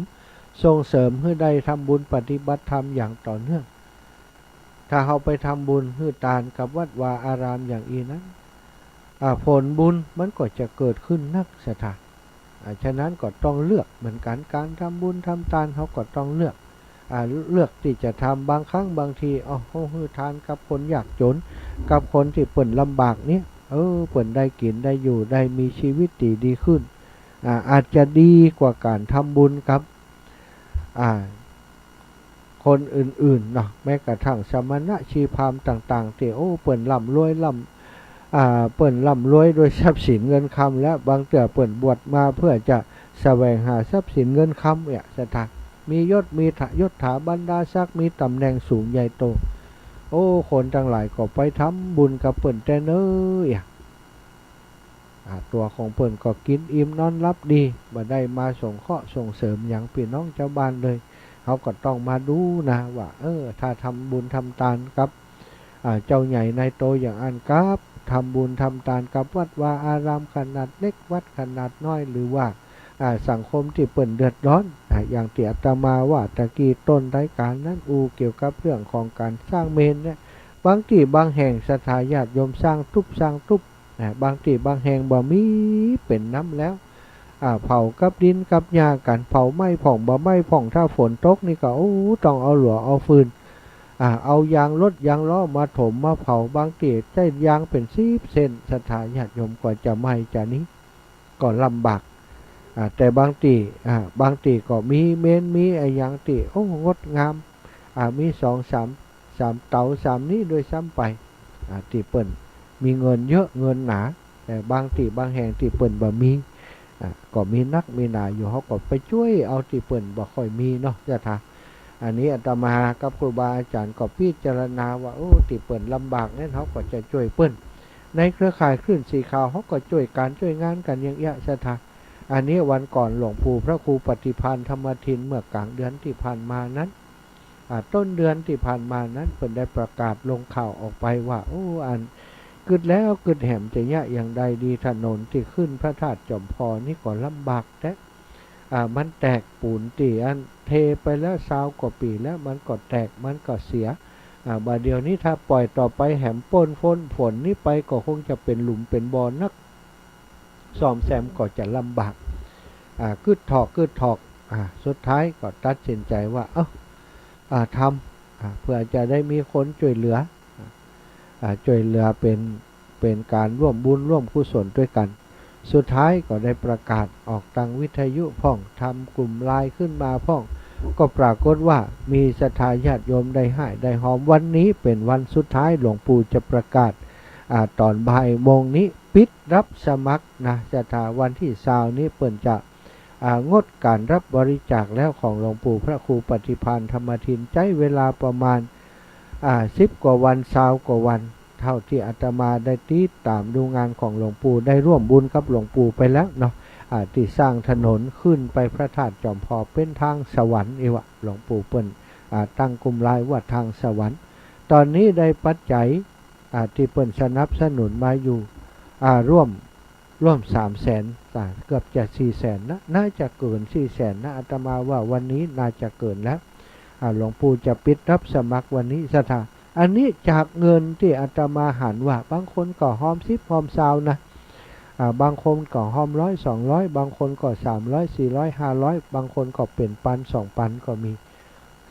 ส่งเสริมให้ได้ทำบุญปฏิบัติธรรมอย่างต่อเนื่องถ้าเราไปทำบุญฮือทานกับวัดวาอารามอย่างอีนั้นผลบุญมันก็จะเกิดขึ้นนักสถานฉะนั้นก็ต้องเลือกเหมือนกันการทำบุญทำทานเขาก็ต้องเลือกที่จะทำบางครั้งบางทีเขาฮือทานกับคนยากจนกับคนที่เปิ่นลำบากเนี้ยเปิ่นได้กินได้อยู่ได้มีชีวิตดีขึ้นอาจจะดีกว่าการทำบุญกับคนอื่นๆเนาะแม้กระทั่งสมณะชีพราหมณ์ต่างๆที่เปิ่นร่ำรวยเปิ่นร่ำรวยโดยทรัพย์สินเงินคำและบางเตื่อเปิ่นบวชมาเพื่อจะแสวงหาทรัพย์สินเงินคำเนี่ยสถานมียศมียศถาบรรดาศักดิ์มีตำแหน่งสูงใหญ่โตคนทั้งหลายก็ไปทำบุญกับเปิ่นแต่เนยตัวของเปิ่นก็กินอิ่มนอนรับดีบ่ได้มาส่งเคราะห์ส่งเสริมอย่างพี่น้องชาวบ้านเลยเขาก็ต้องมาดูนะว่าถ้าทำบุญทำทานกับเจ้าใหญ่นายโตอย่างอันกับทำบุญทำทานกับวัดวาอารามขนาดเล็กวัดขนาดน้อยหรือว่าสังคมที่เปิ่นเดือดร้อนอย่างที่อาตมาว่าตะกี้ต้นรายการนั้นเกี่ยวกับเรื่องของการสร้างเมนเนี่ยบางที่บางแห่งสถาญาติโยมสร้างทุบบางที่บางแห่งบ่มีเป็นน้ำแล้วเผากับดินกับหญ้ากันเผาไม้ผ่องบ่ไม้ผ่องถ้าฝนตกนี่ก็ต้องเอาหลัวเอาฟืนเอายางรถยางล้อมาถมมาเผาบางที่ใช้ยางเป็น10 เส้นสถาญาติโยมกว่าจะไหม้จะนี้ก็ลำบากแต่บางตีก็มีเมนมีไอ้อย่างตีงดงามมี2-3เตา3นี้โดยซ้ำไปตีเปิ่นมีเงินเยอะเงินหนาแต่บางตีบางแห่งตีเปิ่นบ่มีก็มีนักมีหนาอยู่เขาก็ไปช่วยเอาตีเปิ่นบ่ค่อยมีเนาะจ้ะท่าอันนี้อาตมากับครูบาอาจารย์ก็พิจารณาว่าตีเปิ่นลำบากนั้นเขาก็จะช่วยเปิ่นในเครือข่ายคลื่นสีขาวเขาก็ช่วยงานกันอย่างเงี้ยจ้ะท่าอันนี้วันก่อนหลวงปู่พระครูปฏิภาณธรรมทินเมื่อกลางเดือนที่ผ่านมานั้นต้นเดือนที่ผ่านมานั้นเพิ่นได้ประกาศลงข่าวออกไปว่าอันกึดแล้วกึดแหมจะยะอย่างใดดีถนนที่ขึ้นพระธาตุจอมพอนี่ก็ลำบากแต่มันแตกปูนตีอันเทไปแล้ว20 กว่าปีแล้วมันก็แตกมันก็เสียบาดเดียวนี้ถ้าปล่อยต่อไปแหมป้นฝนนี่ไปก็คงจะเป็นหลุมเป็นบ่อนักซ่อมแซมก็จะลำบากกึดถอกสุดท้ายก็ตัดสินใจว่าทำเพื่อจะได้มีคนช่วยเหลือเป็นการร่วมบุญร่วมกุศลด้วยกันสุดท้ายก็ได้ประกาศออกทางวิทยุพ่องทำกลุ่มไลน์ขึ้นมาพ่องก็ปรากฏว่ามีศรัทธาญาติโยมได้ให้ได้หอมวันนี้เป็นวันสุดท้ายหลวงปู่จะประกาศตอนบ่ายโมงนี้ปิดรับสมัครนะจะถ้าวันที่20นี้เปิ่นจะงดการรับบริจาคแล้วของหลวงปู่พระครูปฏิภาณธรรมทินใช้เวลาประมาณ10 กว่าวัน20 กว่าวันเท่าที่อาตมาได้ติดตามดูงานของหลวงปู่ได้ร่วมบุญกับหลวงปู่ไปแล้วเนาะที่สร้างถนนขึ้นไปพระธาตุจอมพอเป็นทางสวรรค์อีวะหลวงปู่เปิ้นตั้งกลุ่มไลน์ว่าทางสวรรค์ตอนนี้ได้ปัจจัยที่เปิ้นสนับสนุนมาอยู่ร่วม ร่วม300,000เกือบจะ400,000นะน่าจะเกิน400,000นะอาตมาว่าวันนี้น่าจะเกินแล้วหลวงปู่จะปิดรับสมัครวันนี้สถานอันนี้จากเงินที่อาตมาหันว่าบางคนก็หอม10หอม20นะบางคนก็หอม100 200บางคนก็300 400 500บางคนก็เป็น1,000 2,000ก็มี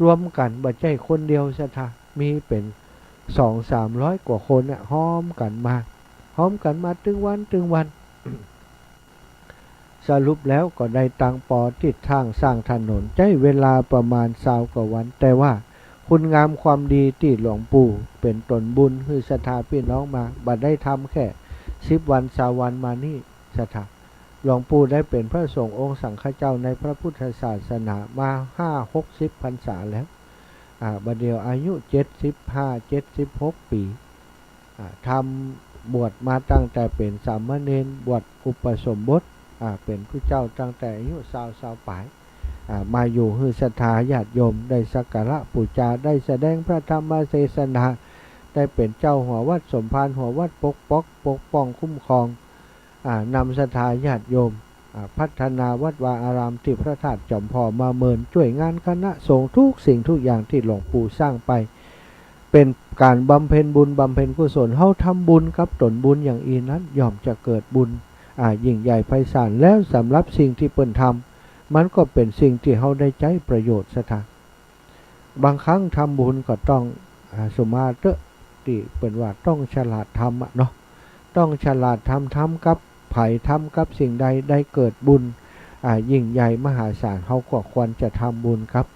รวมกันบ่ใช่คนเดียวสถานมีเป็น200-300กว่าคนหอมกันมาตึงวันสรุปแล้วก็ได้ตังปอติดทางสร้างถนนใช้เวลาประมาณ20กว่าวันแต่ว่าคุณงามความดีที่หลวงปู่เป็นตนบุญคือศรัทธาพี่น้องมาบัดได้ทำแค่10วัน20วันมานี่ศรัทธาหลวงปู่ได้เป็นพระสงฆ์องค์สังฆเจ้าในพระพุทธศาสนามา50-60 พรรษาแล้วบัดเดียวอายุ75-76 ปีทำบวชมาตั้งแต่เป็นสามเณรบวชอุปสมบทเป็นผู้เจ้าตั้งแต่อายุ20ปลายมาอยู่ฮือศรัทธาญาติโยมได้สักการะบูชาได้แสดงพระธรรมเทศนาได้เป็นเจ้าหัววัดสมภารหัววัดปกป้องคุ้มครองนำศรัทธาญาติโยมพัฒนาวัดวาอารามที่พระธาตุจอมพอมาเมินช่วยงานคณะสงฆ์ทุกสิ่งทุกอย่างที่หลวงปู่สร้างไปเป็นการบำเพ็ญบุญบำเพ็ญกุศลเฮาทำบุญกับตนบุญอย่างอีนั้นย่อมจะเกิดบุญยิ่งใหญ่ไพศาลแล้วสำหรับสิ่งที่เปิ้นทำมันก็เป็นสิ่งที่เฮาได้ใช้ประโยชน์ซะทางบางครั้งทำบุญก็ต้องสมาเตอะที่เปิ้นว่าต้องฉลาดทำเนาะต้องฉลาดทำกับไผทำกับสิ่งใดได้เกิดบุญยิ่งใหญ่มหาศาลเฮาก็ควรจะทำบุญครับ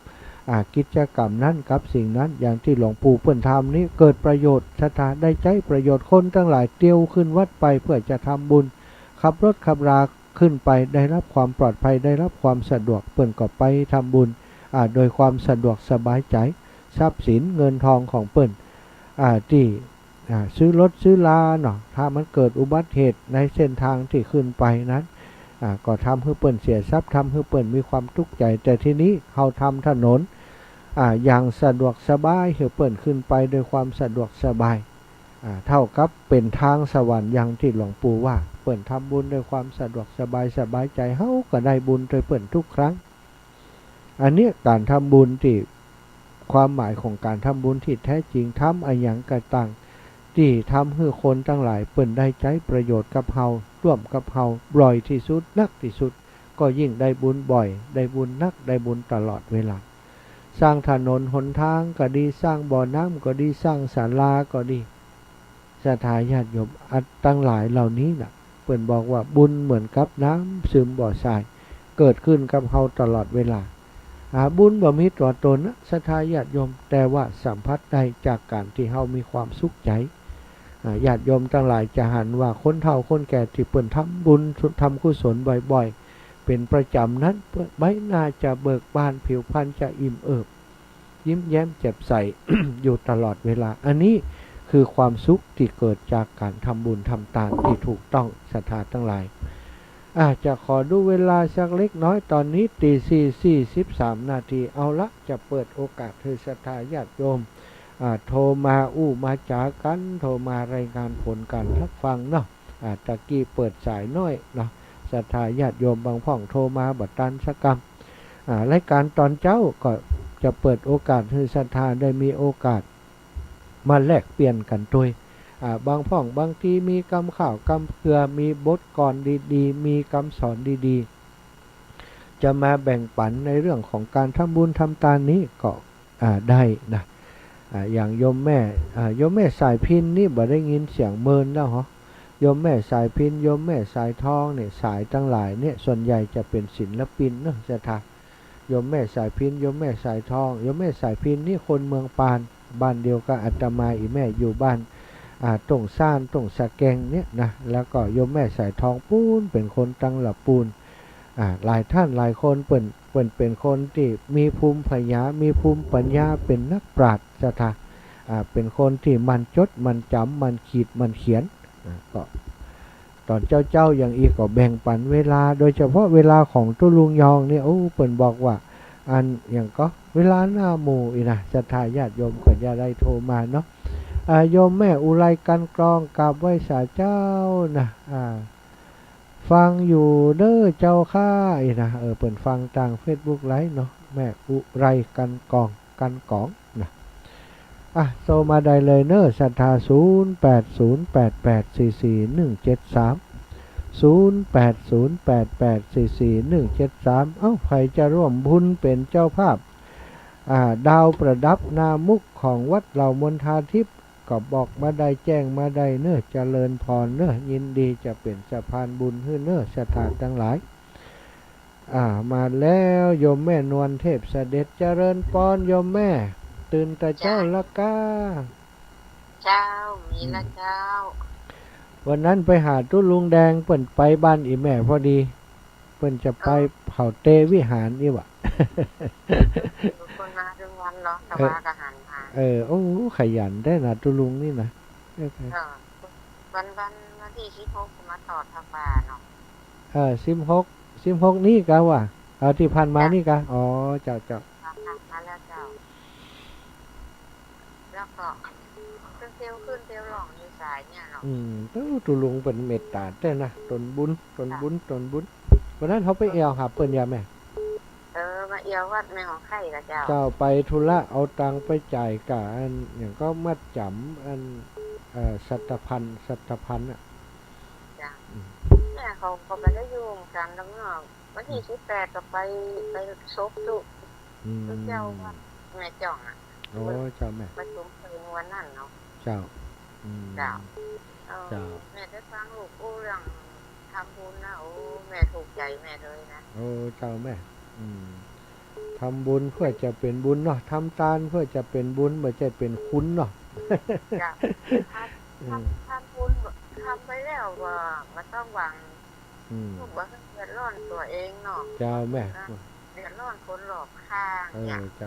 กิจกรรมนั้นกับสิ่งนั้นอย่างที่หลวงปู่เปิ้นทำนี้เกิดประโยชน์ศรัทธาได้ใช้ประโยชน์คนทั้งหลายเที่ยวขึ้นวัดไปเพื่อจะทำบุญขับรถขับราขึ้นไปได้รับความปลอดภัยได้รับความสะดวกเปิ้นก็ไปทำบุญโดยความสะดวกสบายใจทรัพย์สินเงินทองของเปิ้นที่ซื้อรถซื้อลาเนาะถ้ามันเกิดอุบัติเหตุในเส้นทางที่ขึ้นไปนั้นก็ทำให้เปิ้นเสียทรัพย์ทำให้เปิ้นมีความทุกข์ใจแต่ทีนี้เขาทำถนนอย่างสะดวกสบายให้เปิ้นขึ้นไปโดยความสะดวกสบายเท่ากับเป็นทางสวรรค์อย่างที่หลวงปู่ว่าเปิ้นทำบุญด้วยความสะดวกสบายใจเฮาก็ได้บุญโดยเปิ้นทุกครั้งอันนี้การทำบุญที่ความหมายของการทำบุญที่แท้จริงทำอย่างกระตังที่ทำให้คนทั้งหลายเปิ้นได้ใช้ประโยชน์กับเฮาร่วมกับเฮาบ่อยที่สุดนักที่สุดก็ยิ่งได้บุญบ่อยได้บุญนักได้บุญตลอดเวลาสร้างถนนหนทางก็ดีสร้างบ่อน้ำก็ดีสร้างศาลาก็ดีศรัทธาญาติโยมตั้งหลายเหล่านี้น่ะเปิ้นบอกว่าบุญเหมือนกับน้ำซึมบ่อทรายเกิดขึ้นกับเฮาตลอดเวลาบุญบ่มีตัวตนนะศรัทธาญาติโยมแต่ว่าสัมผัสได้จากการที่เฮามีความสุขใจญาติโยมทั้งหลายจะหันว่าคนเฒ่าคนแก่ที่เปิ้นทำบุญทำกุศลบ่อยๆเป็นประจำนั้นใบหน้าจะเบิกบานผิวพรรณจะอิ่มเอิบยิ้มแย้มแจ่มใส อยู่ตลอดเวลาอันนี้คือความสุขที่เกิดจากการทำบุญทำทานที่ถูกต้องศรัทธาทั้งหลายจะขอดูเวลาสักเล็กน้อยตอนนี้ตี 4:43 นาทีเอาละจะเปิดโอกาสให้ศรัทธาญาติโยมโทรมามาจากันโทรมารายงานผลการรับฟังเนาะตะกี้เปิดสายน้อยเนาะศรัทธาญาติโยมบางพ่องโทรมาบัดตันสักกรรมรายการตอนเจ้าก็จะเปิดโอกาสให้ศรัทธาได้มีโอกาสมาแลกเปลี่ยนกันด้วยบางพ่องบางทีมีคำข่าวคำเกลือมีบทกลดีๆมีคำสอนดีๆจะมาแบ่งปันในเรื่องของการทำบุญทำทานนี้ก็ได้นะอย่างโยมแม่สายพินนี่บ่ได้ยินเสียงเมินแล้วเหรอโยมแม่สายพินโยมแม่สายทองเนี่ยสายทั้งหลายเนี่ยส่วนใหญ่จะเป็นศิลปินเนาะศรัทธาโยมแม่สายพินโยมแม่สายทองโยมแม่สายพินนี่คนเมืองปานบ้านเดียวกับอาตมาอีแม่อยู่บ้านตรงซ่านตรงสะแกงเนี่ยนะแล้วก็โยมแม่สายทองปูนเป็นคนตั้งหลับปูนหลายท่านหลายคนเปิ่นเป็นคนที่มีภูมิปัญญามีภูมิปัญญาเป็นนักปราชญ์ศรัทธาเป็นคนที่มันจดมันจำมันขีดมันเขียนก็ตอนเจ้าอย่างอีกก็แบ่งปันเวลาโดยเฉพาะเวลาของตุลุงยองเนี่ยเปิ่นบอกว่าอันอย่างก็เวลาหน้าหมู่อีนะศรัทธาญาติโยมก็จะได้โทรมาเนาะโยมแม่อุไรกันกรองกราบไหว้ศาลเจ้านะ ฟังอยู่เด้อเจ้าข้าอีนะเปิดฟังทาง Facebook ไลฟ์เนาะแม่อุไรกันกองนะโซมาได้เลยเนอะศรัทธา0808844173 เอ้าใครจะร่วมบุญเป็นเจ้าภาพดาวประดับนามุกของวัดเหล่ามณฑาทิพย์ก็บอกมาได้แจ้งมาได้เนอะเจริญพรเนอะยินดีจะเป็นสะพานบุญให้เนอะศรัทธาทั้งหลายมาแล้วโยมแม่นวลเทพเสด็จเจริญพรโยมแม่ตื่นแต่เจ้าละก้าเจ้ามีละเจ้าวันนั้นไปหาตุ้ลุงแดงเปิ่นไปบ้านอีแม่พอดีเปิ่นจะไปเผาเตวิหารนี่วะคนมาทุกวันเนาะแต่ว่าก็หันมาโอ้ขยันได้นะตุ้ลุงนี่นะวันที่16มาต่อทักบาเนาะ16นี่กะว่ะที่ผ่านมานี่กะอ๋อเจ้ามาแล้วเจ้าแล้วก็ขึ้นเตียวหลองอยู่สายเนี่ยเนาะตุ้ลุงเป็นเมตตาแต่นะตนบุญวันนั้นเขาไปเอวหาเปิ้นยาแม่มาเอววัดแม่ของไข่ละเจ้าไปธุระเอาตังไปจ่ายกะอันอย่างก็มัดจำอันสัตพันธ์อ่ะจ้ะแม่เขาไปได้ยุ่งกันแล้วเนาะวันที่18ก็ไปซบจุเจ้าว่าแม่จ่องอ่ะโอ้เจ้าแม่ประชุมเพลงวันนั้นเนาะเจ้าแม่ได้ฟังลูกอู้เรื่องทำบุญนะโอ้แม่ถูกใจแม่เลยนะโอ้เจ้าแม่ทำบุญเพื่อจะเป็นบุญเนาะทำทานเพื่อจะเป็นบุญไม่ใช่เป็นคุณเนาะทำบุญทำไปแล้วว่ามันต้องหวังว่าเดือดร้อนตัวเองเนาะเจ้าแม่เดือดร้อนคนหลอกข้างอย่างเจ้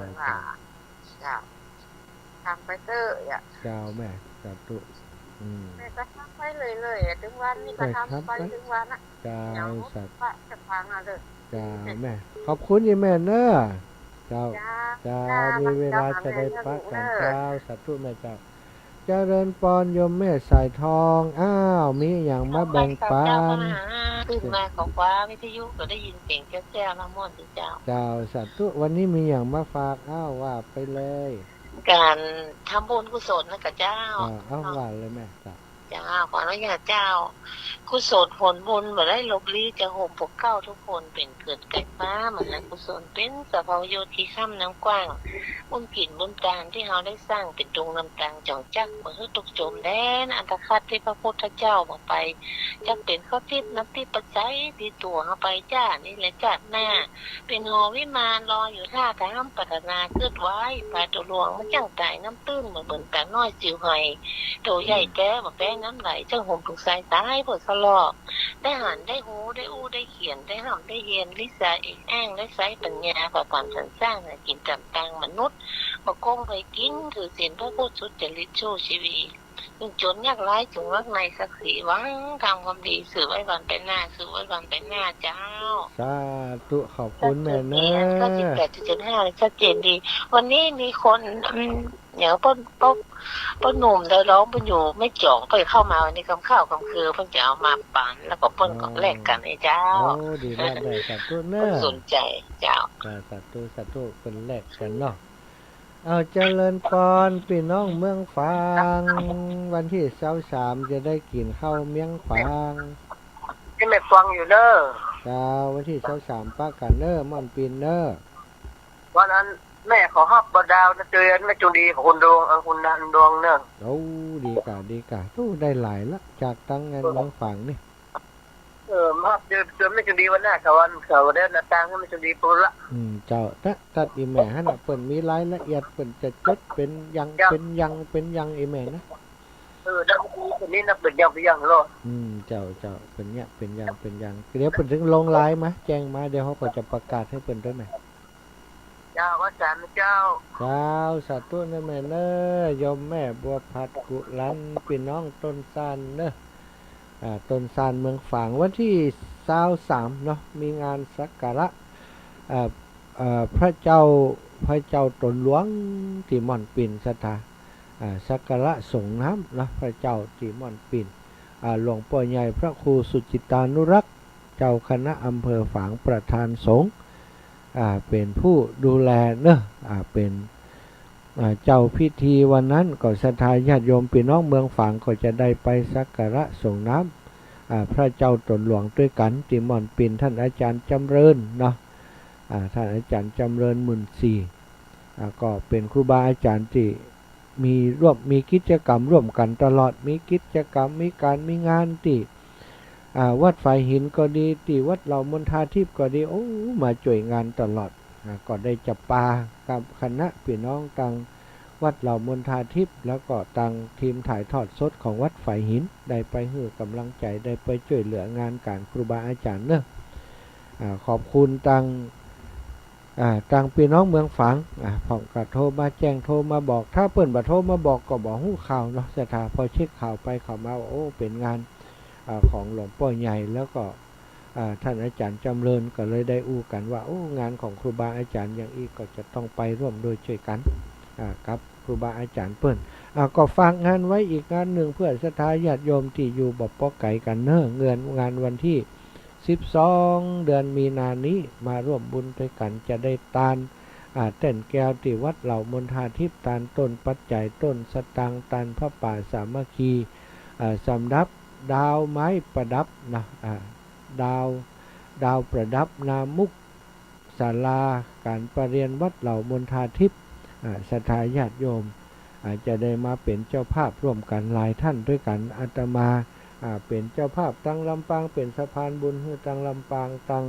าทำไปเตอร์เจ้าแม่สาธุแม่ก็ทำไปเลยถึงวันนี้ก็ทำไปถึงวันอ่ะเจ้าสาธุจะพังอ่ะเลยเจ้าแม่ขอบคุณยี่แม่เนอะเจ้ามีเวลาจะได้พักกันเจ้าสาธุแม่เจ้าเจริญปอนโยมแม่สายทองมีอย่างมาแบ่งปันขึ้นมาของฟ้าวิทยุก็ได้ยินเสียงแจ้วละม่อนเจ้าสาธุวันนี้มีอย่างมาฝากว่าไปเลยการทำบุญกุศลนะกับเจ้าว่าเลยแม่เจ้าขออนุญาตเจ้ากุศลผลบุญมาได้ลบลี้จะห่มปกเก้าทุกคนเป็นเกิดไก่ฟ้าเหมือนกุศลเป็นสภาวโยที่ข้ามน้ำกว้างบุญกินบุญการที่เราได้สร้างเป็นดวงน้ำตาลจ่องจักเหมือนตกจมแดนอันตรคัดที่พระพุทธเจ้าบอกไปจักเป็นข้อทิพย์น้ำที่ปัจจัยที่ตัวเข้าไปจ้านี่แหละจัดหน้าเป็นหอวิมานรออยู่ท่าทางปัฒนาเกิดไว้ปลายตัวหลวงมันจังไก่น้ำตื้นเหมือนแต่น้อยจิ๋วไห้ตัวใหญ่แก้แบบแป้น้ำไหลเจ้าห่มถูกสายตายปวดสลอกได้หันได้หูได้อู้ได้เขียนได้ห่ำได้เย็นลิซ่าเอกอ้างได้ไซปัญญาฝ่าฝันสรรสร้างกินจำตังมนุษย์ประกงไปกินถือศีลพระพุทธสุจริตโชชีวีจนยากไร้ถึงรักในศักดิ์ศรีหวังทำความดีสื่อไว้วันเป็นหน้าเจ้าสาธุขอบคุณแม่เนอะก็18.75ชัดเจนดีวันนี้มีคนอย่างป้นหนุ่มได้ร้องป้นอยู่ไม่จ่องก็เข้ามาวันนี้คำข้าวคำคือเพิ่งจะเอามาปั่นแล้วก็ป้นก็แลกกันไอ้เจ้าโอ้ดีมากเลยสาธุเนอะสนใจเจ้าสาธุเป็นแลกกันเนาะเจริญพรพี่น้องเมืองฝางวันที่23จะได้กินข้าวเมียงฝางที่แม่ฟังอยู่เด้อวันที่23ป้ากันเนอร์ม่อนปีนเนอร์วันนั้นแม่ขอฮับบดาวนะเตือนแม่จุดีของคุณดวงคุณนันดวงเนอะดีกะตู้ได้หลายละจากตั้งงานเมืองฝางนี่ฮับเตือนแม่จุดีวันหน้าเขาเดินหน้าต่างให้แม่จุดีปุ๊บละเจ้าตัดอีแม่ฮะน่ะเปิ่นมีรายละเอียดเปิ่นจะจดเป็นยังอีแม่นะดังคนนี้นับเป็นยังหรอเจ้าเป็นเนี่ยเป็นยังเดี๋ยวเปิ่นถึงลงไลน์มาแจ้งมาเดี๋ยวเขาก็จะประกาศให้เปิ่นด้วยแม่เจ้าวัดสามเจ้าสาธุนะแม่เนอะยมแม่บัวพัดกุลันพี่น้องต้นซานเนอะต้นซานเมืองฝางวันที่23เนาะมีงานสักการะพระเจ้าตนหลวงที่ม่อนปิ่นศรัทธาสักการะส่งน้ำนะพระเจ้าที่ม่อนปิ่นหลวงพ่อใหญ่พระครูสุจิตานุรักษ์ เจ้าคณะอำเภอฝางประธานสงฆ์เป็นผู้ดูแลเนอะเป็นเจ้าพิธีวันนั้นก็ศรัทธาญาติโยมพี่น้องเมืองฝางก็จะได้ไปสักการะส่งน้ำพระเจ้าตนหลวงด้วยกันติมอนปินท่านอาจารย์จำเริญเนาะท่านอาจารย์จำเริญหมื่นสี่ก็เป็นครูบาอาจารย์ที่มีกิจกรรมร่วมกันตลอดมีกิจกรรมมีงานที่วัดฝ่ายหินก็ดีที่วัดเหล่ามณฑาทิพย์ก็ดีโอ้มาช่วยงานตลอดก็ได้จับปากับคณะพี่น้องต่างวัดเหล่ามณฑาทิพย์แล้วก็ต่างทีมถ่ายทอดสดของวัดฝ่ายหินได้ไปให้กำลังใจได้ไปช่วยเหลืองานการครูบาอาจารย์เนอะขอบคุณต่างพี่น้องเมืองฝางผมก็โทรมาแจ้งโทรมาบอกถ้าเปิ่นบ่โทรมาบอกก็บอกหู้ข่าวเนาะสถาพอเช็คข่าวไปข่าวมาโอ้เป็นงานของหลวงพ่อใหญ่แล้วก็ท่านอาจารย์จำเริญก็เลยได้อู้กันว่าโอ้งานของครูบาอาจารย์อย่างอีกก็จะต้องไปร่วมโดยช่วยกันกับครูบาอาจารย์เปิ้นก็ฝากงานไว้อีกงานหนึ่งเพื่อศรัทธาญาติโยมที่อยู่บ่ปอไก่กันเนอะงานวันที่12 เดือนมีนานี้มาร่วมบุญด้วยกันจะได้ตาลเต้นแก้วที่วัดเหล่ามณฑาทิพย์ตาลต้นปัจจัยต้นสตังตาลพระป่าสามัคคีสำรับดาวไม้ประดับนะดาวประดับนามุกศาลาการประเรียนวัดเหล่ามณฑาทิพย์ศรัทธาญาติโยมจะได้มาเป็นเจ้าภาพร่วมกันหลายท่านด้วยกันอาตมาเป็นเจ้าภาพตั้งลำปางเป็นสะพานบุญให้ตั้งลำปางตั้ง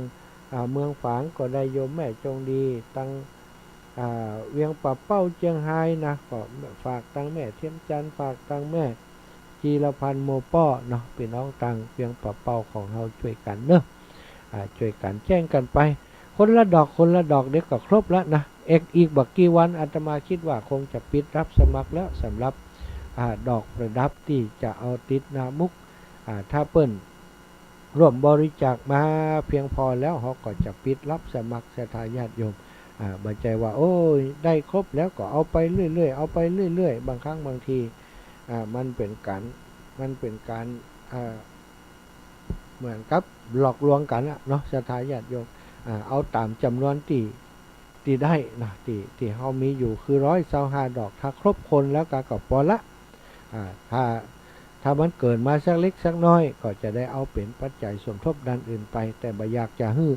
เมืองฝางก็ได้โยมแม่จงดีตั้งเวียงป่าเป้าเจียงไฮ้นะก็ฝากตั้งแม่เทียมจันทร์ฝากตั้งแม่จีรพันธ์โมป้อเนาะพี่น้องตั้งเวียงป่าเป้าของเราช่วยกันเนอะช่วยกันแจ้งกันไปคนละดอกเด็กก็ครบแล้วนะอีกบักกี่วันอาตมาคิดว่าคงจะปิดรับสมัครแล้วสำหรับดอกประดับที่จะเอาติดนามุกถ้าเปิ้นร่วมบริจาคมาเพียงพอแล้วเขาก็จะปิดรับสมัครศรัทธาญาติโยมบันใจว่าโอ้ยได้ครบแล้วก็เอาไปเรื่อยๆบางครั้งบางทีมันเป็นการเหมือนกับหลอกลวงกันเนาะศรัทธาญาติโยมเอาตามจำนวนที่ได้นะที่เขามีอยู่คือ125 ดอกถ้าครบคนแล้วก็พอละถ้ามันเกินมาสักเล็กสักน้อยก็จะได้เอาเป็นปัจจัยสมทบด้านอื่นไปแต่บ่อยากจะฮื้อ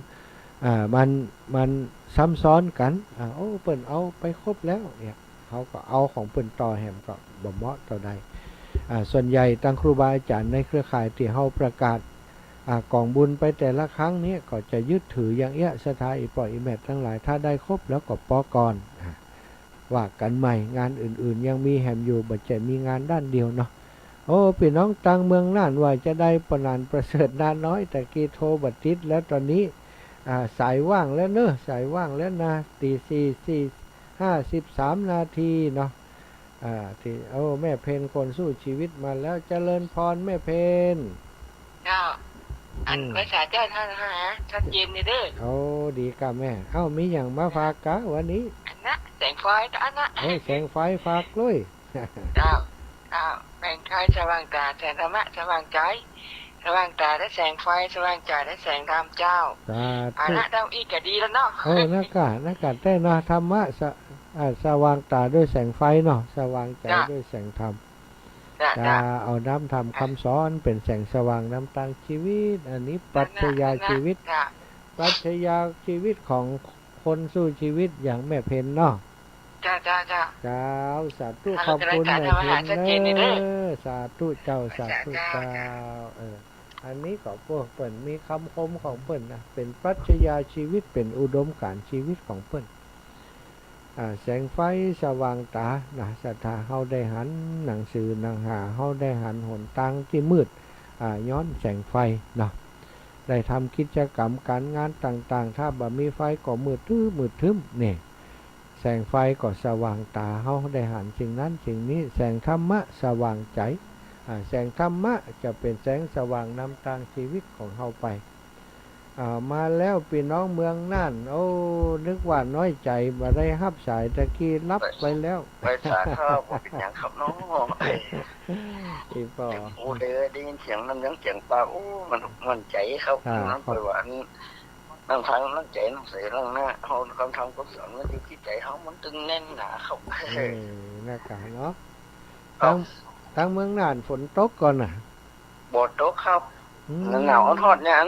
มันซ้ำซ้อนกันโอ้เปิ้นเอาไปครบแล้วเนี่ยเขาก็เอาของเปิ้นต่อแหมก็บ่เหมาะต่อใดส่วนใหญ่ตั้งครูบาอาจารย์ในเครือข่ายที่เขาประกาศกองบุญไปแต่ละครั้งนี้ก็จะยึดถืออย่างสถาอีปล่อยอีแมททั้งหลายถ้าได้ครบแล้วก็ปอก่อนว่ากันใหม่งานอื่นๆยังมีแหมอยู่บ่จะมีงานด้านเดียวเนาะโอ้พี่น้องต่างเมืองน่านว่าจะได้ประนานประเสริฐนานน้อยแต่กีโทบัดติดแล้วตอนนี้สายว่างแล้วเนอะสายว่างแล้วนะ4:53 นาทีเนาะที่แม่เพนคนสู้ชีวิตมาแล้วเจริญพรแม่เพนอันภาษาเจ้าท่านหาชัดเจนเลยเด้อโอ้ดีกับแม่มีอย่างมาฝากกะวันนี้อันนะแสงไฟอันนะแสงไฟฝากเลยแสงไฟสว่างตาแสงธรรมะสว่างใจสว่างตาได้แสงไฟสว่างใจได้แสงธรรมเจ้าอันนะดาวอีกก็ดีแล้วเนาะนักกะได้นะธรรมะสว่างตาด้วยแสงไฟเนาะสว่างใจด้วยแสงธรรมจะเอาน้ำทำคำสอนเป็นแสงสว่างน้ำตาชีวิตอันนี้ปรัชญาชีวิตของคนสู้ชีวิตอย่างแม่เพนเนาะจ้าสาธุขอบคุณแม่เพนเนสาธุเจ้าอันนี้ก็พวกเปิ้นมีคำคมของเปิ้นนะเป็นปรัชญาชีวิตเป็นอุดมการณ์ชีวิตของเปิ้นแสงไฟสว่างตาศรัทธาเฮาได้หันหนังสือหนังหาเฮาได้หันหนทางที่มืดย้อนแสงไฟได้ทำกิจกรรมการงานต่างๆถ้าบ่มีไฟก็มืดทึมนี่แสงไฟก็สว่างตาเฮาได้หันสิ่งนั้นสิ่งนี้แสงธรรมะสว่างใจแสงธรรมะจะเป็นแสงสว่างนำทางชีวิตของเฮาไป มาแล้วพี่น้องเมืองน่านโอ้นึกว่าน้อยใจมาได้รับสายตะกี้รับไปแล้ว ไปสาข้าวเป็นอย่างครับน้อง อีป่อ โอ้เด้อได้ยินเสียงน้ำยังเสียงปลาโอ้มันใจครับน้ำไปหวานน้ำทางน้ำใจน้ำใสน้ำหน้าเขาคำทำกุศลมันอยู่ที่ใจเขามันตึงแน่นหนาครับ น่ากาเนาะตั้งเมืองน่านฝนตกก่อนน่ะ บดโต๊ะครับหนาวทอดเนี่ย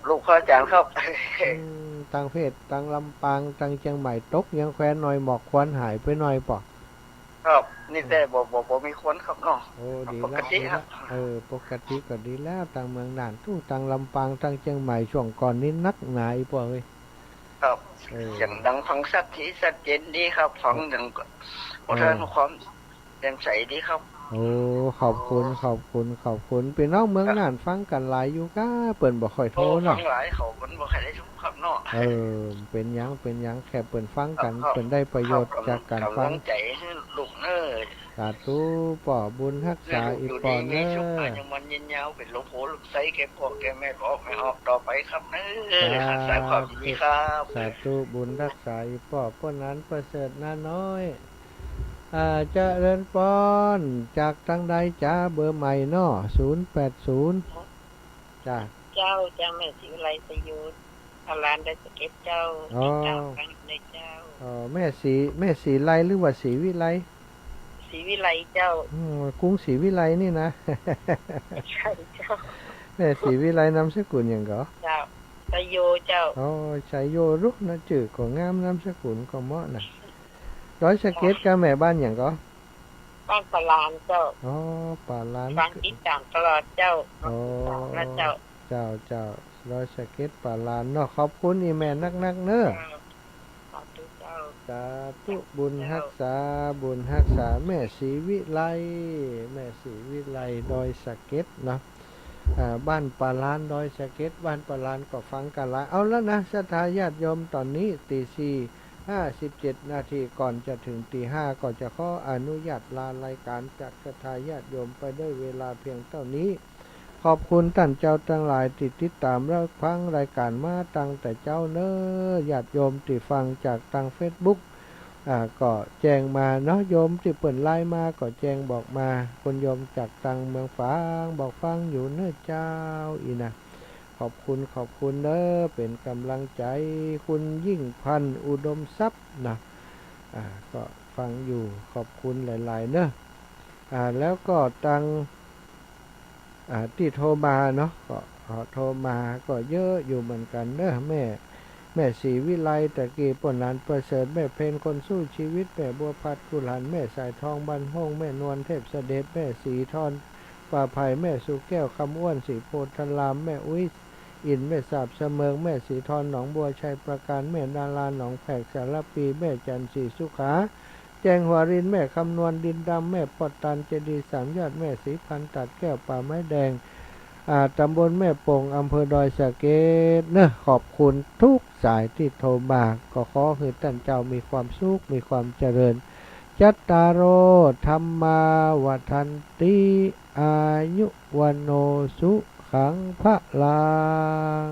ลูกพ่ออาจารย์ครับ ตั้งเพศตั้งลำปางตั้งเชียงใหม่ตกยังแควนหน่อยหมอกควันหายไปหน่อยป่อ ครับนี่แต่บ่มีคนครับเนาะ โอ้ดี ป แล้ ก ว ติ ดี ครั แล้ว บ ปกติก็ดีแล้วตั้งเมืองน่านตู้ตั้งลำปางตั้งเชียงใหม่ช่วงก่อนนี้นักหนาอีป่อเอ้ย ครับเสียงดังฟังชัดที่ชัดเจนดีครับฟังดังเพราะฉะนั้นความแจ่มใสดีครับ โอ้ขอบคุณพี่น้องเมืองน่านฟังกันหลายอยู่ก้าเปิ่นบ่ค่อยโทร ฟั เนาะ งหลายเขามันบ่ใครได้ชมครับเนาะ เป็นหยังแค่เปิ่นฟังกันเปิ่นได้ประโยชน์จากการฟัง กำลังใจให้ลูกเน้อ สาธุป่อบุญรักษาอี อยู่ ป่อ ดีมี เน้ สุข อ ยังมันยืนยาวเป็นหลวงพ่อลูกไสแก่พ่อแก่แม่ก็ออกไม่ออกต่อไปครับเน้อรักษาความดีครับ สาธุบุญรักษาอีป่อพ้นนั้นประเสริฐน้าน้อยเจริญปอนจากทางใดจ้าเบอร์ใหม่เนาะ080จ้า เจ้าแม่ศิวิไลประยุทธ์พลานได้สเก็ตเจ้าติดตามกันในเจ้า แม่สีไลหรือว่าสีวิไล ศิวิไลเจ้าก รุงศรีวิไลนี่นะ ใช่เจ้า แม่ศรีวิไลนามสกุลอย่างก็ เจ้าประโยเจ้า อ๋อชัยโยรุนะจื่อก็งามนามสกุลก็เหมาะนะร้อยสเก็ตกับแม่บ้านอย่างก็ บ้านปลานเจ้า อ๋อป่าล้าน ฟังติดตามตลอดเจ้า อ๋อ และเจ้า เจ้าร้อยสเก็ตป่าล้านเนาะขอบคุณอีแม่นักเน้อ ขอบคุณเจ้า สาธุบุญรักษาแม่ศรีวิไลดอยสะเก็ตเนาะบ้านปาลานดอยสะเก็ตบ้านปาลานก็ฟังกันละเอาแล้วนะศรัทธาญาติโยมตอนนี้4:57 นาทีก่อนจะถึง5ก็จะขออนุญาตลารายการจากศรัทธาญาติโยมไปด้วยเวลาเพียงเท่านี้ขอบคุณท่านเจ้าทั้งหลายที่ติดตามรับฟังรายการมาตั้งแต่เจ้าเน้อญาติโยมที่ฟังจากทาง Facebook ก็แจ้งมาเนาะโยมที่เปิดไลน์มาก็แจ้งบอกมาคนโยมจากทางเมืองฝางบอกฟังอยู่เน้อเจ้าอีนะขอบคุณเด้อเป็นกำลังใจคุณยิ่งพันธ์อุดมทรัพย์นะก็ฟังอยู่ขอบคุณหลายๆเน้อแล้วก็ทางที่โทรมาเนาะก็โทรมาก็เยอะอยู่เหมือนกันเด้อแม่ศรีวิไลตะกี้ปนหลานประเสริฐแม่เพนคนสู้ชีวิตแม่บัวพัดกุหลานแม่สายทองบันห้องแม่นวลเทพเสด็จแม่สีทอนป่าไผ่แม่สุแก้วคำอ้วนสีโพธารามแม่อุ้ยอินแม่สาบเสมิงแม่สีทอนหนองบัวชัยประการแม่นาลาหนองแผกสารปีแม่จันทร์สีสุขาแจงหัวรินแม่คำนวณดินดำแม่ปอดตันเจดีสามยอดแม่สีพันตัดแก้วป่าไม้แดงตำบลแม่โป่งอำเภอดอยสะเก็ดเนอะขอบคุณทุกสายที่โทรมาก็ขอให้ท่านเจ้ามีความสุขมีความเจริญจัตตารโอธรรมาวัฏันติอายุวันโนสุขังพระลัง